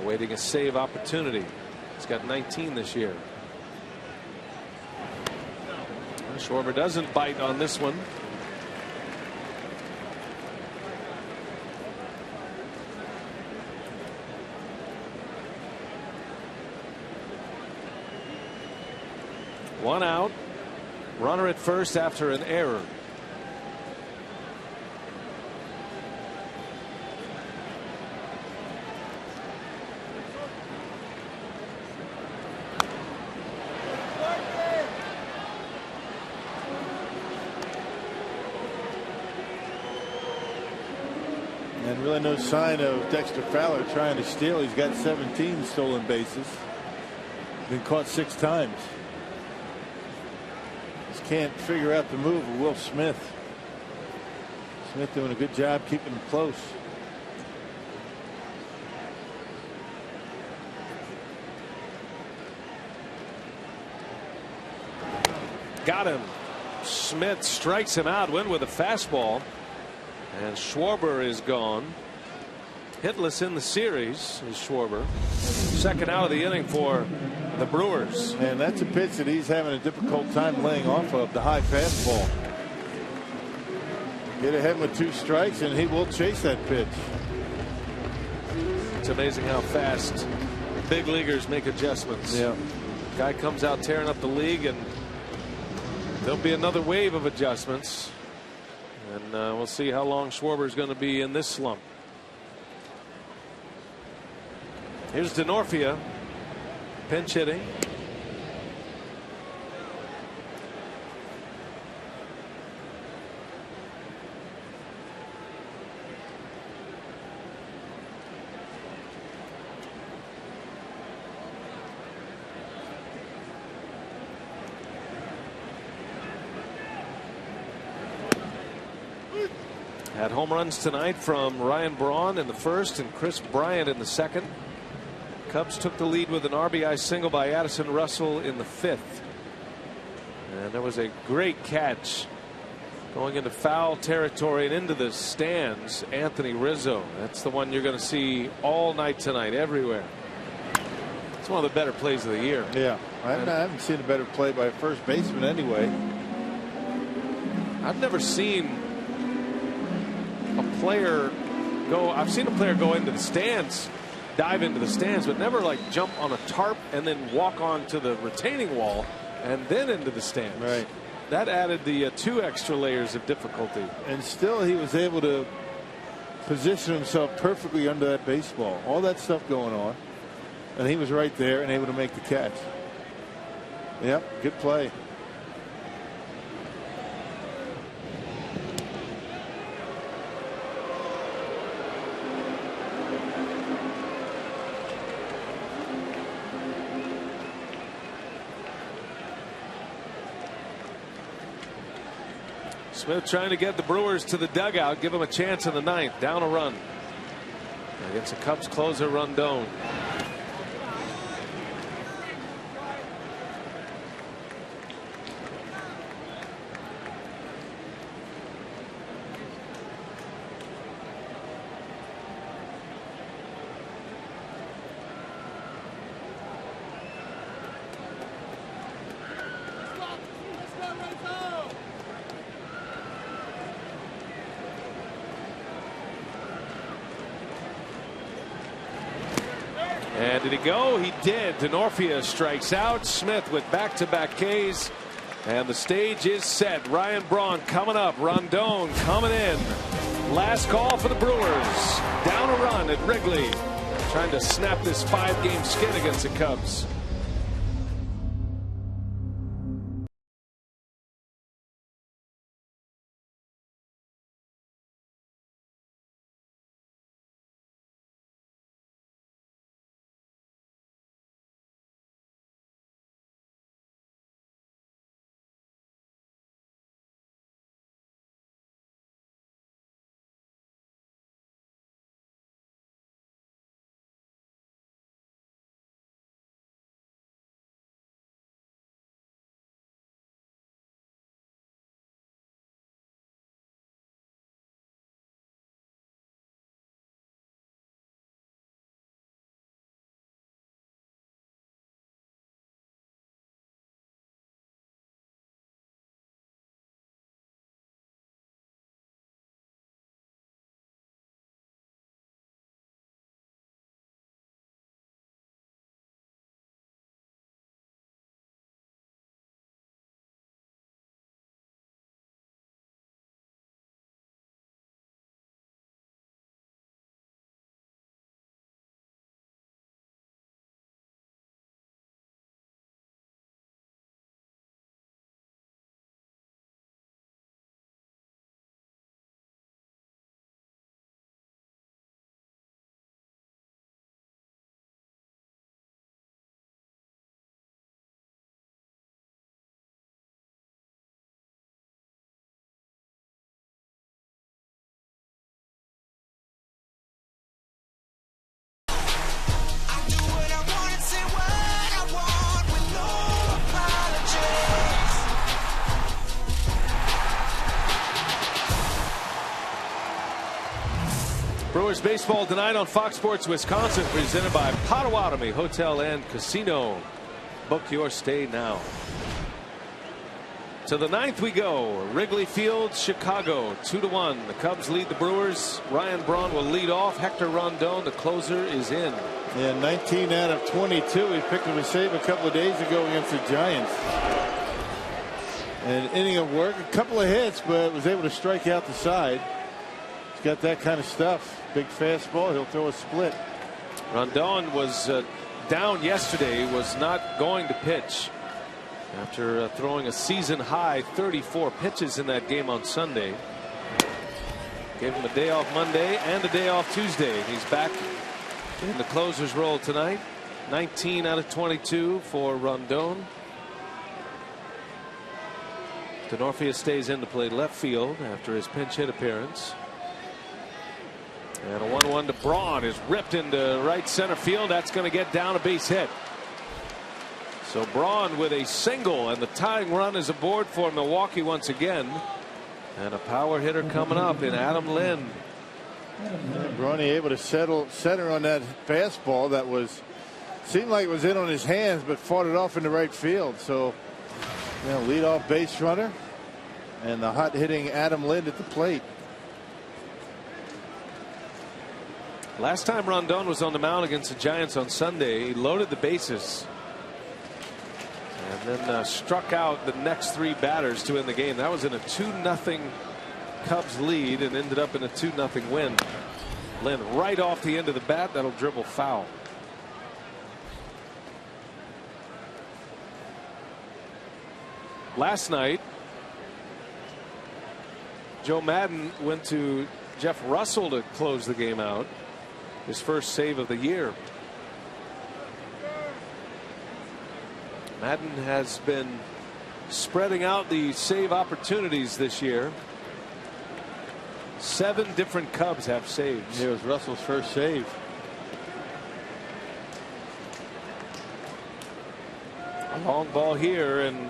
Awaiting a save opportunity. He's got 19 this year. Schwarber doesn't bite on this one. One out. Runner at first after an error. And really no sign of Dexter Fowler trying to steal. He's got 17 stolen bases. Been caught 6 times. Just can't figure out the move of Will Smith. Smith doing a good job keeping him close. Got him. Smith strikes him out. Went with a fastball. And Schwarber is gone. Hitless in the series is Schwarber. Second out of the inning for the Brewers. And that's a pitch that he's having a difficult time laying off of, the high fastball. Get ahead with 2 strikes and he will chase that pitch. It's amazing how fast big leaguers make adjustments. Yeah. Guy comes out tearing up the league, and there'll be another wave of adjustments. And we'll see how long Schwarber is going to be in this slump. Here's Denorfia, pinch hitting. Had home runs tonight from Ryan Braun in the first and Chris Bryant in the second. Cubs took the lead with an RBI single by Addison Russell in the 5th. And there was a great catch going into foul territory and into the stands. Anthony Rizzo. That's the one you're going to see all night tonight everywhere. It's one of the better plays of the year. Yeah, I haven't seen a better play by a first baseman anyway. I've never seen a player go. I've seen a player go into the stands, dive into the stands, but never like jump on a tarp and then walk onto the retaining wall and then into the stands. Right. That added the 2 extra layers of difficulty. And still he was able to position himself perfectly under that baseball. All that stuff going on. And he was right there and able to make the catch. Yep, good play. Smith trying to get the Brewers to the dugout, give them a chance in the 9th. Down a run against the Cubs closer Rondon. And did he go? He did. Denorfia strikes out. Smith with back-to-back Ks. And the stage is set. Ryan Braun coming up. Rondon coming in. Last call for the Brewers. Down a run at Wrigley. Trying to snap this 5-game skid against the Cubs. Brewers baseball tonight on Fox Sports Wisconsin, presented by Potawatomi Hotel and Casino. Book your stay now. To the ninth we go. Wrigley Field, Chicago, 2-1. The Cubs lead the Brewers. Ryan Braun will lead off. Hector Rondon, the closer, is in. Yeah, 19 out of 22. He picked up a save a couple of days ago against the Giants. An inning of work, a couple of hits, but was able to strike out the side. He's got that kind of stuff. Big fastball. He'll throw a split. Rondon was down yesterday. Was not going to pitch after throwing a season high 34 pitches in that game on Sunday. Gave him a day off Monday and a day off Tuesday. He's back in the closer's role tonight. 19 out of 22 for Rondon. Denorfia stays in to play left field after his pinch hit appearance. And a 1-1 to Braun is ripped into right center field. That's going to get down a base hit. So Braun with a single, and the tying run is aboard for Milwaukee once again. And a power hitter coming up in Adam Lind. Braun able to center on that fastball that seemed like it was in on his hands, but fought it off into right field. So lead off base runner, and the hot hitting Adam Lind at the plate. Last time Rondon was on the mound against the Giants on Sunday, he loaded the bases and then struck out the next three batters to end the game. That was in a 2-0 Cubs lead and ended up in a 2-0 win. Lind right off the end of the bat. That'll dribble foul. Last night, Joe Madden went to Jeff Russell to close the game out. His first save of the year. Madden has been spreading out the save opportunities this year. 7 different Cubs have saves. It was Russell's first save. A long ball here, and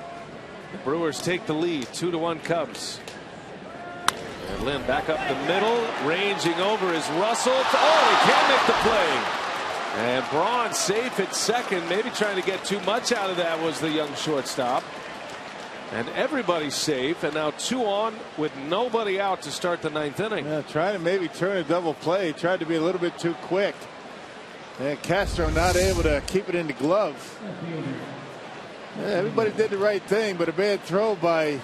the Brewers take the lead. 2-1 Cubs. And Lind back up the middle, ranging over is Russell. Oh, he can't make the play. And Braun safe at second. Maybe trying to get too much out of that was the young shortstop. And everybody's safe, and now 2 on with nobody out to start the 9th inning. Yeah, trying to maybe turn a double play. Tried to be a little bit too quick. And Castro not able to keep it in the glove. Yeah, everybody did the right thing, but a bad throw by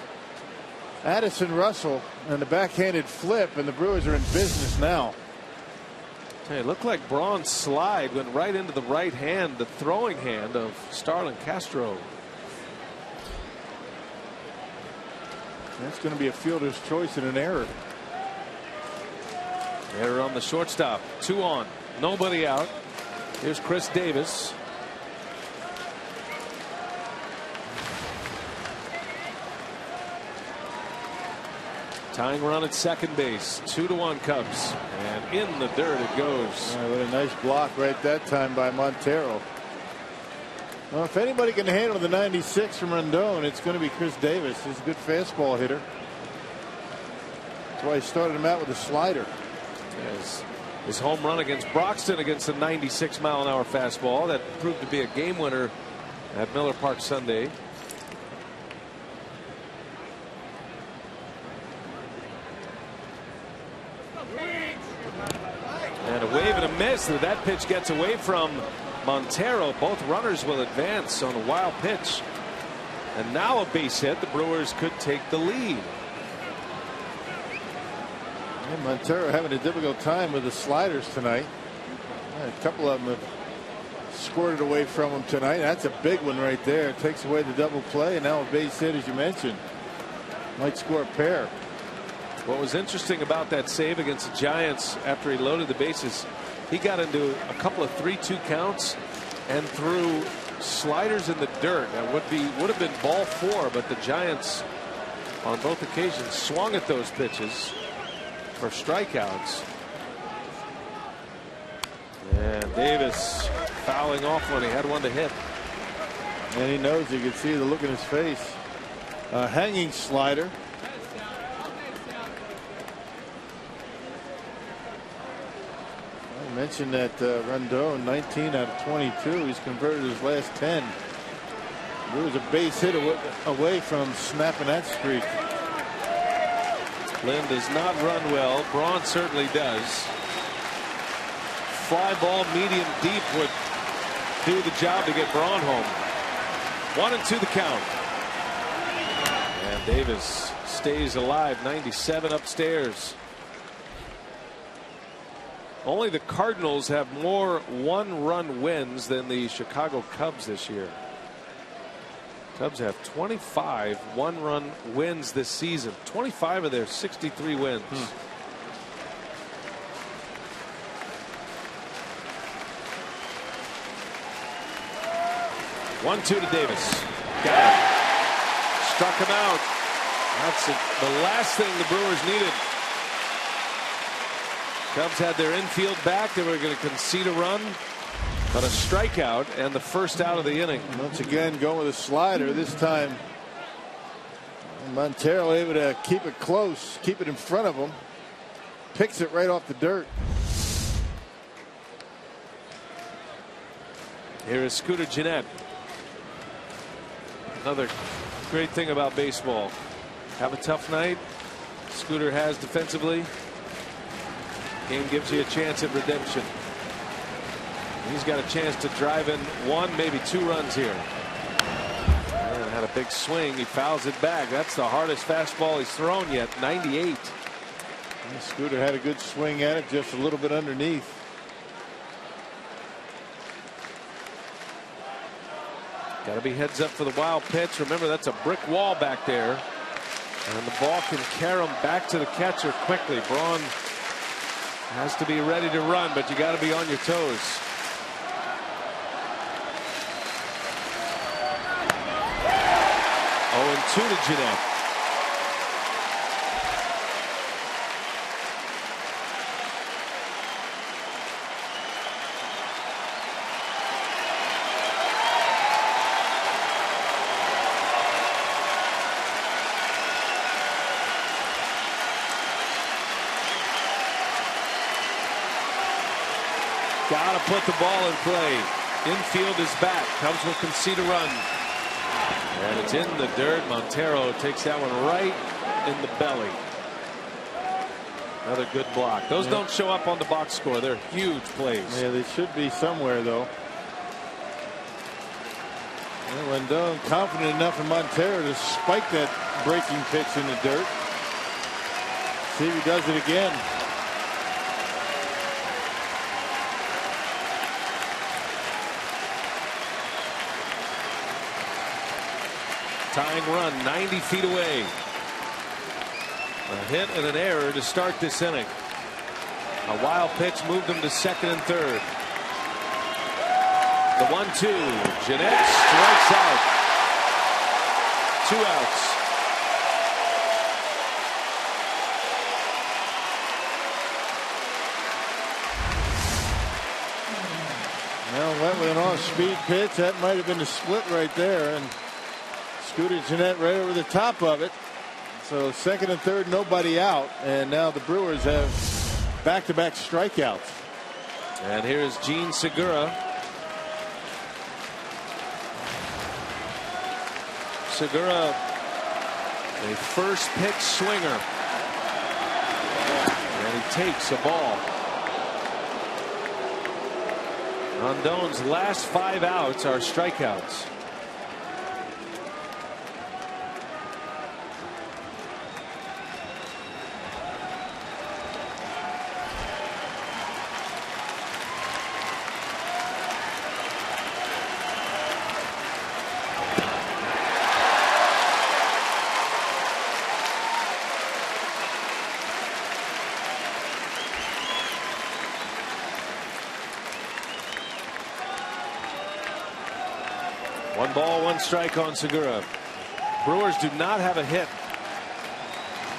Addison Russell and the backhanded flip, and the Brewers are in business now. Hey, it looked like Braun's slide went right into the right hand, the throwing hand of Starlin Castro. That's going to be a fielder's choice and an error. Error on the shortstop. 2 on, nobody out. Here's Chris Davis. Tying run at second base. 2-1 Cubs. And in the dirt it goes. What a nice block right that time by Montero. Well, if anybody can handle the 96 from Rondon, it's going to be Chris Davis. He's a good fastball hitter. That's why he started him out with a slider. Yes. His home run against Broxton against a 96-mile-an-hour fastball that proved to be a game winner at Miller Park Sunday. And a wave and a miss. That pitch gets away from Montero. Both runners will advance on a wild pitch. And now a base hit. The Brewers could take the lead. And Montero having a difficult time with the sliders tonight. A couple of them have squirted away from him tonight. That's a big one right there. It takes away the double play, and now a base hit, as you mentioned. Might score a pair. What was interesting about that save against the Giants after he loaded the bases, he got into a couple of 3-2 counts and threw sliders in the dirt. That would have been ball 4, but the Giants on both occasions swung at those pitches for strikeouts. And Davis fouling off when he had one to hit. And he knows. You can see the look in his face. Hanging slider. mentioned that Rondon, 19 out of 22. He's converted his last 10. There was a base hit away from snapping that streak. Lynn does not run well. Braun certainly does. Fly ball medium deep would do the job to get Braun home. 1-2 the count. And Davis stays alive. 97 upstairs. Only the Cardinals have more one-run wins than the Chicago Cubs this year. Cubs have 25 one-run wins this season. 25 of their 63 wins. 1-2 to Davis. Got it. Struck him out. That's the last thing the Brewers needed. Cubs had their infield back. They were going to concede a run, but a strikeout and the first out of the inning. Once again, going with a slider. This time, Montero able to keep it close, keep it in front of him. Picks it right off the dirt. Here is Scooter Gennett. Another great thing about baseball. Have a tough night. Scooter has defensively. Game gives you a chance at redemption. He's got a chance to drive in 1, maybe 2 runs here. And had a big swing. He fouls it back. That's the hardest fastball he's thrown yet. 98. And Scooter had a good swing at it, just a little bit underneath. Got to be heads up for the wild pitch. Remember, that's a brick wall back there. And the ball can carry him back to the catcher quickly. Braun has to be ready to run, but you got to be on your toes. Oh, and 2 to Gennett. Got to put the ball in play. Infield is back. Cubs will concede a run. And it's in the dirt. Montero takes that one right in the belly. Another good block. Those don't show up on the box score. They're huge plays. Yeah, they should be somewhere, though. Well, Rendon confident enough in Montero to spike that breaking pitch in the dirt. See if he does it again. Tying run 90 feet away. A hit and an error to start this inning. A wild pitch moved him to second and third. The 1-2. Gennett strikes out. 2 outs. Well, went with an off-speed pitch. That might have been the split right there. And Scooter Gennett right over the top of it. So second and third, nobody out. And now the Brewers have back-to-back strikeouts. And here's Gene Segura. Segura, a first pitch swinger. And he takes a ball. Rondon's last 5 outs are strikeouts. One ball, 1 strike on Segura. Brewers do not have a hit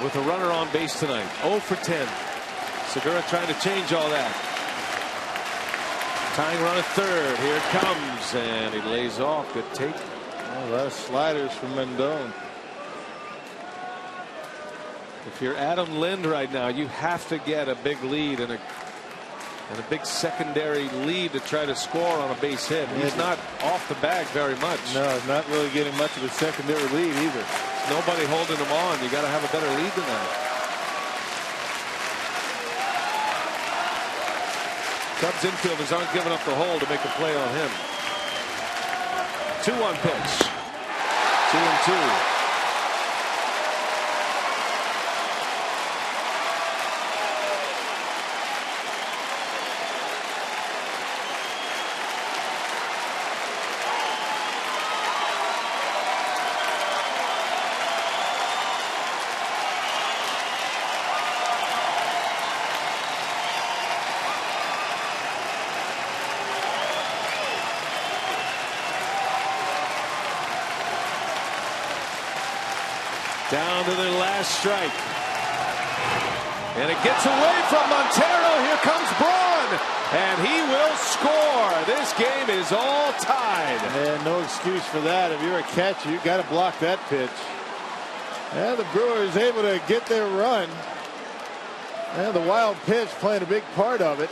with a runner on base tonight. 0 for 10. Segura trying to change all that. Tying run at third. Here it comes, and he lays off. Good take. A lot of sliders from Rendon. If you're Adam Lind right now, you have to get a big lead and And a big secondary lead to try to score on a base hit. He's not off the bag very much. No, not really getting much of a secondary lead either. Nobody holding him on. You got to have a better lead than that. Cubs infielders aren't giving up the hole to make a play on him. 2-1 pitch. 2-2. Down to the last strike. And it gets away from Montero. Here comes Braun. And he will score. This game is all tied. And no excuse for that. If you're a catcher, you got to block that pitch. And the Brewers able to get their run. And the wild pitch playing a big part of it.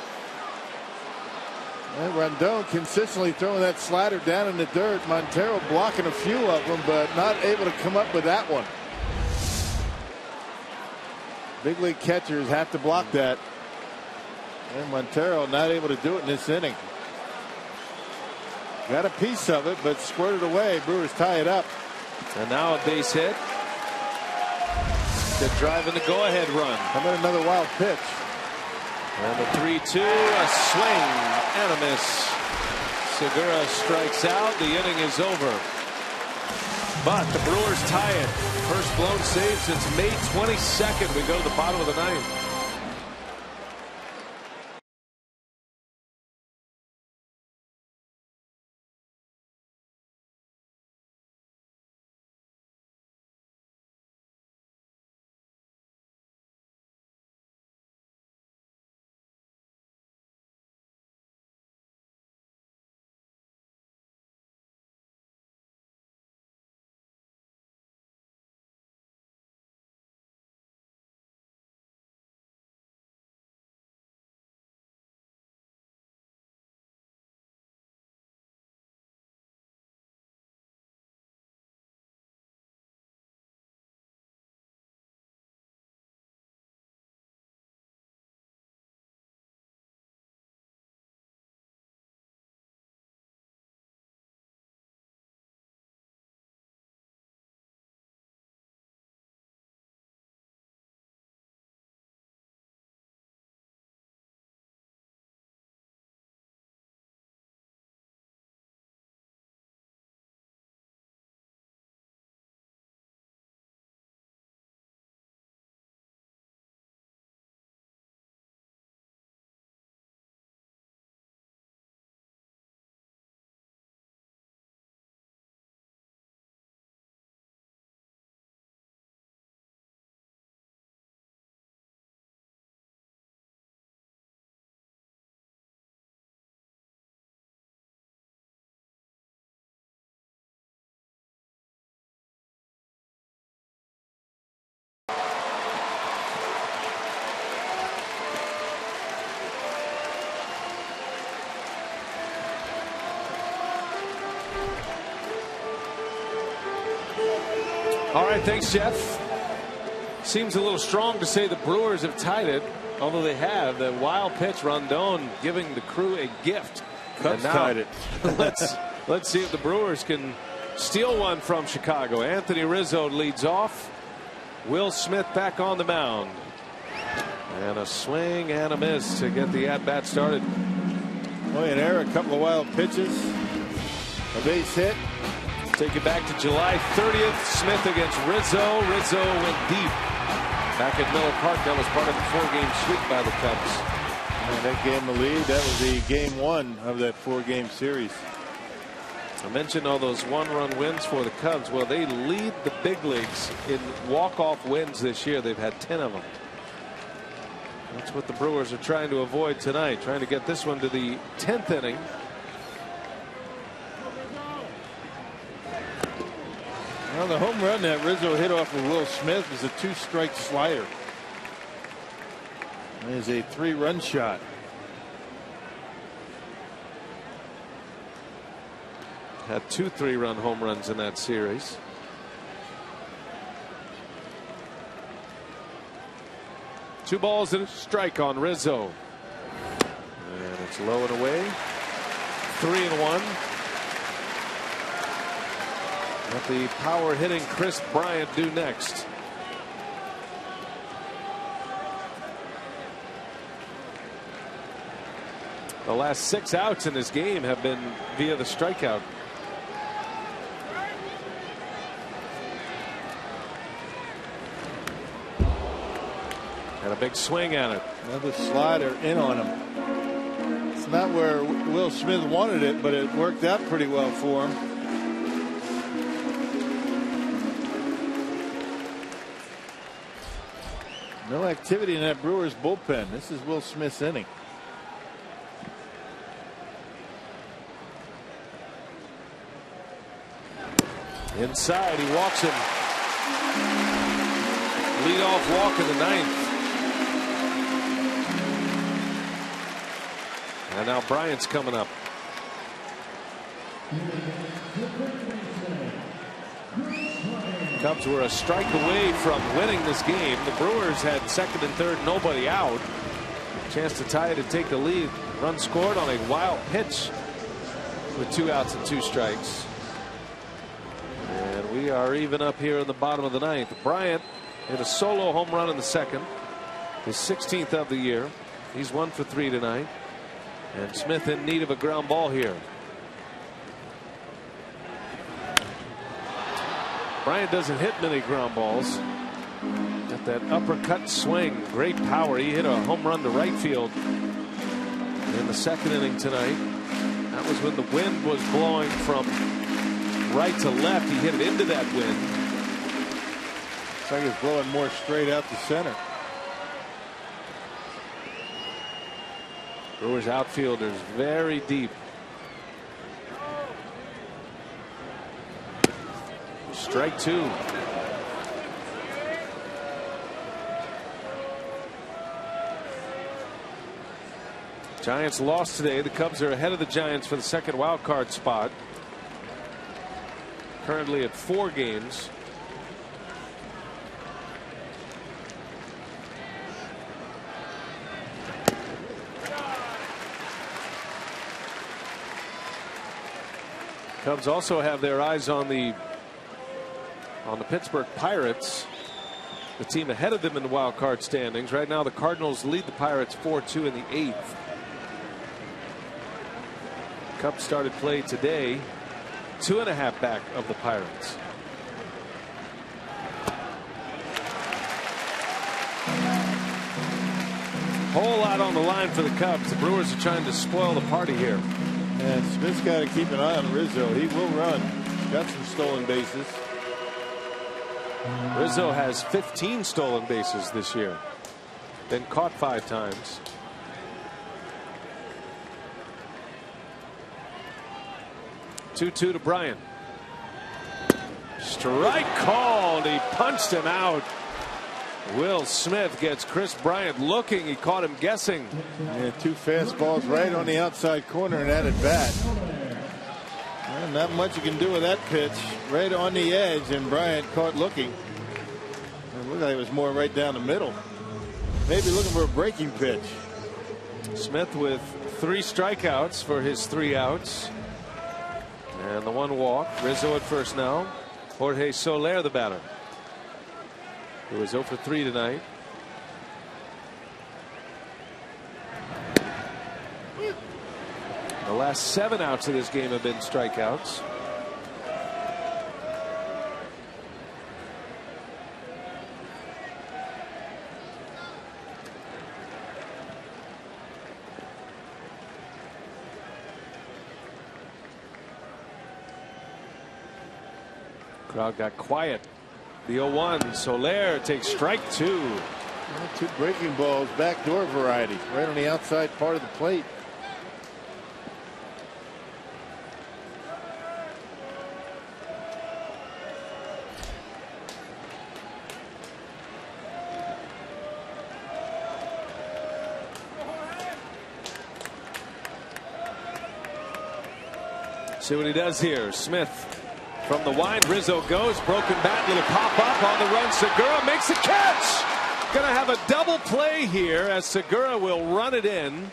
And Rondon consistently throwing that slider down in the dirt. Montero blocking a few of them, but not able to come up with that one. Big league catchers have to block that. And Montero not able to do it in this inning. Got a piece of it, but squirted away. Brewers tie it up. And now a base hit. They're driving the go-ahead run. How about another wild pitch? And the 3-2, a swing and a miss. Segura strikes out. The inning is over. But the Brewers tie it. First blown save since May 22nd. We go to the bottom of the ninth. All right, thanks, Jeff. Seems a little strong to say the Brewers have tied it, although they have. The wild pitch, Rondon giving the Crew a gift. Cubs tied it. let's see if the Brewers can steal one from Chicago. Anthony Rizzo leads off. Will Smith back on the mound. And a swing and a miss to get the at-bat started. Boy, an error, a couple of wild pitches. A base hit. Take it back to July 30th. Smith against Rizzo. Rizzo went deep. Back at Miller Park. That was part of the 4-game sweep by the Cubs. And that gave them the lead. That was the game 1 of that 4-game series. I mentioned all those one-run wins for the Cubs. Well, they lead the big leagues in walk-off wins this year. They've had 10 of them. That's what the Brewers are trying to avoid tonight. Trying to get this one to the 10th inning. Well, the home run that Rizzo hit off of Will Smith was a 2-strike slider. It is a 3-run shot. Had 2 3-run home runs in that series. Two balls and a strike on Rizzo. And it's low and away. 3-1. What the power hitting Chris Bryant do next? The last 6 outs in this game have been via the strikeout. And a big swing at it. Another slider in on him. It's not where Will Smith wanted it, but it worked out pretty well for him. No activity in that Brewers bullpen. This is Will Smith's inning. Inside, he walks him. Leadoff walk in the 9th. And now Bryant's coming up. Cubs were a strike away from winning this game. The Brewers had second and third, nobody out. Chance to tie it and take the lead. Run scored on a wild pitch with 2 outs and 2 strikes. And we are even up here in the bottom of the 9th. Bryant hit a solo home run in the 2nd, his 16th of the year. He's 1 for 3 tonight. And Smith in need of a ground ball here. Bryant doesn't hit many ground balls. Got that uppercut swing, great power. He hit a home run to right field in the 2nd inning tonight. That was when the wind was blowing from right to left. He hit it into that wind. Looks like it's blowing more straight out to center. Brewers outfielders very deep. Strike 2. Giants lost today. The Cubs are ahead of the Giants for the 2nd wild card spot. Currently at 4 games. Cubs also have their eyes on the Pittsburgh Pirates, the team ahead of them in the wild card standings. Right now the Cardinals lead the Pirates 4-2 in the 8th. Cubs started play today 2.5 back of the Pirates. Whole lot on the line for the Cubs. The Brewers are trying to spoil the party here. And Smith's got to keep an eye on Rizzo. He will run. Got some stolen bases. Rizzo has 15 stolen bases this year. Been caught 5 times. Two to Bryant. Strike called. He punched him out. Will Smith gets Chris Bryant looking. He caught him guessing. Yeah, 2 fastballs right on the outside corner and at bat. Well, not much you can do with that pitch. Right on the edge, and Bryant caught looking. It looked like it was more right down the middle. Maybe looking for a breaking pitch. Smith with 3 strikeouts for his 3 outs. And the 1 walk. Rizzo at first now. Jorge Soler the batter, who is 0 for 3 tonight. The last 7 outs of this game have been strikeouts. Crowd got quiet. The 0-1. Soler takes strike 2. 2 breaking balls, backdoor variety, right on the outside part of the plate. See what he does here. Smith from the wide. Rizzo goes. Broken bat. Little pop up on the run. Segura makes a catch. Going to have a double play here as Segura will run it in.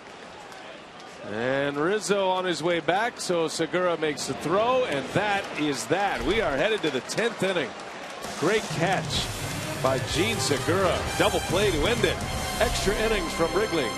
And Rizzo on his way back. So Segura makes the throw. And that is that. We are headed to the 10th inning. Great catch by Gene Segura. Double play to end it. Extra innings from Wrigley.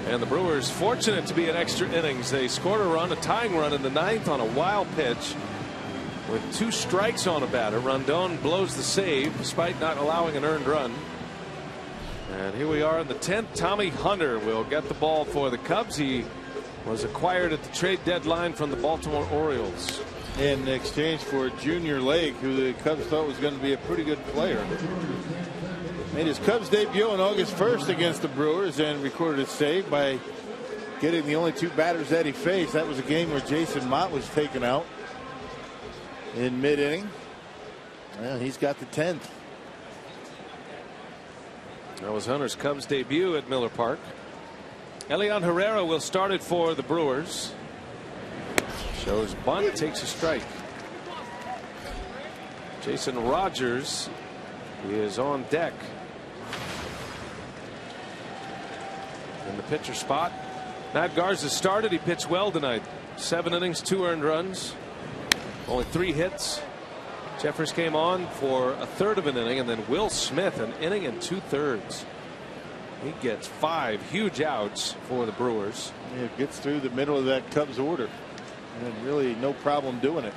And the Brewers fortunate to be in extra innings. They scored a run, a tying run in the 9th on a wild pitch with 2 strikes on a batter. Rondon blows the save despite not allowing an earned run. And here we are in the 10th. Tommy Hunter will get the ball for the Cubs. He was acquired at the trade deadline from the Baltimore Orioles in exchange for Junior Lake, who the Cubs thought was going to be a pretty good player. Made his Cubs debut on August 1st against the Brewers and recorded a save by getting the only 2 batters that he faced. That was a game where Jason Mott was taken out in mid-inning. Well, he's got the 10th. That was Hunter's Cubs debut at Miller Park. Elian Herrera will start it for the Brewers. Shows bunt, takes a strike. Jason Rogers is on deck in the pitcher spot. Matt Garza started. He pitched well tonight. 7 innings, 2 earned runs, only 3 hits. Jeffers came on for a third of an inning, and then Will Smith an inning and 2/3. He gets 5 huge outs for the Brewers. Yeah, gets through the middle of that Cubs order and really no problem doing it.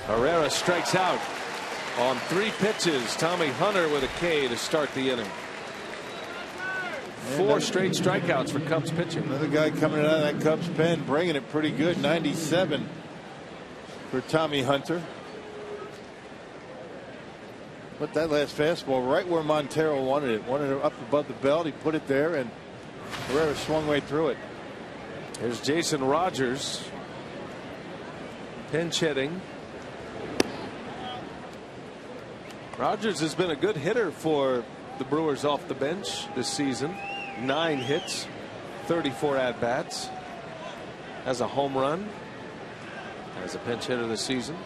Herrera strikes out on 3 pitches. Tommy Hunter with a K to start the inning. 4 straight strikeouts for Cubs pitching. Another guy coming out of that Cubs pen, bringing it pretty good. 97 for Tommy Hunter. Put that last fastball right where Montero wanted it. Wanted it up above the belt. He put it there, and Herrera swung right through it. Here's Jason Rogers pinch hitting. Rogers has been a good hitter for the Brewers off the bench this season. 9 hits, 34 at bats. Has a home run as a pinch hitter this season.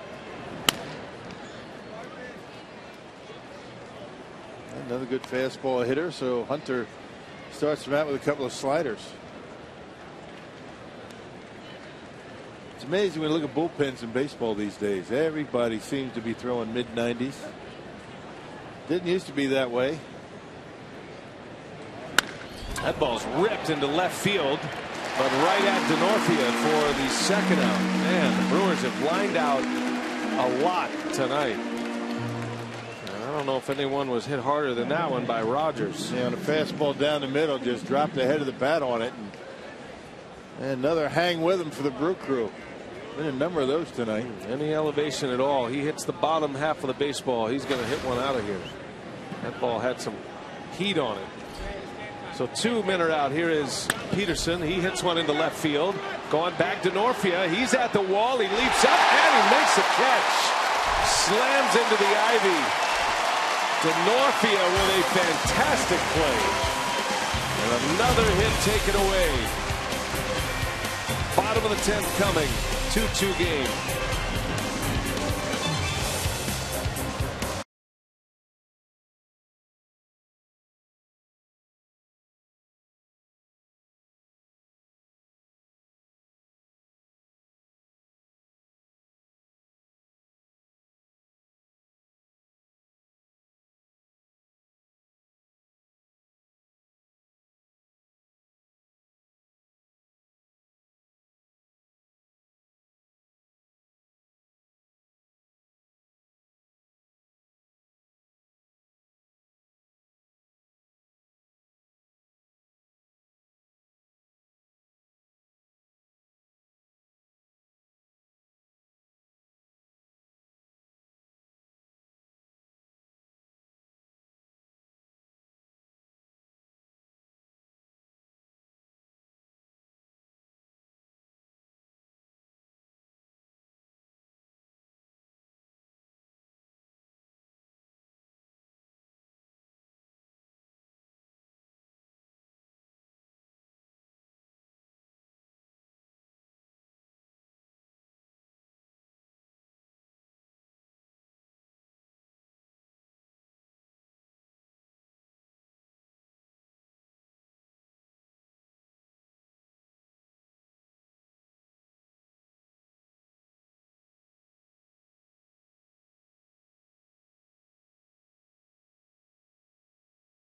Another good fastball hitter. So Hunter starts him out with a couple of sliders. It's amazing when you look at bullpens in baseball these days. Everybody seems to be throwing mid-90s. Didn't used to be that way. That ball's ripped into left field, but right at Denorfia for the second out. Man, the Brewers have lined out a lot tonight. And I don't know if anyone was hit harder than that one by Rogers. Yeah, and a fastball down the middle just dropped the head of the bat on it. And another hang with him for the Brew Crew. Been a number of those tonight. Any elevation at all. He hits the bottom half of the baseball. He's going to hit one out of here. That ball had some heat on it. So 2 men are out. Here is Peterson. He hits one into left field. Going back to Norfia. He's at the wall. He leaps up and he makes a catch. Slams into the ivy. Norfia with a fantastic play. And another hit taken away. Bottom of the 10th coming. 2-2 game.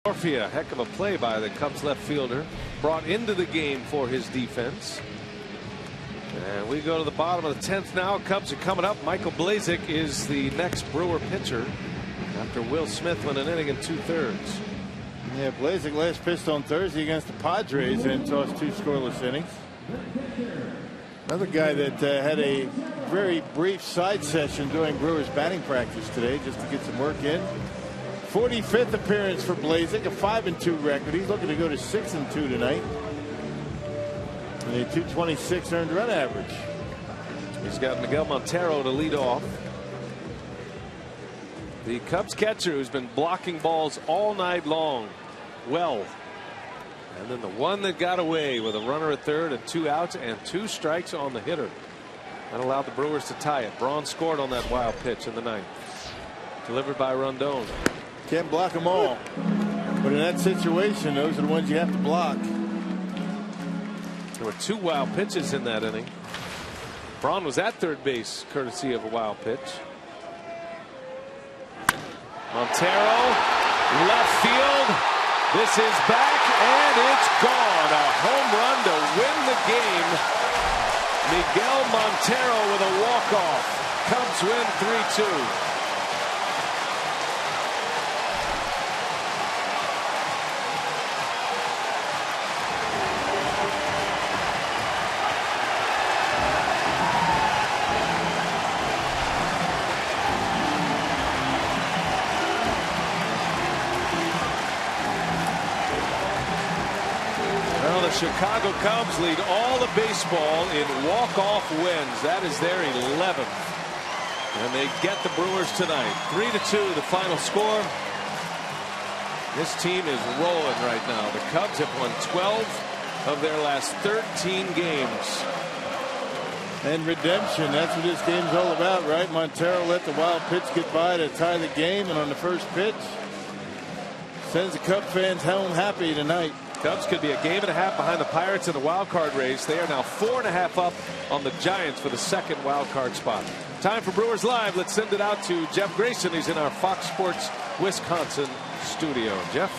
Norfia, heck of a play by the Cubs left fielder, brought into the game for his defense. And we go to the bottom of the 10th now. Cubs are coming up. Michael Blazek is the next Brewer pitcher after Will Smith went an inning and 2/3. Yeah, Blazek last pitched on Thursday against the Padres and tossed 2 scoreless innings. Another guy that had a very brief side session during Brewers batting practice today just to get some work in. 45th appearance for Blazek, a 5-2 record. He's looking to go to 6-2 tonight. And a 226 earned run average. He's got Miguel Montero to lead off. The Cubs catcher who's been blocking balls all night long. Well. And then the one that got away with a runner at third and 2 outs and 2 strikes on the hitter. That allowed the Brewers to tie it. Braun scored on that wild pitch in the 9th. Delivered by Rondon. Can't block them all. But in that situation, those are the ones you have to block. There were 2 wild pitches in that inning. Braun was at third base courtesy of a wild pitch. Montero, left field. This is back and it's gone. A home run to win the game. Miguel Montero with a walk-off. Cubs win 3-2. Chicago Cubs lead all of baseball in walk-off wins. That is their 11th. And they get the Brewers tonight. 3-2 the final score. This team is rolling right now. The Cubs have won 12 of their last 13 games. And redemption, that's what this game's all about, right? Montero let the wild pitch get by to tie the game, and on the first pitch sends the Cub fans home happy tonight. Cubs could be a game and a half behind the Pirates in the wild card race. They are now 4.5 up on the Giants for the second wild card spot. Time for Brewers Live. Let's send it out to Jeff Grayson. He's in our Fox Sports Wisconsin studio. Jeff.